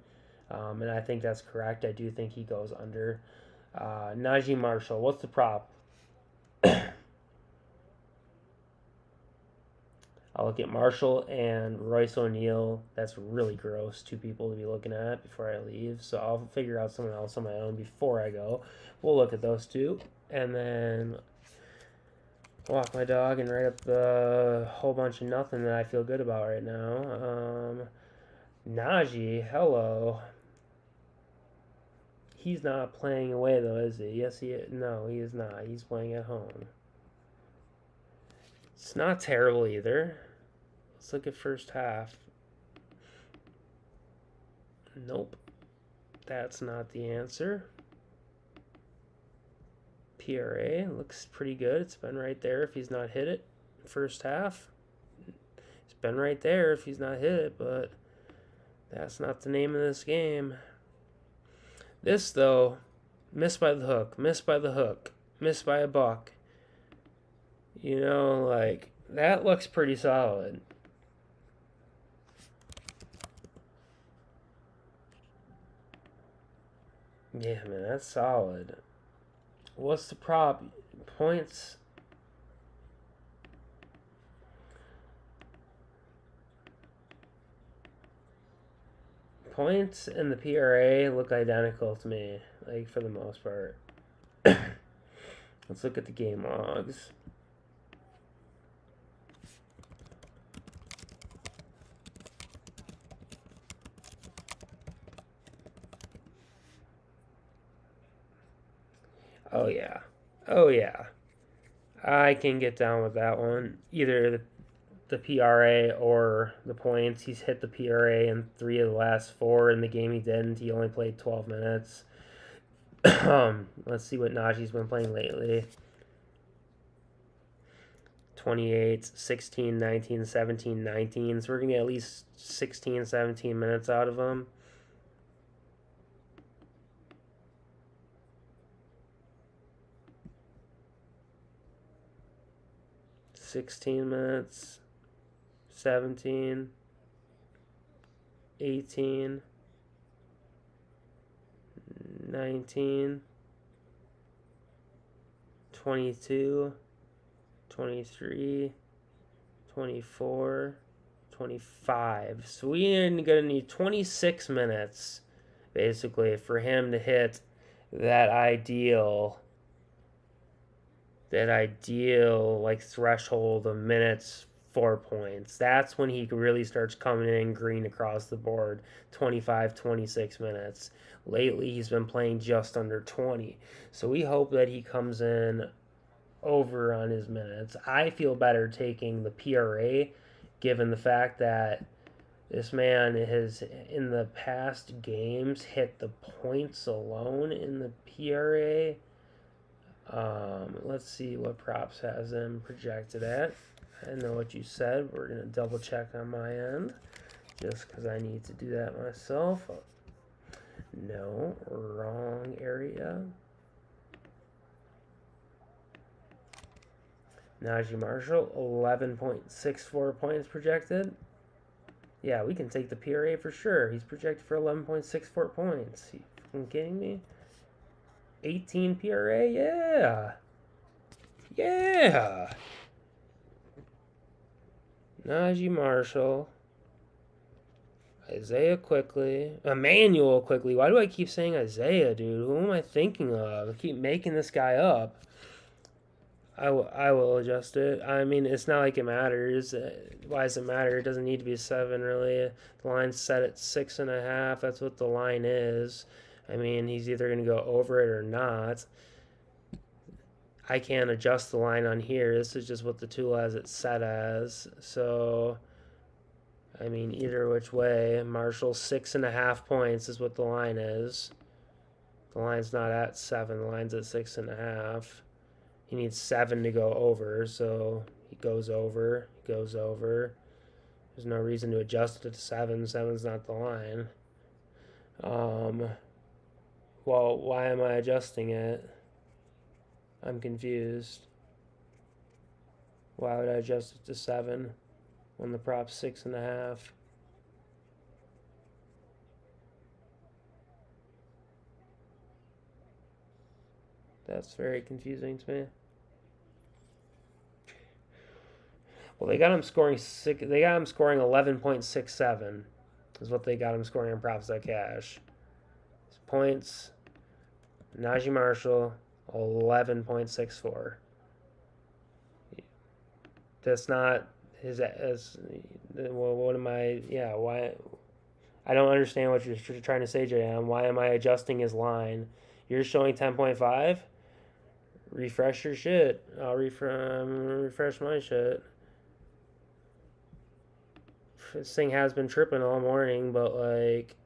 And I think that's correct. I do think he goes under. Najee Marshall, what's the prop? I'll look at Marshall and Royce O'Neal. That's really gross. Two people to be looking at before I leave. So I'll figure out someone else on my own before I go. We'll look at those two. And then walk my dog and write up a whole bunch of nothing that I feel good about right now. Najee, hello. He's not playing away though, is he? Yes, he is. No, he is not. He's playing at home. It's not terrible either. Let's look at first half. Nope. That's not the answer. PRA looks pretty good. It's been right there if he's not hit it. First half. It's been right there if he's not hit it, but that's not the name of this game. This, though, missed by the hook, missed by the hook, missed by a buck. You know, like, that looks pretty solid. Yeah, man, that's solid. What's the prop? Points. Points and the PRA look identical to me, like, for the most part. Let's look at the game logs. Oh, yeah. Oh, yeah. I can get down with that one. Either the PRA or the points. He's hit the PRA in 3 of the last 4. In the game he didn't. He only played 12 minutes. Let's see what Najee's been playing lately. 28, 16, 19, 17, 19. So we're going to get at least 16, 17 minutes out of him. $16 minutes, 17, 18, 19, 22, 23, 24, 25. So we're going to need 26 minutes, basically, for him to hit that ideal like threshold of minutes 4 points. That's when he really starts coming in green across the board. 25, 26 minutes. Lately he's been playing just under 20. So we hope that he comes in over on his minutes. I feel better taking the PRA given the fact that this man has in the past games hit the points alone in the PRA. Let's see what props has him projected at. I know what you said. We're going to double check on my end just because I need to do that myself. No, wrong area. Najee Marshall, 11.64 points projected. Yeah, we can take the PRA for sure. He's projected for 11.64 points. You fucking kidding me? 18 PRA, yeah. Yeah. Najee Marshall. Isaiah Quickly. Emmanuel Quickly. Why do I keep saying Isaiah, dude? Who am I thinking of? I keep making this guy up. I will adjust it. I mean, it's not like it matters. Why does it matter? It doesn't need to be 7, really. The line's set at 6.5. That's what the line is. I mean, he's either going to go over it or not. I can't adjust the line on here. This is just what the tool has it set as. So, I mean, either which way, Marshall 6.5 points is what the line is. The line's not at 7. The line's at 6.5. He needs 7 to go over, so he goes over, goes over. There's no reason to adjust it to 7. 7's not the line. Well, why am I adjusting it? I'm confused. Why would I adjust it to 7 when the prop's 6.5? That's very confusing to me. Well, they got him scoring six. They got him scoring 11.67. Is what they got him scoring on props that cash. His points. Najee Marshall 11.64. That's not his. Well, what am I? Yeah, why? I don't understand what you're trying to say, JM. Why am I adjusting his line? You're showing 10.5. Refresh your shit. I'll refresh my shit. This thing has been tripping all morning, but like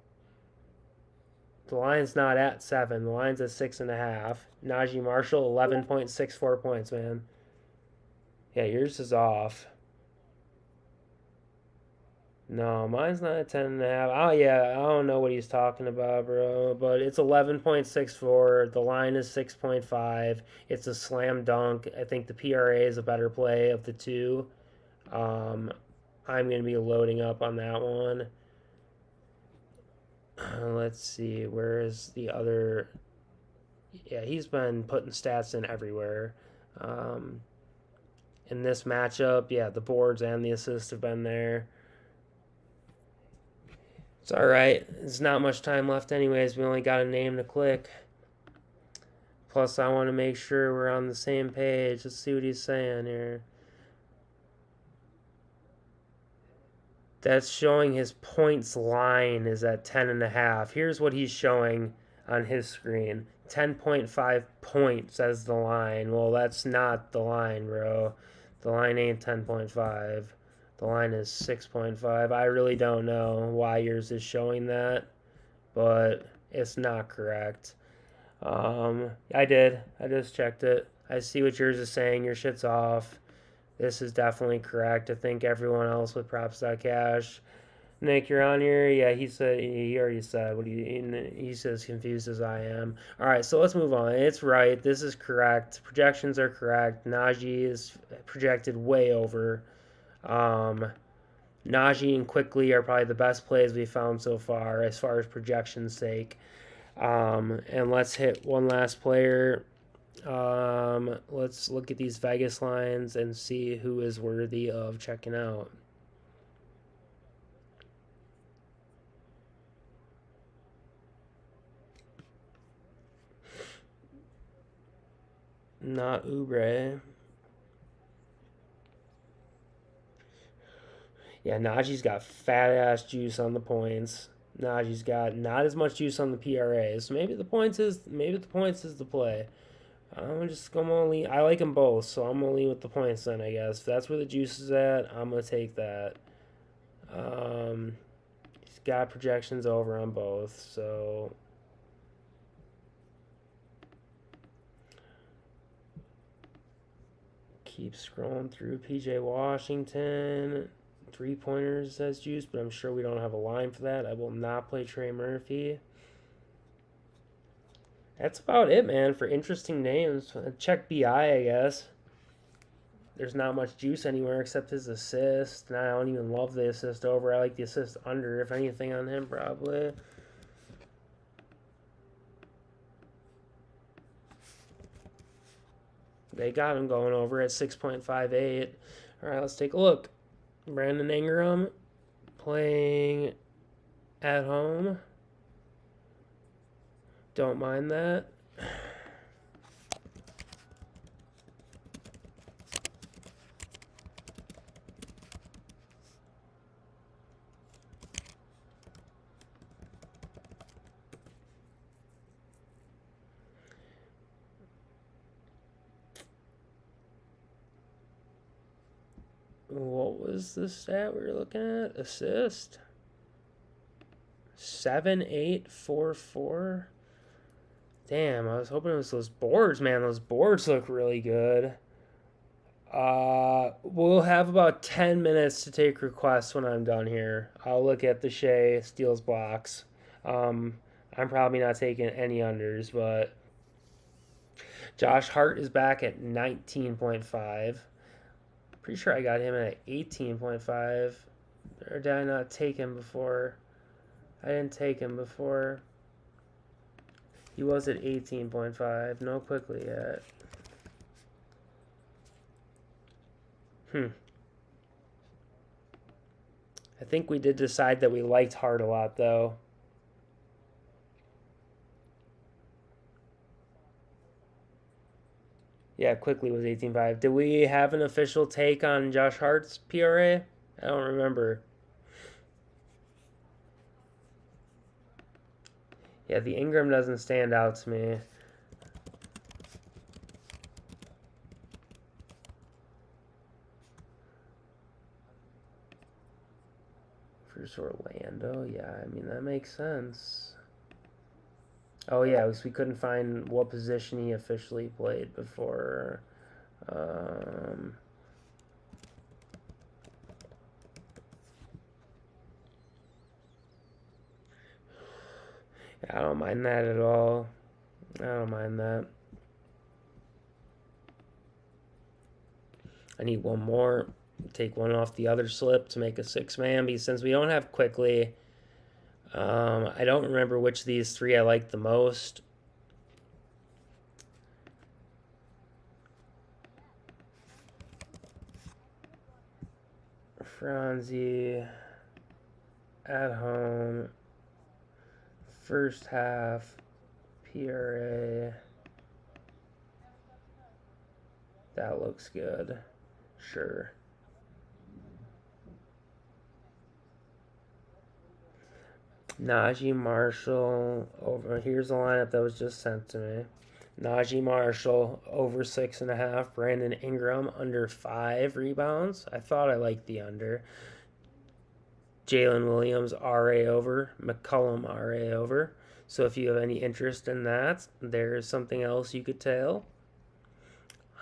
the line's not at 7. The line's at 6.5. Najee Marshall 11.64 points, man. Yeah, yours is off. No, mine's not at 10.5. Oh yeah, I don't know what he's talking about, bro. But it's 11.64. The line is 6.5. It's a slam dunk. I think the PRA is a better play of the two. Um, I'm gonna be loading up on that one. Let's see, where is the other? Yeah, he's been putting stats in everywhere. Um, in this matchup, yeah, the boards and the assists have been there. It's all right. There's not much time left, anyways. We only got a name to click. Plus, I want to make sure we're on the same page. Let's see what he's saying here. That's showing his points line is at 10.5. Here's what he's showing on his screen. 10.5 points as the line. Well, that's not the line, bro. The line ain't 10.5. The line is 6.5. I really don't know why yours is showing that, but it's not correct. I did. I just checked it. I see what yours is saying. Your shit's off. This is definitely correct. I think everyone else with props.cash. Nick, you're on here. Yeah, he already said what he's as confused as I am. All right, so let's move on. It's right. This is correct. Projections are correct. Najee is projected way over. Najee and Quickly are probably the best plays we found so far as projection's sake. And let's hit one last player. Let's look at these Vegas lines and see who is worthy of checking out. Not Oubre. Yeah, Najee's got fat ass juice on the points. Najee's got not as much juice on the PRAs. So maybe the points is the play. I like them both, so I'm gonna lean with the points then. I guess if that's where the juice is at, I'm gonna take that. He's got projections over on both, so keep scrolling through. PJ Washington. 3-pointers as juice, but I'm sure we don't have a line for that. I will not play Trey Murphy. That's about it, man, for interesting names. Check BI, I guess. There's not much juice anywhere except his assist, and I don't even love the assist over. I like the assist under, if anything, on him, probably. They got him going over at 6.58. All right, let's take a look. Brandon Ingram playing at home. Don't mind that. What was the stat we were looking at? Assist? 7.844. Damn, I was hoping it was those boards, man. Those boards look really good. We'll have about 10 minutes to take requests when I'm done here. I'll look at the Shea Steals blocks. I'm probably not taking any unders, but Josh Hart is back at 19.5. Pretty sure I got him at 18.5. Or did I not take him before? I didn't take him before. He was at 18.5. No Quickly yet. I think we did decide that we liked Hart a lot, though. Yeah, quickly was 18.5. Did we have an official take on Josh Hart's PRA? I don't remember. Yeah, the Ingram doesn't stand out to me. Versus Orlando, yeah, I mean, that makes sense. Oh, yeah, because we couldn't find what position he officially played before. Um, I don't mind that at all. I don't mind that. I need one more. Take one off the other slip to make a six-man. Because since we don't have quickly, I don't remember which of these three I like the most. Franzi at home. First half PRA. That looks good. Sure. Najee Marshall over. Here's the lineup that was just sent to me. Najee Marshall over 6.5. Brandon Ingram under 5 rebounds. I thought I liked the under. Jalen Williams RA over. McCollum RA over. So if you have any interest in that, there's something else you could tell.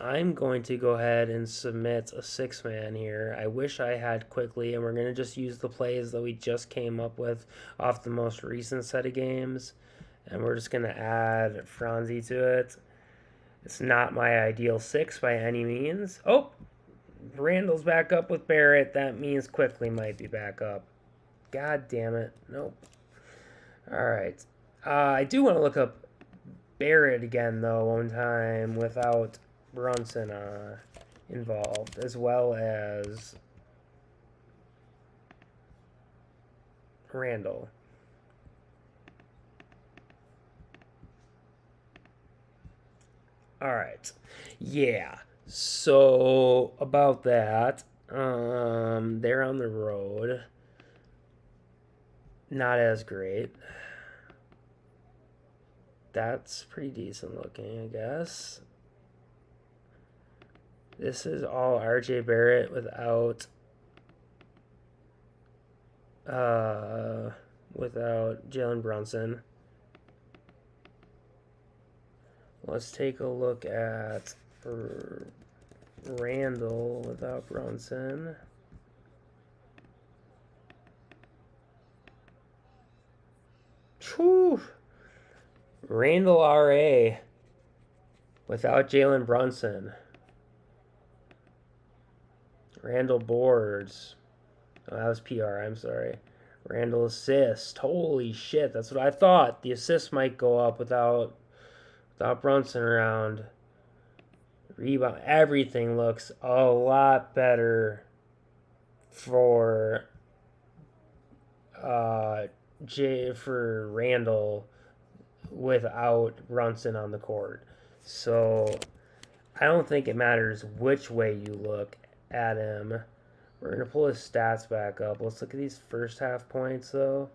I'm going to go ahead and submit a six-man here. I wish I had quickly, and we're going to just use the plays that we just came up with off the most recent set of games, and we're just going to add Franzi to it. It's not my ideal six by any means. Oh, Randall's back up with Barrett. That means quickly might be back up. God damn it. Nope. All right. I do want to look up Barrett again, though, one time without Brunson involved, as well as Randall. All right. Yeah. So about that, they're on the road. Not as great. That's pretty decent looking, I guess. This is all RJ Barrett without Jalen Brunson. Let's take a look at Randall without Brunson. Whew. Randall RA without Jalen Brunson. Randall boards. Oh, that was PR. I'm sorry. Randall assist. Holy shit, that's what I thought. The assist might go up without Brunson around. Rebound. Everything looks a lot better for for Randall without Brunson on the court. So I don't think it matters which way you look at him. We're going to pull his stats back up. Let's look at these first half points, though.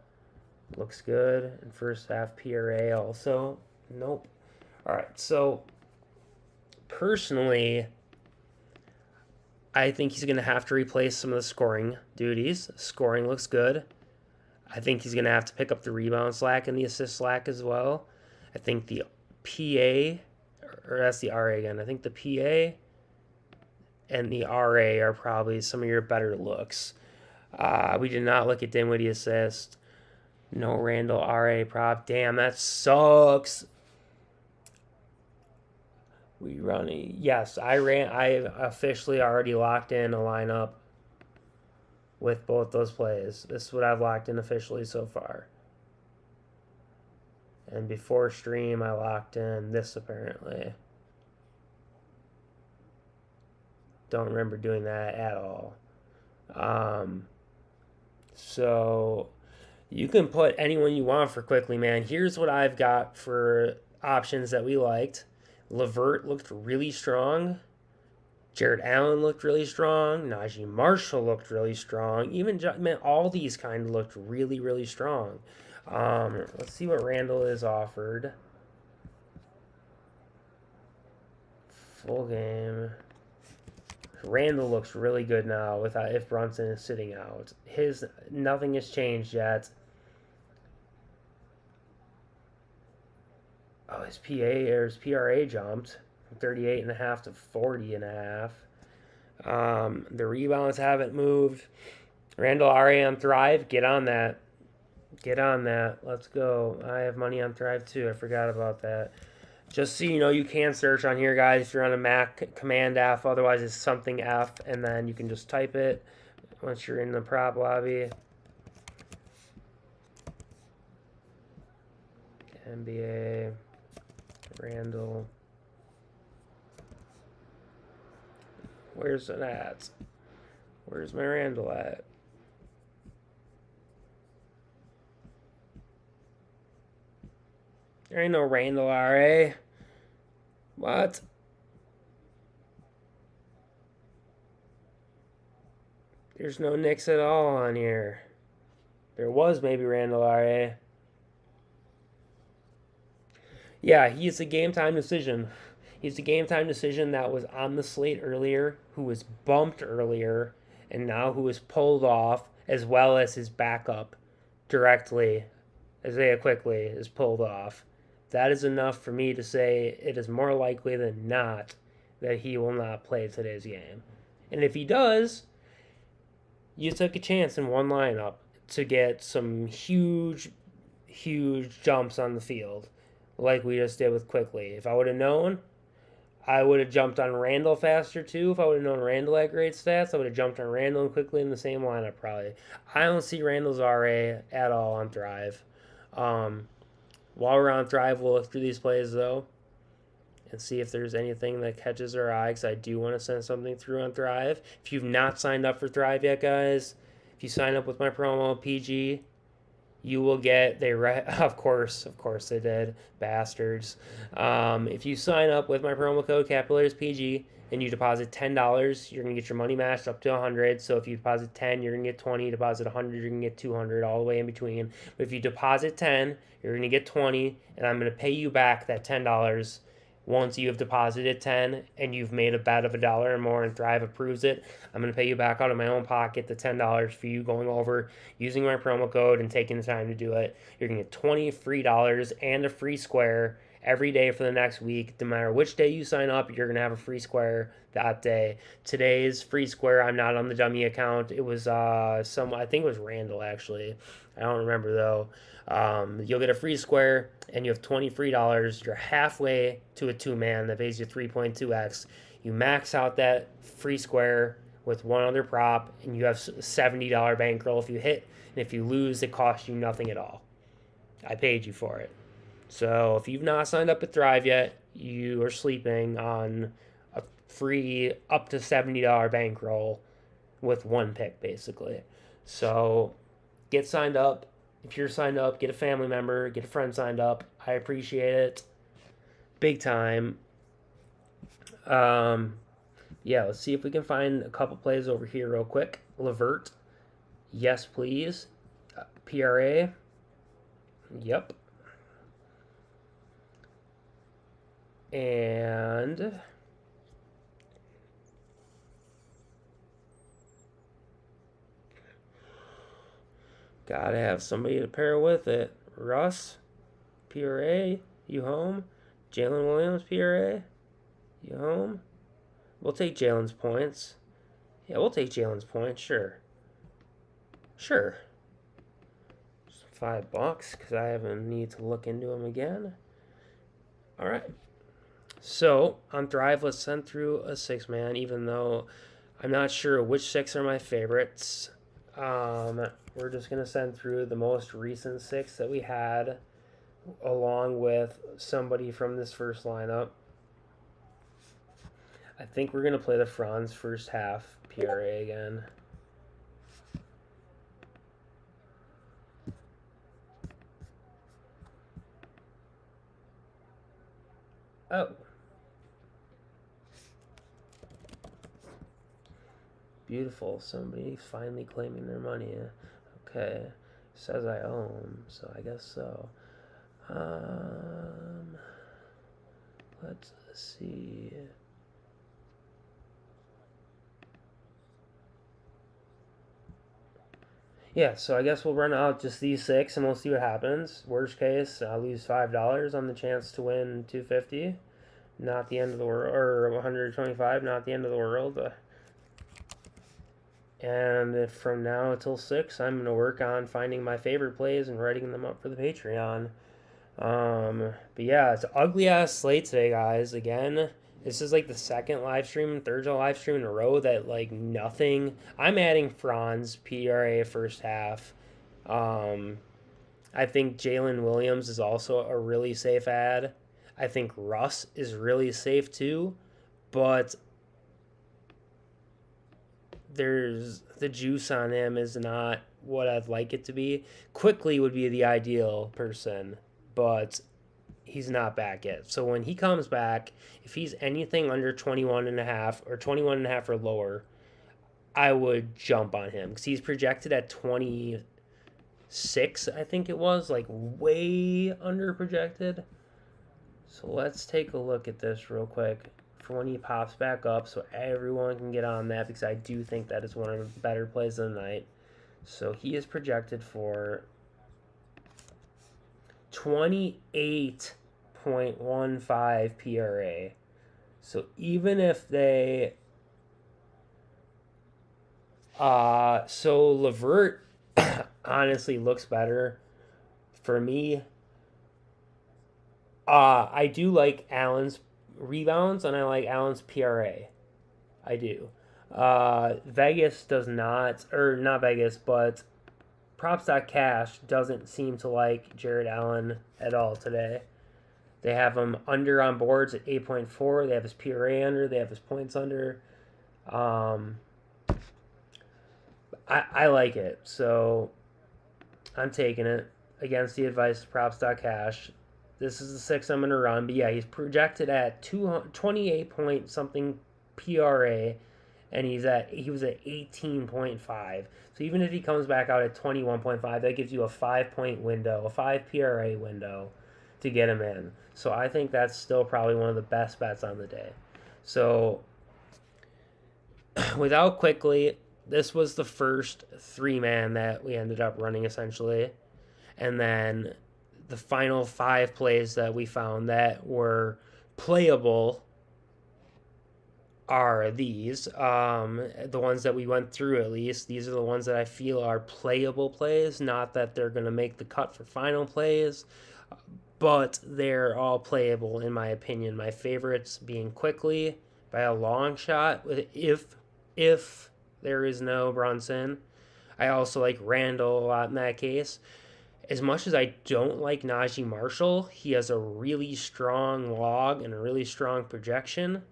Looks good. And first half PRA also. Nope. All right. So, personally, I think he's going to have to replace some of the scoring duties. Scoring looks good. I think he's going to have to pick up the rebound slack and the assist slack as well. I think the PA, or that's the RA again. I think the PA and the RA are probably some of your better looks. We did not look at Dinwiddie assist. No Randall RA prop. Damn, that sucks. We running. Yes, I officially already locked in a lineup with both those plays. This is what I've locked in officially so far. And before stream, I locked in this apparently. Don't remember doing that at all. So you can put anyone you want for quickly, man. Here's what I've got for options that we liked. Levert looked really strong. Jared Allen looked really strong. Najee Marshall looked really strong. Even man, all these kind of looked really, really strong. Let's see what Randall is offered. Full game. Randall looks really good now without if Brunson is sitting out. His nothing has changed yet. Oh, his PA or his PRA jumped from 38.5 to 40.5. The rebounds haven't moved. Randall RA on Thrive. Get on that. Get on that. Let's go. I have money on Thrive too. I forgot about that. Just so you know, you can search on here, guys, if you're on a Mac, Command F. Otherwise, it's something F, and then you can just type it once you're in the prop lobby. NBA Randall. Where's it at? Where's my Randall at? There ain't no Randall RA. What? There's no Knicks at all on here. There was maybe Randall RA. Yeah, he's a game time decision. He's a game time decision that was on the slate earlier, who was bumped earlier, and now who was pulled off, as well as his backup directly. Isaiah Quickly is pulled off. That is enough for me to say it is more likely than not that he will not play today's game. And if he does, you took a chance in one lineup to get some huge, huge jumps on the field, like we just did with Quickly. If I would have known, I would have jumped on Randall faster too. If I would have known Randall had great stats, I would have jumped on Randall and Quickly in the same lineup probably. I don't see Randall's RA at all on Thrive. While we're on Thrive, we'll look through these plays though and see if there's anything that catches our eye, because I do want to send something through on Thrive. If you've not signed up for Thrive yet, guys, if you sign up with my promo PG, you will get of course they did, bastards. If you sign up with my promo code Cavaliers PG and you deposit $10, you're gonna get your money matched up to 100. So if you deposit 10, you're gonna get 20. Deposit 100, you're gonna get 200, all the way in between. But if you deposit 10, you're gonna get 20, and I'm gonna pay you back that $10 once you have deposited 10 and you've made a bet of $1 or more and Thrive approves it. I'm going to pay you back out of my own pocket the $10 for you going over, using my promo code and taking the time to do it. You're going to get 20 free dollars and a free square every day for the next week. No matter which day you sign up, you're going to have a free square that day. Today's free square, I'm not on the dummy account. It was I think it was Randall actually. I don't remember though. You'll get a free square and you have 20 free dollars. You're halfway to a 2-man that pays you 3.2x. You max out that free square with one other prop and you have a $70 bankroll if you hit, and if you lose, it costs you nothing at all. I paid you for it. So if you've not signed up at Thrive yet, you are sleeping on a free up to $70 bankroll with one pick basically. So get signed up. If you're signed up, get a family member, get a friend signed up. I appreciate it. Big time. Yeah, let's see if we can find a couple plays over here real quick. Levert. Yes, please. PRA. Yep. And gotta have somebody to pair with it. Russ, PRA, you home? Jalen Williams, PRA, you home? We'll take Jalen's points. Yeah, we'll take Jalen's points, sure. Sure. $5, because I have a need to look into him again. Alright. So, on Thrive, let's send through a 6-man, even though I'm not sure which 6 are my favorites. We're just going to send through the most recent 6 that we had, along with somebody from this first lineup. I think we're going to play the Franz first half PRA again. Oh. Beautiful. Somebody finally claiming their money. Okay. Says I own, so I guess so. Let's see. Yeah, so I guess we'll run out just these 6 and we'll see what happens. Worst case, I'll lose $5 on the chance to win 250. Not the end of the world, or 125, not the end of the world. And if from now until 6, I'm going to work on finding my favorite plays and writing them up for the Patreon. But yeah, it's an ugly ass slate today, guys. Again, this is like the second live stream, third live stream in a row that like nothing. I'm adding Franz PRA first half. I think Jalen Williams is also a really safe ad. I think Russ is really safe too, but there's the juice on him is not what I'd like it to be. Quickly would be the ideal person, but he's not back yet. So when he comes back, if he's anything under 21 and a half or 21 and a half or lower, I would jump on him because he's projected at 26, I think it was, like way under projected. So let's take a look at this real quick for when he pops back up so everyone can get on that because I do think that is one of the better plays of the night. So he is projected for 28.15 PRA. So even if they so LeVert honestly looks better for me. I do like Allen's rebounds and I like Allen's PRA. I do. Vegas does not, or not Vegas, but props.cash doesn't seem to like Jared Allen at all today. They have him under on boards at 8.4. They have his PRA under. They have his points under. I like it. So I'm taking it against the advice of props.cash. This is the 6 I'm going to run. But yeah, he's projected at 28 point something PRA. And he was at 18.5. So even if he comes back out at 21.5, that gives you a 5-point window, a 5 PRA window to get him in. So I think that's still probably one of the best bets on the day. So without quickly, this was the first 3-man that we ended up running essentially. And then the final 5 plays that we found that were playable are these. The ones that we went through at least. These are the ones that I feel are playable plays. Not that they're going to make the cut for final plays, but they're all playable in my opinion. My favorites being Quickly by a long shot with if there is no Brunson. I also like Randall a lot in that case. As much as I don't like Najee Marshall, he has a really strong log and a really strong projection.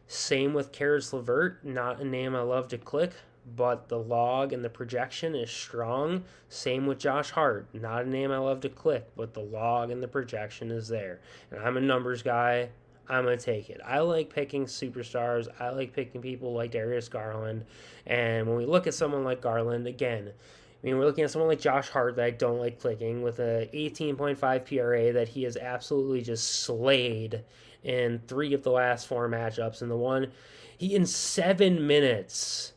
Same with Karis LeVert, not a name I love to click, but the log and the projection is strong. Same with Josh Hart, not a name I love to click, but the log and the projection is there. And I'm a numbers guy. I'm going to take it. I like picking superstars. I like picking people like Darius Garland. And when we look at someone like Garland, again, I mean, we're looking at someone like Josh Hart that I don't like clicking with a 18.5 PRA that he has absolutely just slayed in 3 of the last 4 matchups. And the one, he in 7 minutes,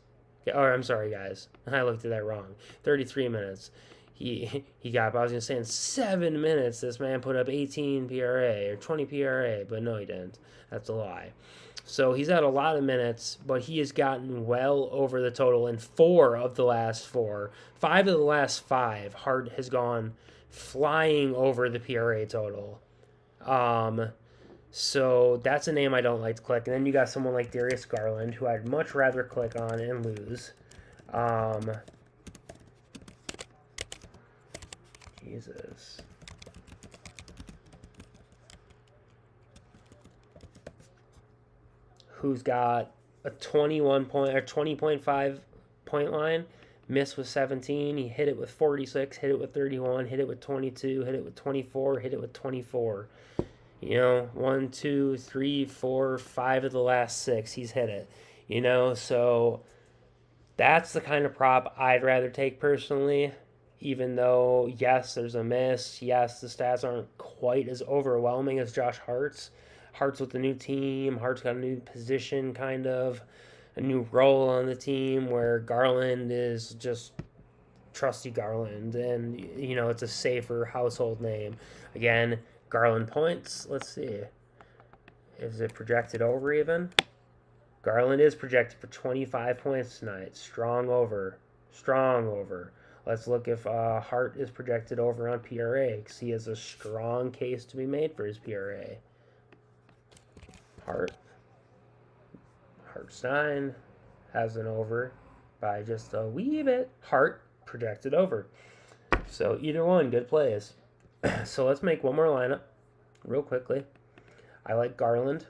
or I'm sorry, guys, I looked at that wrong, 33 minutes. He got, I was going to say in 7 minutes, this man put up 18 PRA or 20 PRA, but no, he didn't. That's a lie. So he's had a lot of minutes, but he has gotten well over the total in 4 of the last 4. 5 of the last 5, Hart has gone flying over the PRA total. So that's a name I don't like to click. And then you got someone like Darius Garland, who I'd much rather click on and lose. Jesus. Who's got a 21 point or 20.5 point line, missed with 17, he hit it with 46, hit it with 31, hit it with 22, hit it with 24, hit it with 24. You know, 1, 2, 3, 4, 5 of the last 6, he's hit it. You know, so that's the kind of prop I'd rather take personally. Even though, yes, there's a miss. Yes, the stats aren't quite as overwhelming as Josh Hart's. Hart's with the new team. Hart's got a new position, kind of a new role on the team, where Garland is just trusty Garland, and you know it's a safer household name. Again, Garland points. Let's see, is it projected over even? Garland is projected for 25 points tonight. Strong over. Strong over. Let's look if Hart is projected over on PRA, because he has a strong case to be made for his PRA. Hartstein has an over by just a wee bit. Hart projected over. So either one, good plays. So let's make one more lineup real quickly. I like Garland.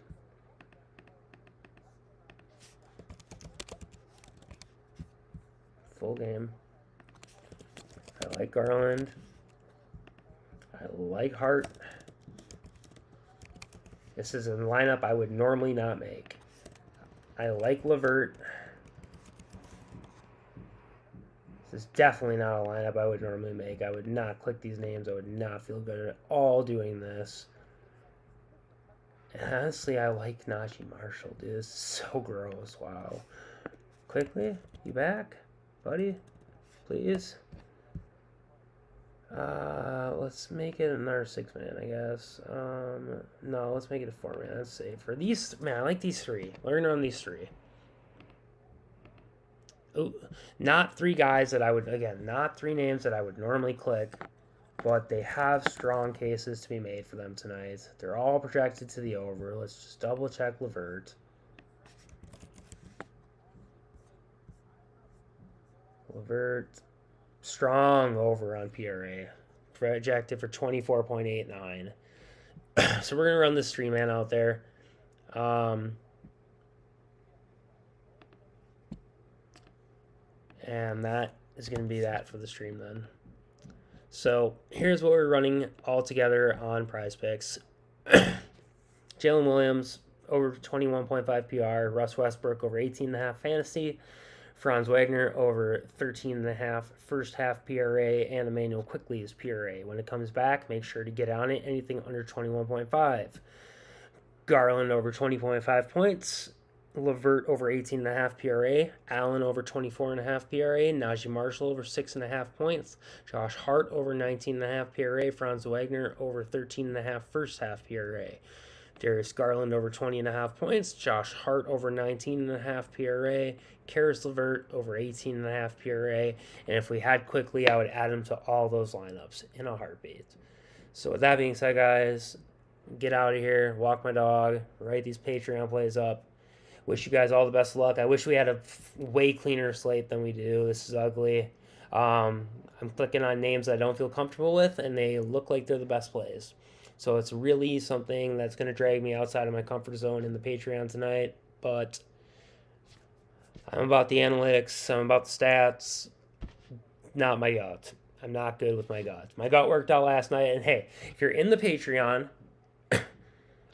Full game. I like Garland. I like Hart. This is a lineup I would normally not make. I like LeVert. This is definitely not a lineup I would normally make. I would not click these names. I would not feel good at all doing this. And honestly, I like Najee Marshall, dude. This is so gross. Wow. Quickly, you back, buddy? Please. Let's make it another 6-man, I guess. No, let's make it a 4-man. That's safer. These, man, I like these 3. Learn on these 3. Ooh, not 3 guys that I would, again, not 3 names that I would normally click, but they have strong cases to be made for them tonight. They're all projected to the over. Let's just double check LeVert. LeVert, strong over on PRA. Projected for 24.89. So we're going to run this 3-man out there. And that is going to be that for the stream then. So here's what we're running all together on Prize Picks. Jalen Williams over 21.5 PR. Russ Westbrook over 18.5 fantasy. Franz Wagner over 13.5 first half PRA, and Emmanuel Quickley's PRA. When it comes back, make sure to get on it. Anything under 21.5. Garland over 20.5 points. LeVert over 18.5 PRA. Allen over 24.5 PRA. Najee Marshall over 6.5 points. Josh Hart over 19.5 PRA. Franz Wagner over 13.5 first half PRA. Darius Garland over 20.5 points. Josh Hart over 19.5 PRA. Karis LeVert over 18.5 PRA. And if we had Quickly, I would add him to all those lineups in a heartbeat. So with that being said, guys, get out of here, walk my dog, write these Patreon plays up. Wish you guys all the best of luck. I wish we had a way cleaner slate than we do. This is ugly. I'm clicking on names I don't feel comfortable with, and they look like they're the best plays. So it's really something that's going to drag me outside of my comfort zone in the Patreon tonight. But I'm about the analytics. I'm about the stats. Not my gut. I'm not good with my gut. My gut worked out last night. And hey, if you're in the Patreon,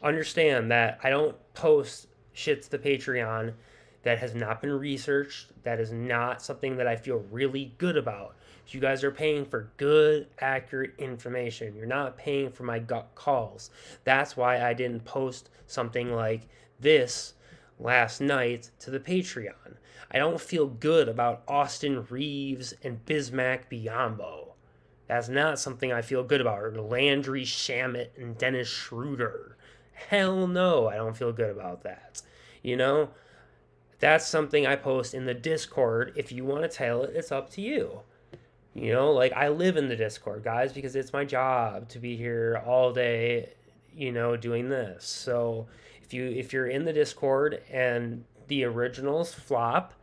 understand that I don't post shit to the Patreon that has not been researched. That is not something that I feel really good about. You guys are paying for good, accurate information. You're not paying for my gut calls. That's why I didn't post something like this last night to the Patreon. I don't feel good about Austin Reeves and Bismack Biyombo. That's not something I feel good about. Or Landry Shamet and Dennis Schroeder. Hell no, I don't feel good about that. You know, that's something I post in the Discord. If you want to tell it, it's up to you. You know, like I live in the Discord, guys, because it's my job to be here all day, you know, doing this. So if you're in the Discord and the originals flop,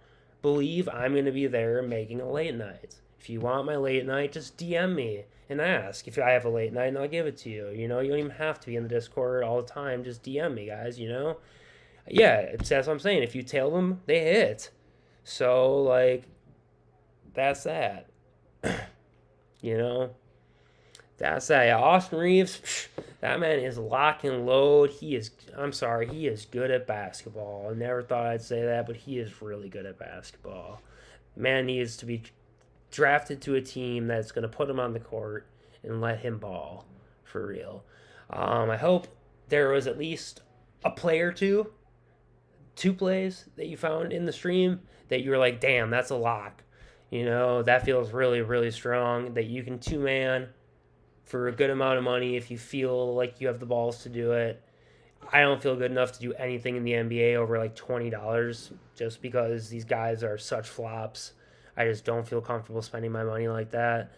believe I'm going to be there making a late night. If you want my late night, just DM me and ask if I have a late night and I'll give it to you. You know, you don't even have to be in the Discord all the time. Just DM me, guys, you know? Yeah, that's what I'm saying. If you tail them, they hit. So, like, that's that. You know? That's that. Yeah, Austin Reeves, that man is lock and load. I'm sorry, he is good at basketball. I never thought I'd say that, but he is really good at basketball. Man needs to be drafted to a team that's going to put him on the court and let him ball for real. I hope there was at least a play or two plays that you found in the stream that you were like, damn, that's a lock. That feels really, really strong that you can two-man for a good amount of money if you feel like you have the balls to do it. I don't feel good enough to do anything in the NBA over like $20 just because these guys are such flops. I just don't feel comfortable spending my money like that.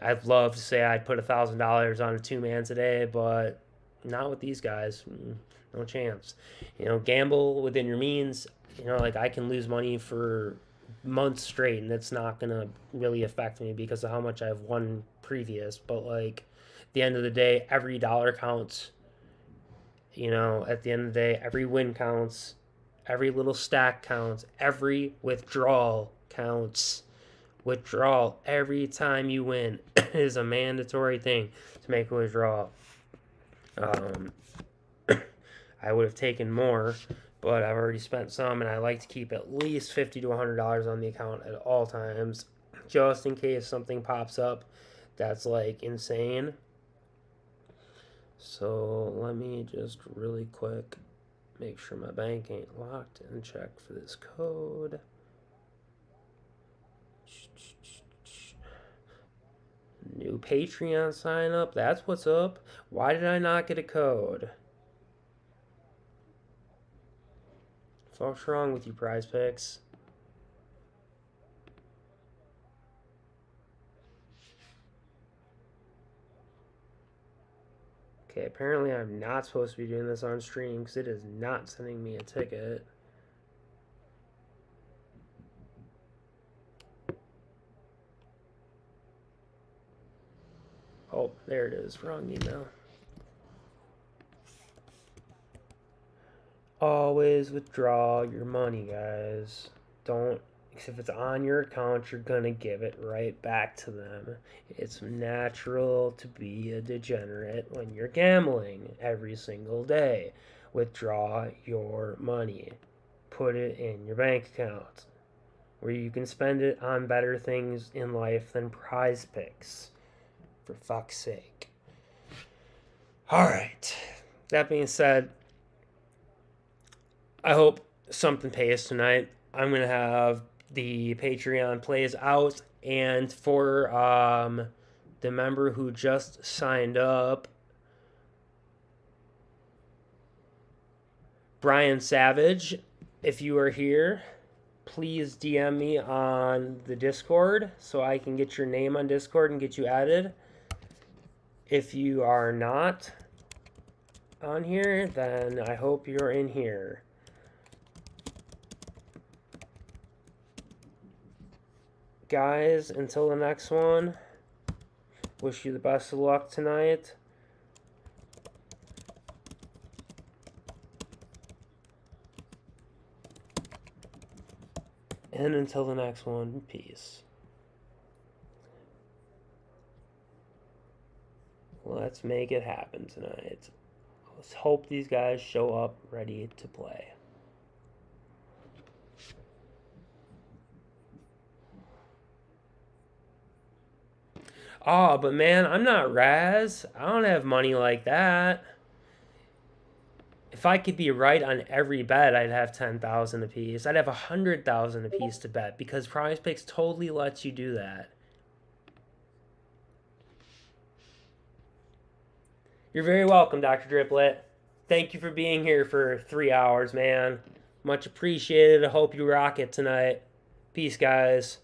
I'd love to say I'd put $1,000 on a two-man today, but not with these guys. No chance. Gamble within your means. Like I can lose money for months straight, and it's not gonna really affect me because of how much I've won previous. But like, at the end of the day, every dollar counts. At the end of the day, every win counts. Every little stack counts. Every withdrawal counts. Withdrawal every time you win is a mandatory thing to make a withdrawal. I would have taken more, but I've already spent some, and I like to keep at least $50 to $100 on the account at all times, just in case something pops up that's like insane. So let me just really quick make sure my bank ain't locked and check for this code. New Patreon sign up. That's what's up. Why did I not get a code? What's wrong with you, Prize Picks? Okay, apparently I'm not supposed to be doing this on stream because it is not sending me a ticket. Oh, there it is. Wrong email. Always withdraw your money, guys. Don't, if it's on your account, you're gonna give it right back to them. It's natural to be a degenerate when you're gambling every single day. Withdraw your money. Put it in your bank account where you can spend it on better things in life than Prize Picks. For fuck's sake. Alright. That being said, I hope something pays tonight. I'm going to have the Patreon plays out. And for the member who just signed up, Brian Savage, if you are here, please DM me on the Discord so I can get your name on Discord and get you added. If you are not on here, then I hope you're in here. Guys, until the next one, wish you the best of luck tonight. And until the next one, peace. Let's make it happen tonight. Let's hope these guys show up ready to play. Oh, but man, I'm not Raz. I don't have money like that. If I could be right on every bet, I'd have 10,000 apiece. I'd have 100,000 apiece to bet because Prize Picks totally lets you do that. You're very welcome, Dr. Driplet. Thank you for being here for 3 hours, man. Much appreciated. I hope you rock it tonight. Peace, guys.